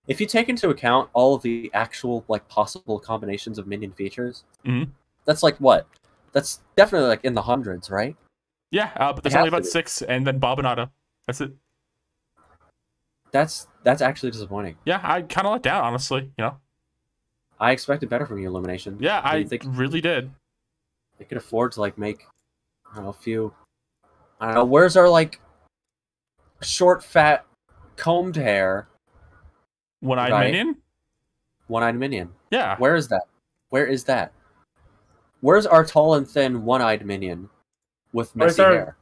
take into account all of the actual possible combinations of minion features, that's what? That's definitely in the hundreds, right?
Yeah, but there's only about 6, and then Bob and Otto. That's it.
That's actually disappointing.
Yeah, I kind of let down, honestly. You know,
I expected better from you, Illumination.
Yeah, I really did.
They could afford to make, I don't know, a few. I don't know. Where's our short, fat, combed hair?
One-eyed minion?
One-eyed minion.
Yeah.
Where is that? Where is that? Where's our tall and thin one-eyed minion with messy hair?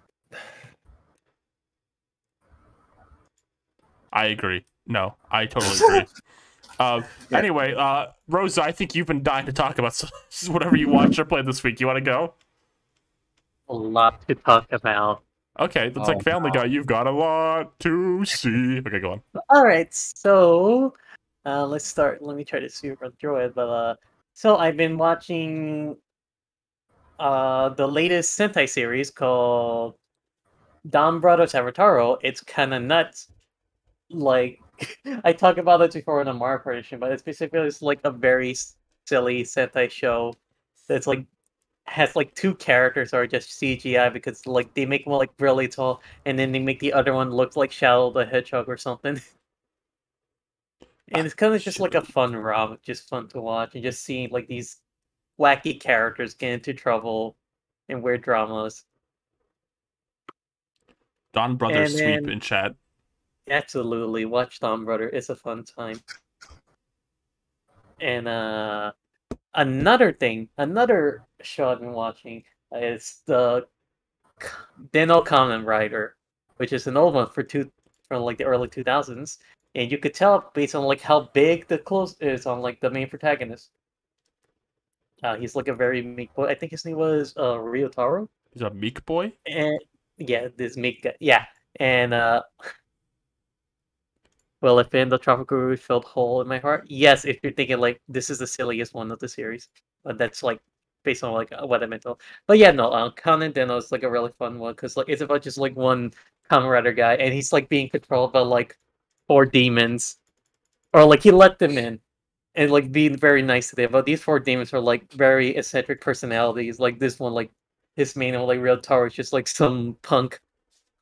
I agree. No, I totally agree. Anyway, Rosa, I think you've been dying to talk about whatever you watched or played this week. You want to go?
A lot to talk about.
Okay, that's like Family Guy. You've got a lot to see. Okay, go on.
All right, so let's start. Let me try to super through it. But so I've been watching the latest Sentai series called Dan Brothers Avataro. It's kind of nuts. I talked about it before in the Mario Party, but it's basically a very silly Sentai show that's has like 2 characters are just CGI because like they make one like really tall, and then they make the other one look like Shadow the Hedgehog or something. And it's kind of just like a fun romp, just fun to watch, and just seeing like these wacky characters get into trouble and weird dramas.
Don Brother sweep in chat.
Absolutely, watch Don Brother. It's a fun time. And another show I've been watching is the Den-O Kamen Rider, which is an old one from like the early 2000s, and you could tell based on like how big the clothes is on like the main protagonist. He's like a very meek boy. I think his name was Ryotaro.
He's a meek boy.
And yeah, this meek guy. Yeah, and will it fit in the Tropical Rouge filled hole in my heart? Yes, if you're thinking like this is the silliest one of the series, but that's like based on like what I meant. But yeah, no, Kamen Den-O is like a really fun one because like it's about just like one Kamen Rider guy, and he's like being controlled by like 4 demons, or like he let them in, and like being very nice to them. But these 4 demons are like very eccentric personalities. Like this one, like his main one, like Ryotaro is just like some punk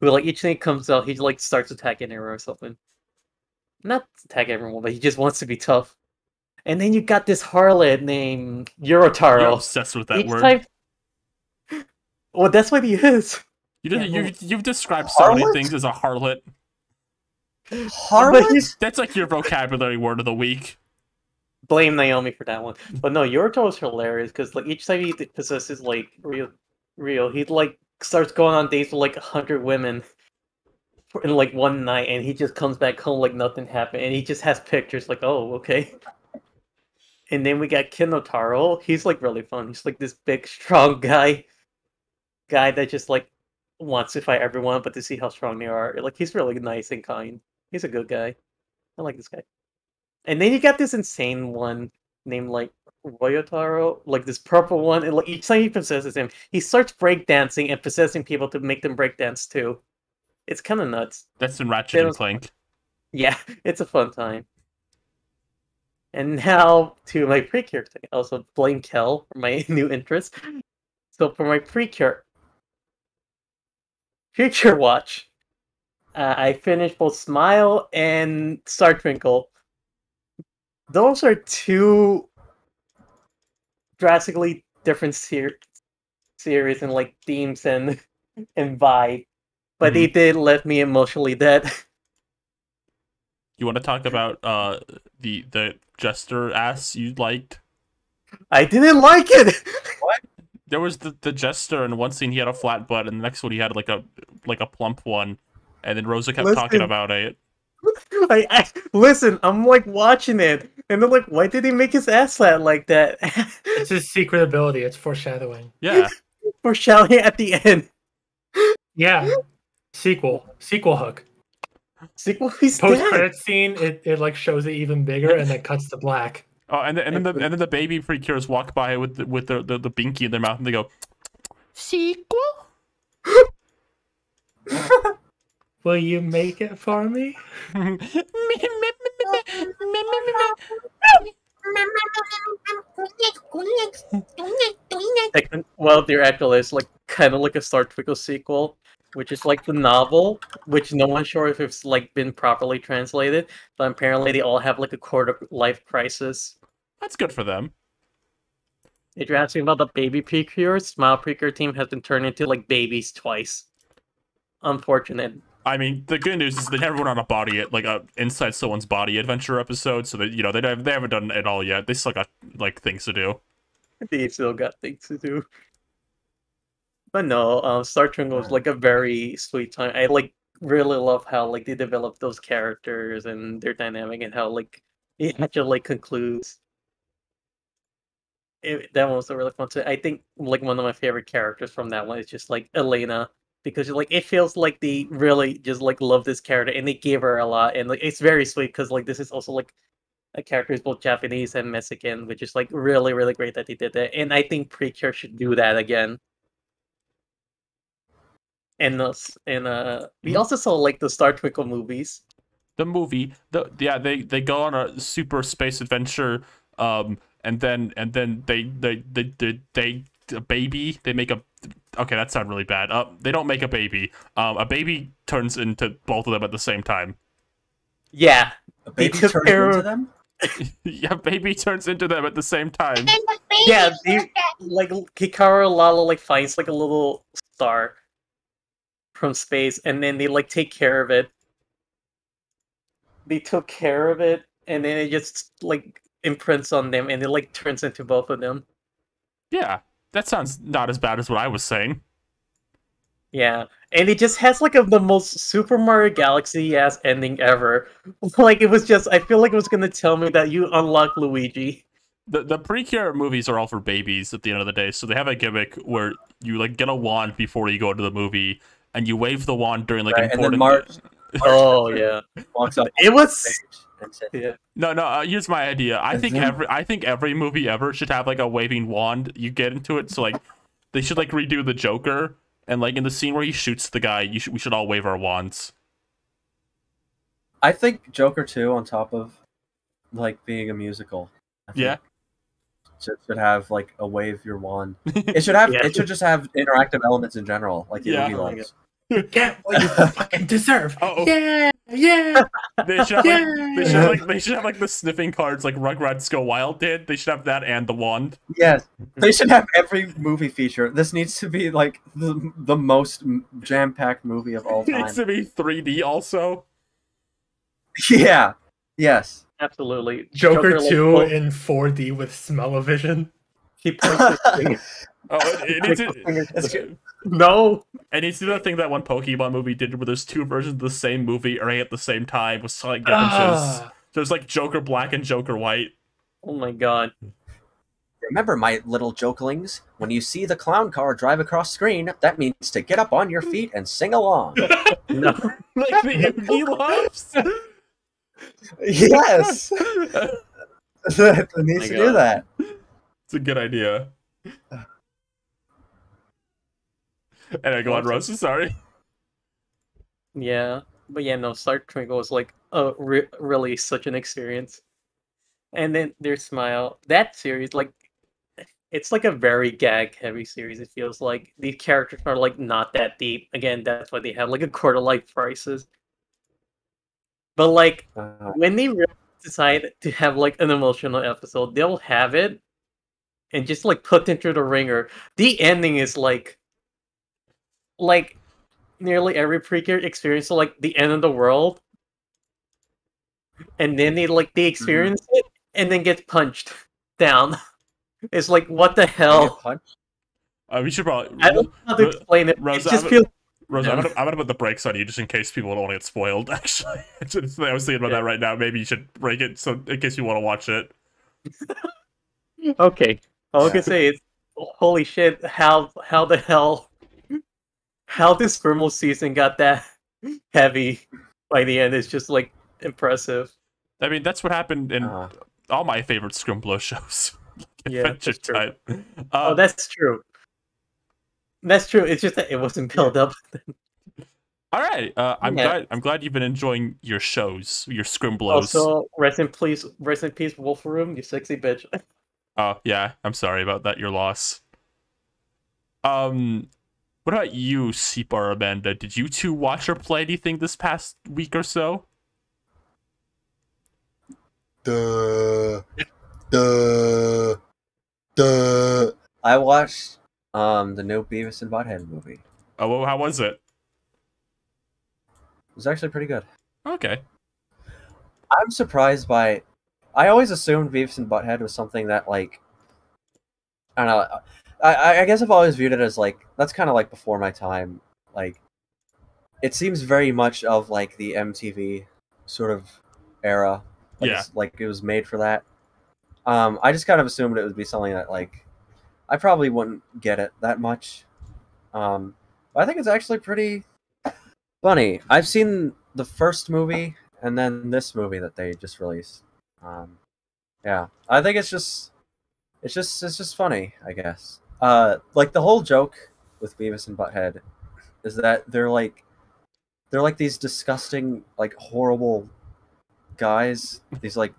who like each thing he comes out, he like starts attacking everyone or something. Not attack everyone, but he just wants to be tough. And then you got this harlot named Yorotaro.
You're obsessed with that word.
Well, that's what he is.
You've described so many things as a harlot.
Harlot?
That's like your vocabulary word of the week.
Blame Naomi for that one. But no, Yorotaro is hilarious because like each time he possesses like Rio, he like starts going on dates with like 100 women in like one night, and he just comes back home like nothing happened, and he just has pictures like, oh, okay. And then we got Kinotaro. He's like really fun. He's like this big, strong guy that just like wants to fight everyone, but to see how strong they are. Like he's really nice and kind. He's a good guy. I like this guy. And then you got this insane one named like Ryotaro, like this purple one, and like each time he possesses him, he starts breakdancing and possessing people to make them breakdance too. It's kind of nuts.
That's in Ratchet and Clank.
Yeah, it's a fun time. And now to my Precure thing. I also blame Kel for my new interest. So for my Precure watch, I finished both Smile and Star Twinkle. Those are 2 drastically different series and like themes and vibe. But they did left me emotionally dead.
You want to talk about the Jester ass you liked?
I didn't like it.
What? There was the Jester, in one scene he had a flat butt, and the next one he had like a plump one, and then Rosa kept talking about it.
Listen, I'm like watching it, and they're like, why did he make his ass flat like that?
It's his secret ability. It's foreshadowing.
Yeah.
Foreshadowing at the end.
Yeah. Sequel hook.
He's
post-credit scene. It like shows it even bigger, and then cuts to black.
Oh, and then the baby Precures walk by with the binky in their mouth, and they go, "Sequel."
Will you make it for me?
Well, there actually is like kind of like a Star Twinkle sequel, which is like the novel, which no one's sure if it's like been properly translated, but apparently they all have like a quarter-life crisis.
That's good for them.
If you're asking about the baby Precures, Smile Precure team has been turned into like babies twice. Unfortunate.
I mean, the good news is they never went on a inside someone's body adventure episode, so that they haven't done it all yet. They still got like things to do.
They still got things to do. But no, Star Twinkle was like a very sweet time. I like really love how like they developed those characters and their dynamic, and how like it actually like concludes. That one was a really fun time. I think like one of my favorite characters from that one is just like Elena, because like it feels like they really just like love this character and they gave her a lot, and like it's very sweet because like this is also like a character who's both Japanese and Mexican, which is like really, really great that they did that. And I think Precure should do that again. And we also saw like the Star Twinkle movies.
The movie, they go on a super space adventure, and then they a baby. They make a. Okay, that sounded really bad. They don't make a baby. A baby turns into both of them at the same time.
Yeah,
a baby turns into them.
Yeah, baby turns into them at the same time.
Yeah, like Hikaru and Lala like finds like a little star from space, and then they like take care of it. They took care of it, and then it just like imprints on them, and it like turns into both of them.
Yeah, that sounds not as bad as what I was saying.
Yeah, and it just has like the most Super Mario Galaxy ass ending ever. Like it was just, I feel like it was gonna tell me that you unlock Luigi.
The Precure movies are all for babies at the end of the day, so they have a gimmick where you like get a wand before you go to the movie, and you wave the wand during like important.
Oh yeah,
walks up.
It was. Yeah.
No. Here's my idea. I think every movie ever should have like a waving wand. You get into it, so like they should like redo the Joker, and like in the scene where he shoots the guy, we should all wave our wands.
I think Joker 2, on top of like being a musical,
yeah,
should have like a wave your wand. It should have. It should just have interactive elements in general, like the movie loves.
Get what you fucking deserve.
Uh-oh.
Yeah.
They should have like the sniffing cards like Rugrats Go Wild did. They should have that and the wand.
Yes, they should have every movie feature. This needs to be like the most jam-packed movie of all time.
It needs to be 3D also.
Yeah. Yes.
Absolutely.
Joker 2 in 4D with smell-o-vision.
He points his No.
And you see that thing that one Pokemon movie did where there's two versions of the same movie airing at the same time with slight differences. There's like Joker Black and Joker White.
Oh my god.
Remember, my little jokelings, when you see the clown car drive across screen, that means to get up on your feet and sing along.
No.
Like the Yugi loves?
Yes! It needs to do that.
It's a good idea. And I go on, Rose. Sorry.
Yeah, but yeah, no. Star Twinkle was like really such an experience. And then their Smile, that series, like, it's like a very gag-heavy series. It feels like these characters are like not that deep. Again, that's why they have like a quarter life prices. But like when they really decide to have like an emotional episode, they'll have it and just like put into the ringer. The ending is like nearly every Precure experience, so like the end of the world, and then they experience it and then get punched down. It's like, what the hell?
We should probably.
I don't know how to explain it.
Rosa,
it just feels.
Rosa, I'm gonna put the brakes on you just in case people don't want to get spoiled. Actually, I was thinking about that right now. Maybe you should break it so in case you want to watch it.
Okay, all I can say is, holy shit! How the hell? How this Scrimmel season got that heavy by the end is just like impressive.
I mean, that's what happened in all my favorite Scrimblow shows.
Yeah,
that's true.
Oh, that's true. That's true. It's just that it wasn't built up.
All right. I'm glad you've been enjoying your shows, your Scrimblows.
Also, rest in peace, Wolferum, you sexy bitch.
Oh yeah, I'm sorry about that. Your loss. What about you, Seepar Amanda? Did you two watch or play anything this past week or so?
I watched the new Beavis and Butthead movie.
Oh, well, how was it?
It was actually pretty good.
Okay.
I'm surprised by... I always assumed Beavis and Butthead was something that, like... I don't know... I guess I've always viewed it as, like... That's kind of, like, before my time. Like... It seems very much of, like, the MTV sort of era. Like,
yeah.
Like, it was made for that. I just kind of assumed it would be something that, like... I probably wouldn't get it that much. But I think it's actually pretty funny. I've seen the first movie and then this movie that they just released. Yeah, I think it's just funny, I guess. Like the whole joke with Beavis and Butthead is that they're like these disgusting, like horrible guys. These like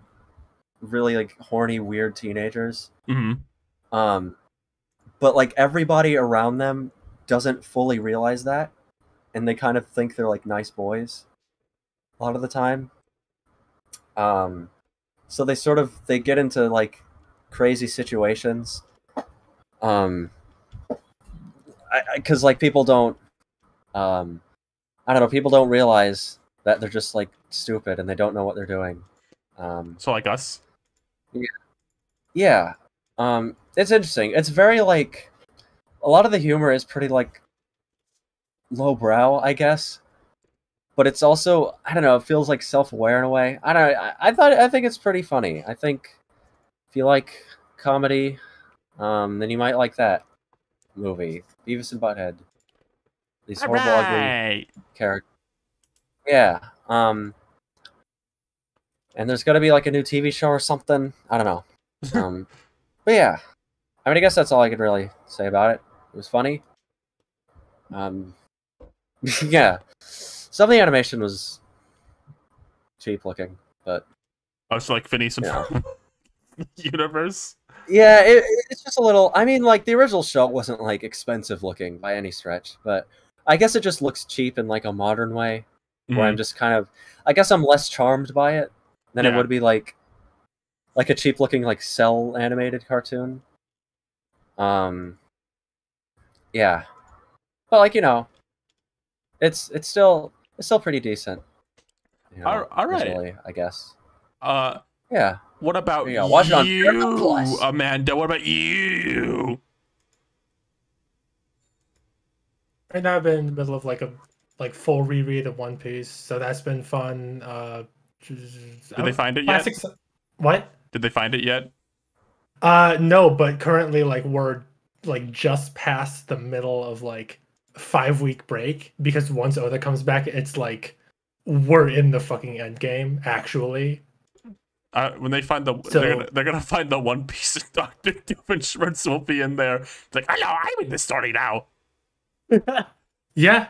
really like horny, weird teenagers.
Mm-hmm.
but like everybody around them doesn't fully realize that, and they kind of think they're like nice boys a lot of the time. So they get into like crazy situations. Because like people don't, I don't know, people don't realize that they're just like stupid and they don't know what they're doing.
So like us.
Yeah. It's interesting. It's very like, a lot of the humor is pretty like lowbrow, I guess. But it's also, I don't know, it feels like self-aware in a way. I don't know. I think it's pretty funny. I think if you like comedy, then you might like that movie, Beavis and Butthead. These horrible, ugly characters. Yeah. And there's gonna be like a new TV show or something. I don't know. But yeah, I mean, I guess that's all I could really say about it. It was funny. Yeah. Some of the animation was cheap looking, but
I was like Phineas and Universe.
Yeah, it's just a little. I mean, like the original show wasn't like expensive looking by any stretch, but I guess it just looks cheap in like a modern way, where I'm just kind of. I guess I'm less charmed by it than it would be like a cheap looking like cell animated cartoon. Yeah, but like it's still pretty decent.
All right,
visually, I guess.
Yeah. What about you, Amanda? What about you?
Right now, I've been in the middle of like a full reread of One Piece, so that's been fun.
Did they find it yet?
What?
Did they find it yet?
No, but currently, like we're like just past the middle of like 5-week break, because once Oda comes back, it's like we're in the fucking end game actually.
When they find they're gonna find the One Piece and Dr. Doofenshmirtz will be in there. It's like, I know, I'm in this story now.
Yeah,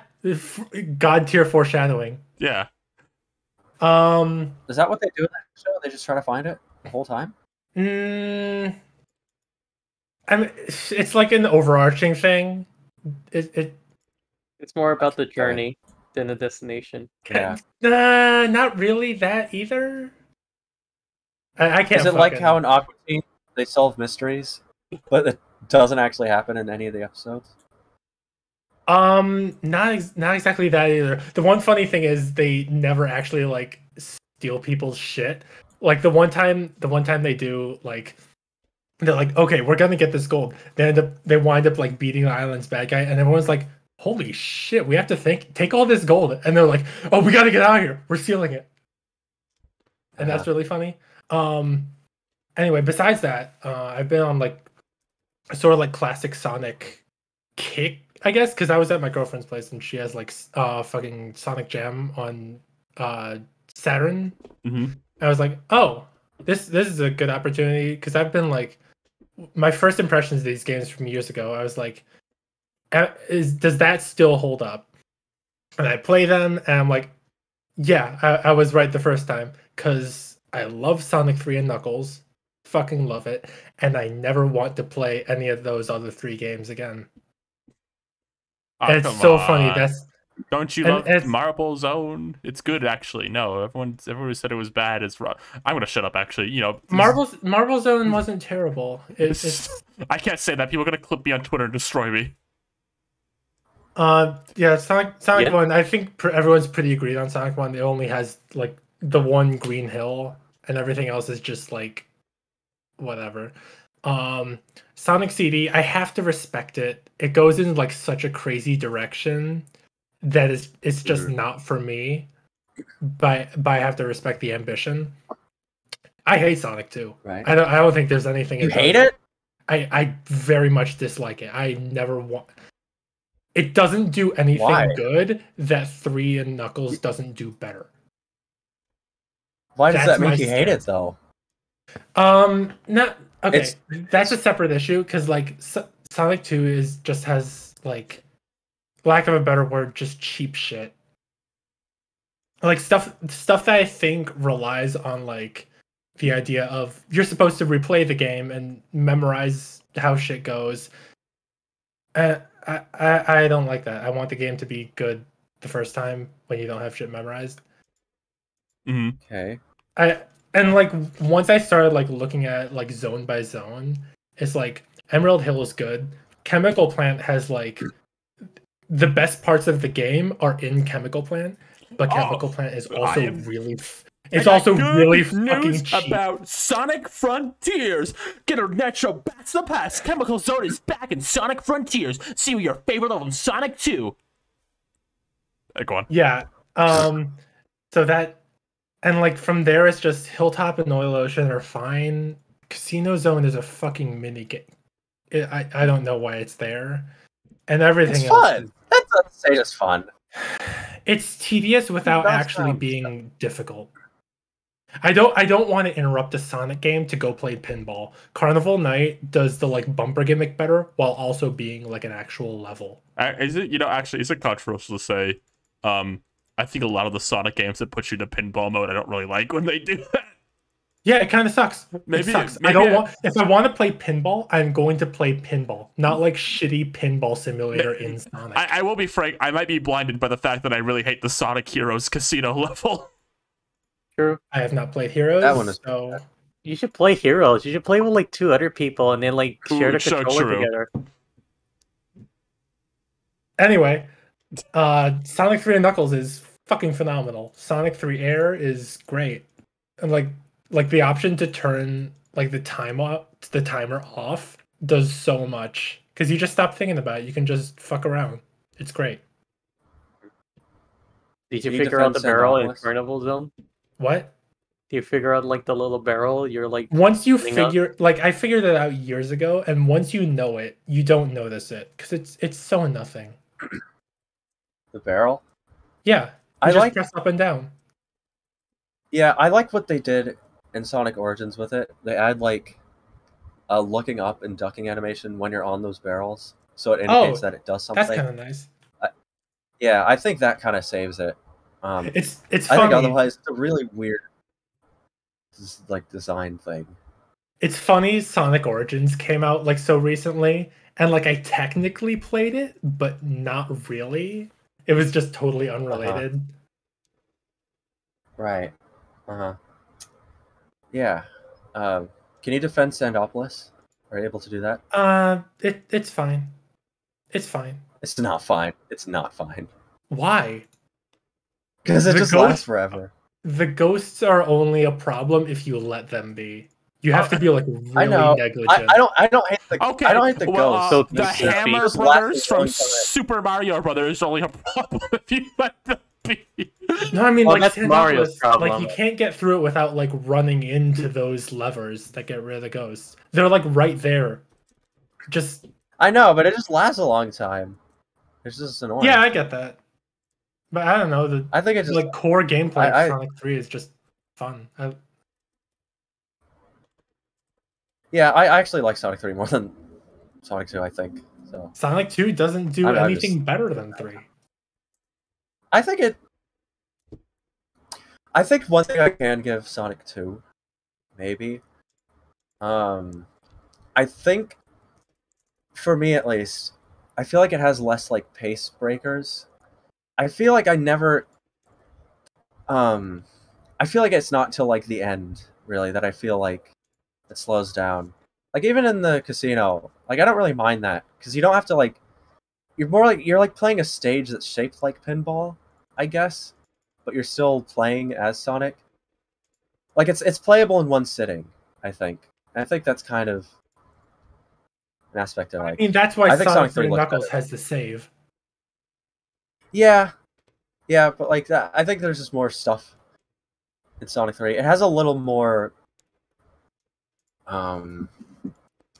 God tier foreshadowing.
Yeah.
Is that what they do in that show? They just try to find it the whole time?
I mean, it's like an overarching thing.
It's more about the journey than the destination.
Yeah.
Not really that either. I can't.
Is it like how in Aqua Teen they solve mysteries, but it doesn't actually happen in any of the episodes?
Not exactly that either. The one funny thing is they never actually like steal people's shit. Like the one time they do, like they're like, okay, we're gonna get this gold. They wind up like beating the island's bad guy, and everyone's like, holy shit, we have to take all this gold, and they're like, oh, we gotta get out of here, we're stealing it, and that's really funny. Anyway, besides that, I've been on like sort of like classic Sonic kick, I guess, because I was at my girlfriend's place and she has like fucking Sonic Jam on Saturn. I was like, oh, this is a good opportunity, because I've been like, my first impressions of these games from years ago, I was like, does that still hold up? And I play them and I'm like, yeah, I was right the first time, because I love Sonic 3 and Knuckles, fucking love it, and I never want to play any of those other 3 games again. It's so funny.
Don't you love Marble Zone? It's good, actually. No, everyone said it was bad. It's wrong. I'm gonna shut up. Actually,
Marble Zone wasn't terrible.
I can't say that. People are gonna clip me on Twitter and destroy me.
Yeah, Sonic 1. I think everyone's pretty agreed on Sonic 1. It only has like the one green hill, and everything else is just like whatever. Sonic CD, I have to respect it. It goes in like such a crazy direction that it's just not for me. But I have to respect the ambition. I hate Sonic 2.
Right.
I don't think there's anything.
You hate it?
I very much dislike it. I never want. It doesn't do anything good that 3 and Knuckles doesn't do better.
Why does that make you hate it though?
Not okay. That's a separate issue, because like Sonic 2 just has like, lack of a better word, just cheap shit. Like stuff that I think relies on like the idea of you're supposed to replay the game and memorize how shit goes, I don't like that. I want the game to be good the first time when you don't have shit memorized.
Mm-hmm.
Okay.
And like once I started like looking at like zone by zone, it's like Emerald Hill is good. Chemical Plant has like the best parts of the game are in Chemical Plant, but Chemical Plant is also really fucking cheap.
About Sonic Frontiers. Get a Metro Bats the Past. Chemical Zone is back in Sonic Frontiers. See your favorite level in Sonic 2. Go on.
Yeah. So that, and like from there it's just Hilltop and Oil Ocean are fine. Casino Zone is a fucking mini game. I don't know why it's there. And everything
it's
else.
Fun. That's not to say it's fun.
It's tedious without actually being difficult. I don't want to interrupt a Sonic game to go play pinball. Carnival Night does the like bumper gimmick better while also being like an actual level.
Is it, actually, is it controversial to say? I think a lot of the Sonic games that put you to pinball mode, I don't really like when they do that.
Yeah, it kind of sucks. Maybe it sucks. Maybe if I want to play pinball, I'm going to play pinball, not like shitty pinball simulator in Sonic.
I will be frank, I might be blinded by the fact that I really hate the Sonic Heroes casino level.
True.
I have not played Heroes.
That one is
so
you should play Heroes. You should play with like 2 other people and then like share the controller together.
Anyway, Sonic 3 and Knuckles is fucking phenomenal. Sonic 3 Air is great. And like the option to turn like the timer off does so much because you just stop thinking about it. You can just fuck around. It's great.
Did you figure out the barrel in Carnival Zone?
What?
Do you figure out like the little barrel? You're like
once you figure like I figured it out years ago, and once you know it, you don't notice it because it's so nothing.
The barrel?
Yeah,
I
just
like
press up and down.
Yeah, I like what they did in Sonic Origins with it. They add like a looking up and ducking animation when you're on those barrels, so it indicates that it does something.
That's kind of nice.
Yeah, I think that kind of saves it.
It's
I
funny.
think otherwise it's a really weird like design thing.
It's funny Sonic Origins came out like so recently, and like I technically played it, but not really. It was just totally unrelated.
Right. Yeah. Can you defend Sandopolis? Are you able to do that?
It's fine. It's fine.
It's not fine. It's not fine.
Why?
Because it just lasts forever.
The ghosts are only a problem if you let them be. You have to be like really negligent.
I don't hate the I don't hate the ghosts.
The Hammer Brothers from Super Mario Brothers are only a problem if you let them be.
No, I mean like
that's Mario's problem.
Like you can't get through it without like running into those levers that get rid of the ghosts. They're like right there. Just
I know, but it just lasts a long time. It's just annoying.
Yeah, I get that. But I don't know. I think it's just like core gameplay of Sonic 3 is just fun.
Yeah, I actually like Sonic 3 more than Sonic 2, I think. So
Sonic 2 doesn't do anything better than 3.
I think one thing I can give Sonic 2, maybe. I think, for me at least, I feel like it has less like pace breakers. I feel like I never. I feel like it's not till like the end, really, that I feel like it slows down. Like even in the casino, like I don't really mind that because you don't have to like. You're like playing a stage that's shaped like pinball, I guess, but you're still playing as Sonic. Like it's playable in one sitting, I think. And I think that's kind of an aspect I like.
I mean, that's why Sonic 3 Knuckles has the save.
Yeah, but like that, I think there's just more stuff in Sonic 3. It has a little more, I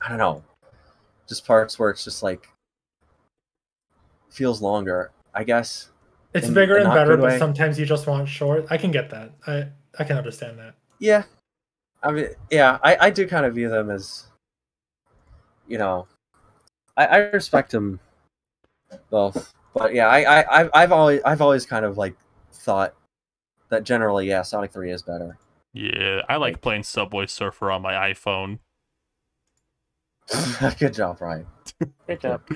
don't know, just parts where it's just like feels longer, I guess.
It's bigger and better, but sometimes you just want short. I can get that. I can understand that.
Yeah, I mean, yeah, I do kind of view them as, you know, I respect them both. But yeah, I've always kind of like thought that generally, yeah, Sonic 3 is better.
Yeah, I like playing Subway Surfer on my iPhone.
Good job, Ryan.
Good job.
I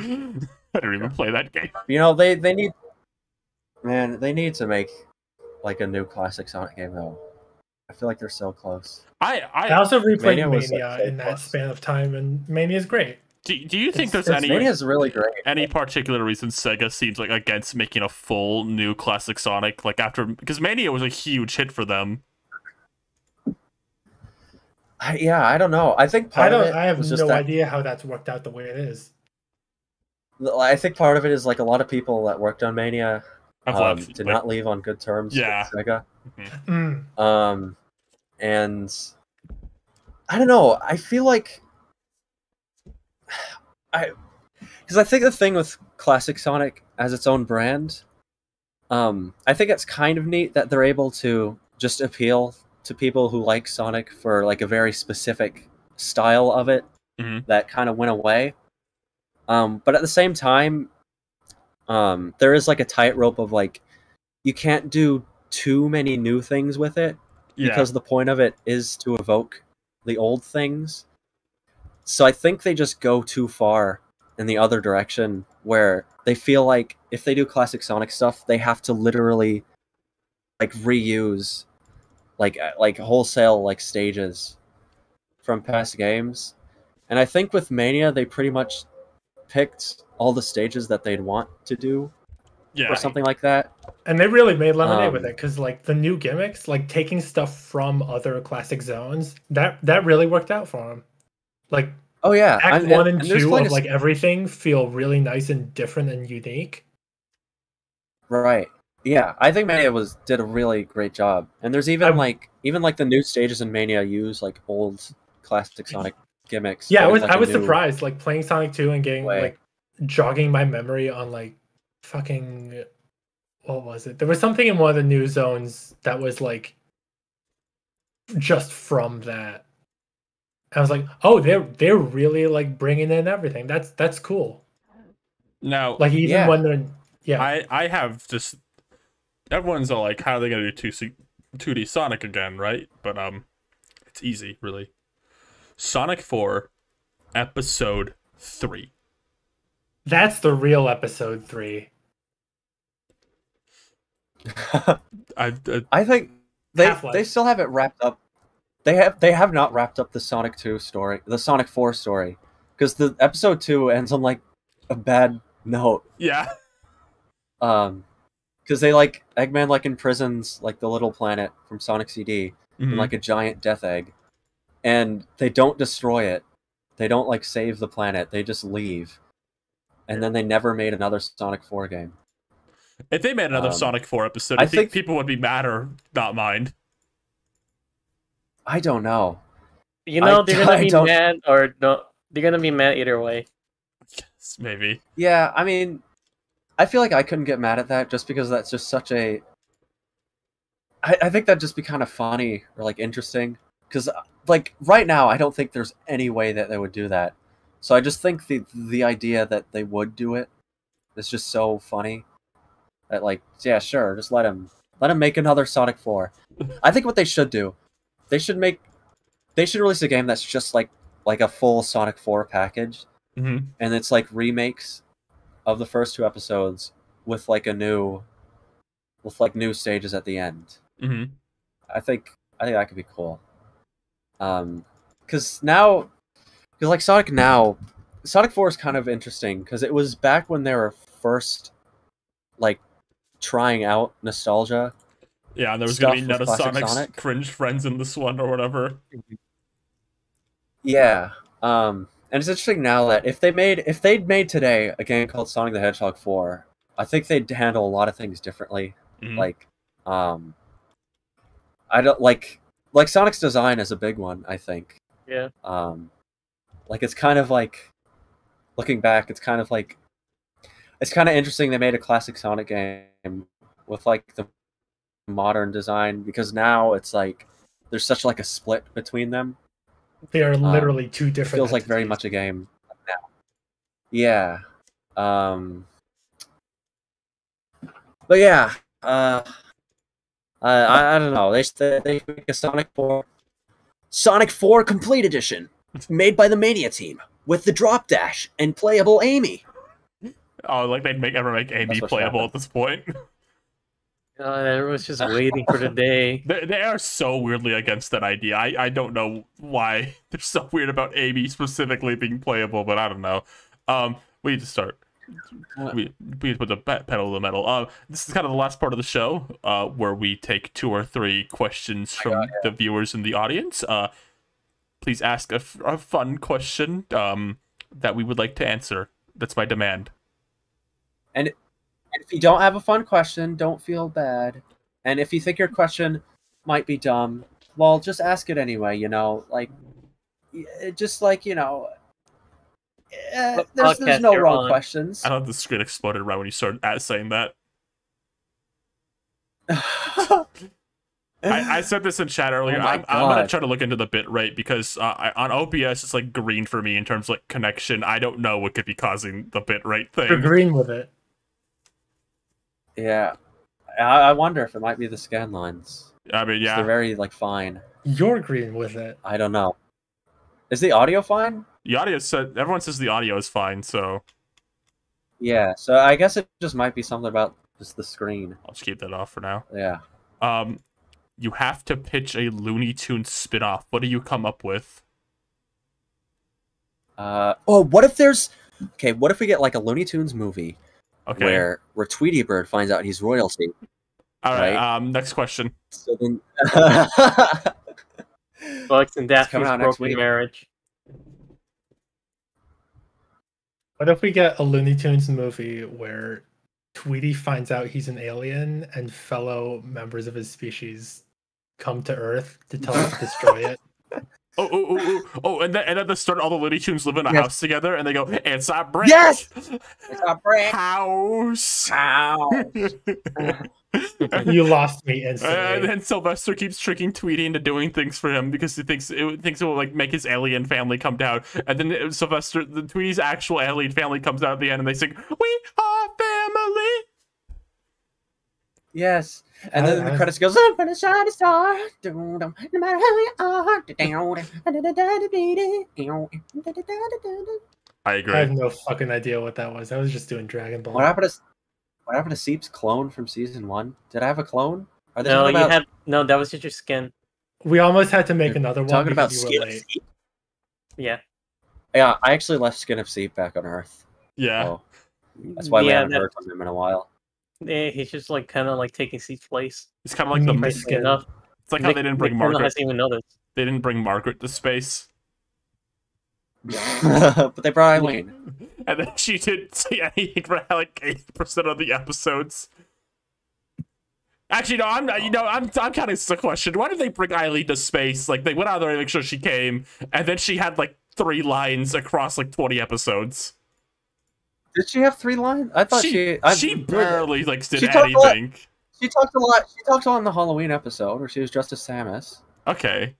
didn't even play that game.
You know, they need, man, they need to make like a new classic Sonic game though. I feel like they're so close.
I also replayed Mania
so
in that span of time, and Mania is great.
Do you think there's any
Mania's really great.
Any particular reason Sega seems like against making a full new classic Sonic, like after, because Mania was a huge hit for them?
I don't know. I think I
have no idea how that's worked out the way it is.
I think part of it is like a lot of people that worked on Mania did not leave on good terms with Sega.
Mm-hmm.
And I don't know. I feel like because I think the thing with classic Sonic as its own brand, I think it's kind of neat that they're able to just appeal to people who like Sonic for like a very specific style of it that kind of went away. But at the same time, there is like a tightrope of like, you can't do too many new things with it because the point of it is to evoke the old things. So I think they just go too far in the other direction where they feel like if they do classic Sonic stuff, they have to literally like reuse like wholesale like stages from past games. And I think with Mania, they pretty much picked all the stages that they'd want to do or something like that.
And they really made lemonade with it, because like the new gimmicks, like taking stuff from other classic zones, that really worked out for them. Like,
oh yeah,
Act 1 and 2 of like everything feel really nice and different and unique.
Right. Yeah, I think Mania did a really great job. And there's even like the new stages in Mania use like old classic Sonic gimmicks.
Yeah, I was surprised, like playing Sonic 2 and getting like jogging my memory on like fucking, what was it? There was something in one of the new zones that was like just from that. I was like, oh, they're really like bringing in everything. That's cool.
Now,
like even when they're
I have just, everyone's all like, how are they gonna do 2D Sonic again, right? But it's easy, really. Sonic 4, Episode 3.
That's the real Episode 3.
I think they still have it wrapped up. They have not wrapped up the Sonic 2 story, the Sonic 4 story, because the Episode 2 ends on like a bad note.
Yeah.
Because they like Eggman like imprisons like the little planet from Sonic CD in like a giant death egg, and they don't destroy it. They don't like save the planet. They just leave, and then they never made another Sonic 4 game.
If they made another Sonic 4 episode, I think people would be mad or not mind.
I don't know.
You know, they're gonna be mad or no? They're gonna be mad either way.
Yes, maybe.
Yeah, I mean, I feel like I couldn't get mad at that just because that's just such a. I think that'd just be kind of funny or like interesting, because like right now I don't think there's any way that they would do that. So I just think the idea that they would do it is just so funny. That like, yeah, sure, just let him make another Sonic 4. I think what they should do, they should release a game that's just like a full Sonic 4 package, and it's like remakes of the first 2 episodes with like new stages at the end. I think that could be cool. Because like Sonic 4 is kind of interesting because it was back when they were first like trying out nostalgia.
Yeah, and there was going to be none of Sonic's cringe friends in this one or whatever.
Yeah. And it's interesting now that if they'd made today a game called Sonic the Hedgehog 4, I think they'd handle a lot of things differently. Like, I don't like Sonic's design is a big one, I think.
Yeah.
Like it's kind of like, looking back, it's kind of interesting they made a classic Sonic game with like the modern design, because now it's like there's such like a split between them.
They are literally two different.
It feels like very much a game now. Yeah. But yeah, I don't know. They make a Sonic 4
Complete Edition, made by the Mania team, with the drop dash and playable Amy.
Oh, like they'd ever make Amy playable at this point.
Everyone's just waiting for the day.
They are so weirdly against that idea. I don't know why they're so weird about Amy specifically being playable, but I don't know. We need to start. We need to put the pedal to the metal. This is kind of the last part of the show, where we take 2 or 3 questions from the viewers in the audience. Please ask a fun question that we would like to answer. That's my demand.
And if you don't have a fun question, don't feel bad. And if you think your question might be dumb, well, just ask it anyway, you know? Like, just like, you know... there's no wrong questions.
I thought the screen exploded right when you started saying that. I said this in chat earlier.
Oh
I'm gonna try to look into the bit rate because on OBS it's like green for me in terms of like connection. I don't know what could be causing the bit rate thing.
You're green with it.
Yeah, I wonder if it might be the scan lines.
I mean, yeah,
they're very like fine.
You're green with it.
I don't know. Is the audio fine?
The audio said everyone says the audio is fine, so
yeah. So I guess it just might be something about just the screen.
I'll just keep that off for now.
Yeah.
You have to pitch a Looney Tunes spin-off. What do you come up with?
What if there's... Okay, what if we get like a Looney Tunes movie where Tweety Bird finds out he's royalty?
All right, next question.
So then...
Bugs and Daffy's broken marriage.
What if we get a Looney Tunes movie where Tweety finds out he's an alien and fellow members of his species come to Earth to tell him to destroy it?
And then at the start, all the Looney Tunes live in a house together, and they go, "It's a brick."
Yes, it's a brick
house.
You lost me instantly.
And then Sylvester keeps tricking Tweety into doing things for him because he thinks it will like make his alien family come down. And then the Tweety's actual alien family comes out at the end, and they sing, "We are family."
Yes. And then the credits goes, "I'm gonna shine a star, no matter who you are."
I agree.
I have no fucking idea what that was. I was just doing Dragon Ball.
What happened to Seep's clone from season 1? Did I have a clone?
No, that was just your skin.
We almost had to make another one.
Talking about skin of Seep?
Yeah.
Yeah, I actually left Skin of Seep back on Earth.
Yeah.
So that's why we haven't heard from him in a while.
Yeah, he's just like kind of like taking Seep's place.
It's kind of like the
skin.
It's like how they didn't bring Margaret.
Hasn't even noticed.
They didn't bring Margaret to space.
But they brought Eileen.
And then she didn't say anything for like 80% of the episodes. Actually, no, I'm counting the question. Why did they bring Eileen to space? Like, they went out there to make sure she came, and then she had like 3 lines across like 20 episodes.
Did she have 3 lines? I thought
she barely like did anything.
She talked a lot. She talked on the Halloween episode where she was dressed as Samus.
Okay.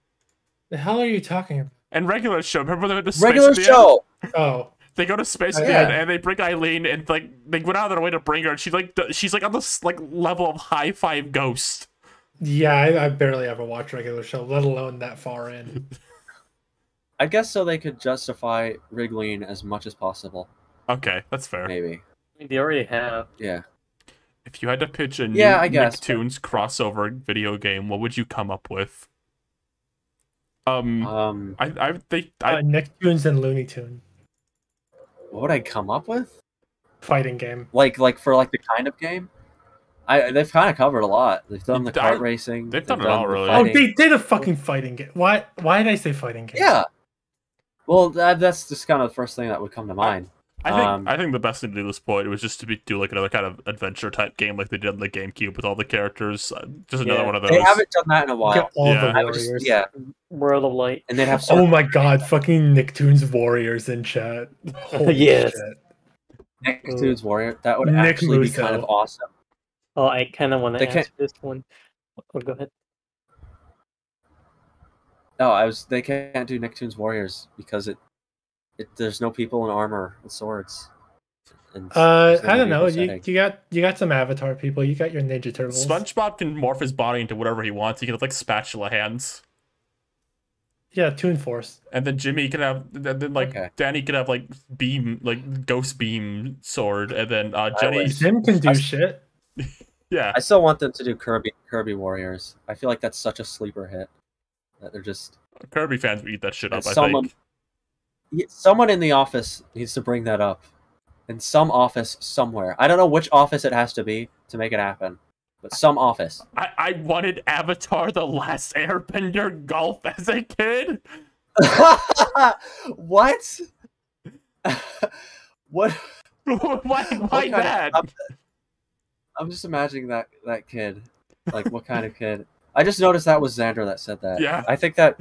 The hell are you talking about?
And regular show. Remember they went to space
regular show.
Oh.
They go to space again, and they bring Eileen, and like they went out of their way to bring her, and she's like on this like level of high five Ghost.
Yeah, I barely ever watch regular show, let alone that far in.
I guess so they could justify Wriggling as much as possible.
Okay, that's fair.
Maybe.
They already have.
Yeah.
If you had to pitch a new Nicktoons crossover video game, what would you come up with?
Nicktoons and Looney Tunes.
What would I come up with?
Fighting game.
Like for like the kind of game? They've kind of covered a lot. They've done the kart racing.
They've done it all, really.
Oh, they did a fucking fighting game. Why did I say fighting game?
Yeah. Well, that's just kind of the first thing that would come to mind.
I think the best thing to do at this point was just to do like another kind of adventure type game like they did on the GameCube with all the characters. Just another one of those.
They haven't done that in a while.
All the warriors.
World of Light.
And they'd have
oh my god, fucking Nicktoons Warriors in chat.
Yes.
Shit.
Nicktoons Warrior. That would actually be kind of awesome.
Oh, I kind of want to answer this one. Oh, go ahead.
No, they can't do Nicktoons Warriors because there's no people in armor with swords.
I don't know. You got some Avatar people. You got your Ninja Turtles.
SpongeBob can morph his body into whatever he wants. He can have like spatula hands.
Yeah, Toon Force.
And then Jimmy can have, then like Danny could have like beam, like ghost beam sword, and then Jenny.
Zim can do shit.
Yeah.
I still want them to do Kirby Warriors. I feel like that's such a sleeper hit that they're just.
Kirby fans would eat that shit up. I think.
Someone in the office needs to bring that up. In some office somewhere. I don't know which office it has to be to make it happen. But some office.
I wanted Avatar: The Last Airbender golf as a kid.
What? What?
Why that?
I'm just imagining that kid. Like, what kind of kid? I just noticed that was Xander that said that.
Yeah.
I think that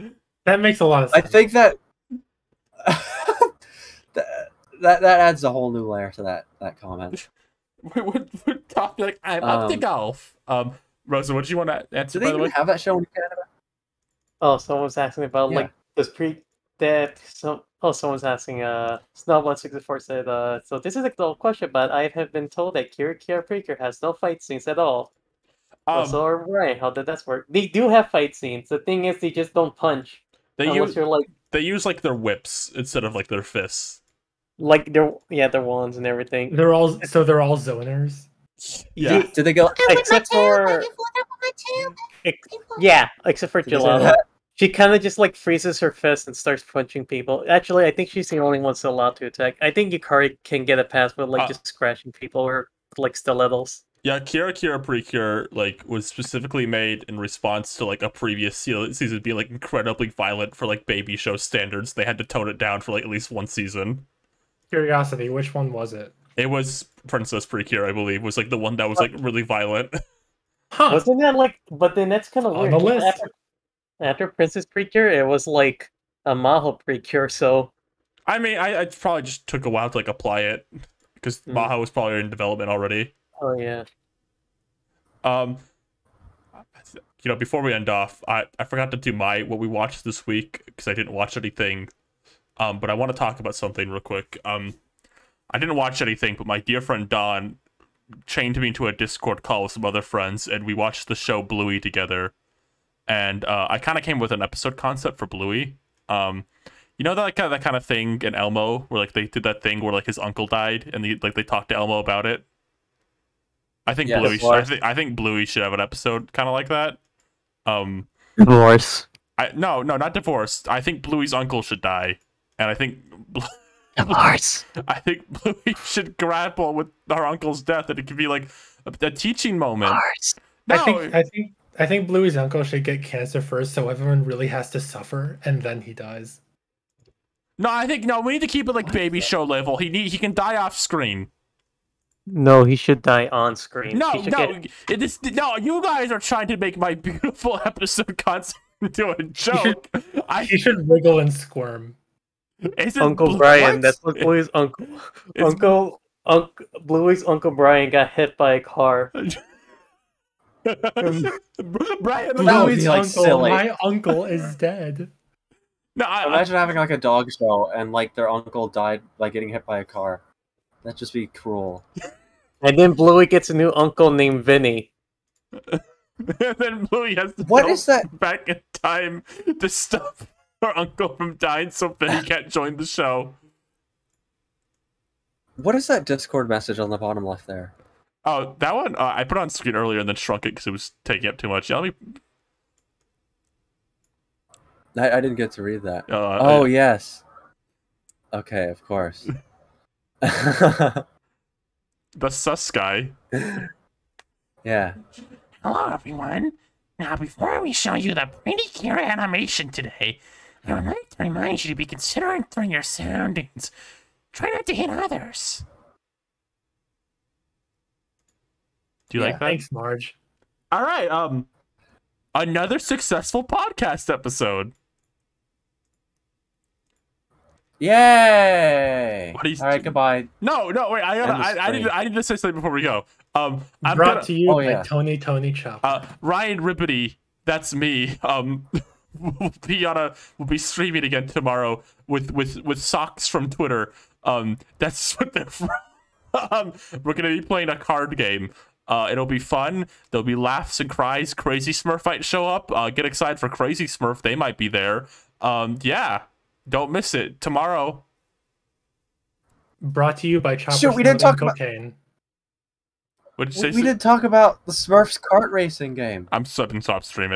makes a lot of sense.
I think that that adds a whole new layer to that comment.
We're talking like I'm up to golf. Rosa, what do you want to answer?
Do they even have that show in Canada?
Oh, someone's asking about like this someone's asking. Snob164 said, so this is a little question, but I have been told that Kira Precure has no fight scenes at all. So right, how did that work? They do have fight scenes. The thing is, they just don't punch.
They use like their whips instead of like their fists.
Like their wands and everything.
They're all zoners.
Yeah.
Did they go
except for except for Jalala. She kind of just like freezes her fist and starts punching people. Actually, I think she's the only one still allowed to attack. I think Yukari can get a pass with like just scratching people or like stilettos.
Yeah, Kira Precure like was specifically made in response to like a previous season being like incredibly violent for like baby show standards. They had to tone it down for like at least one season.
Curiosity, which one was it?
It was Princess Precure, I believe, was like the one that was like really violent.
Huh.
Wasn't that like? But then that's kind of weird.
On the list.
After Princess Precure, it was like a Maho Precure. So,
I mean, I probably just took a while to like apply it because Maho was probably in development already.
Oh yeah.
Before we end off, I forgot to do what we watched this week because I didn't watch anything. But I want to talk about something real quick. I didn't watch anything, but my dear friend Don chained me into a Discord call with some other friends, and we watched the show Bluey together. And I kind of came with an episode concept for Bluey. You know that kind of thing in Elmo where like they did that thing where like his uncle died and they talked to Elmo about it. I think Bluey should have an episode kind of like that.
Divorce.
No, not divorce. I think Bluey's uncle should die, and I think
divorce.
I think Bluey should grapple with our uncle's death, and it could be like a teaching moment.
No. I think Bluey's uncle should get cancer first, so everyone really has to suffer, and then he dies.
No, we need to keep it like baby show level. He can die off screen.
No, he should die on screen.
No, you guys are trying to make my beautiful episode concept into a joke.
He should wiggle and squirm.
Uncle Brian, that's what Bluey's uncle. Bluey's Uncle Brian got hit by a car.
Brian,
Bluey's uncle. Silly. My uncle is dead.
No, imagine having like a dog show and like their uncle died like getting hit by a car. That'd just be cruel.
And then Bluey gets a new uncle named Vinny.
And then Bluey has to
go
back in time to stop her uncle from dying so Vinny can't join the show.
What is that Discord message on the bottom left there?
Oh, that one? I put it on screen earlier and then shrunk it because it was taking up too much. Yeah,
I didn't get to read that. Yes. Okay, of course.
The sus guy.
Yeah.
Hello, everyone. Now, before we show you the pretty Kira animation today, I would like to remind you to be considerate during your surroundings. Try not to hit others.
Do you like that?
Thanks, Marge.
All right. Another successful podcast episode.
Yay! All right, goodbye.
No, wait. I need to say something before we go. I'm
brought to you by Tony Chop.
Ryan Rippity, that's me. We'll be streaming again tomorrow with socks from Twitter. That's what they're from. We're gonna be playing a card game. It'll be fun. There'll be laughs and cries. Crazy Smurf might show up. Get excited for Crazy Smurf. They might be there. Yeah, don't miss it tomorrow.
Brought to you by Chopper.
Shoot, we didn't talk about
cocaine.
What did you say?
We didn't talk about the Smurfs kart racing game.
I'm stopping stop streaming.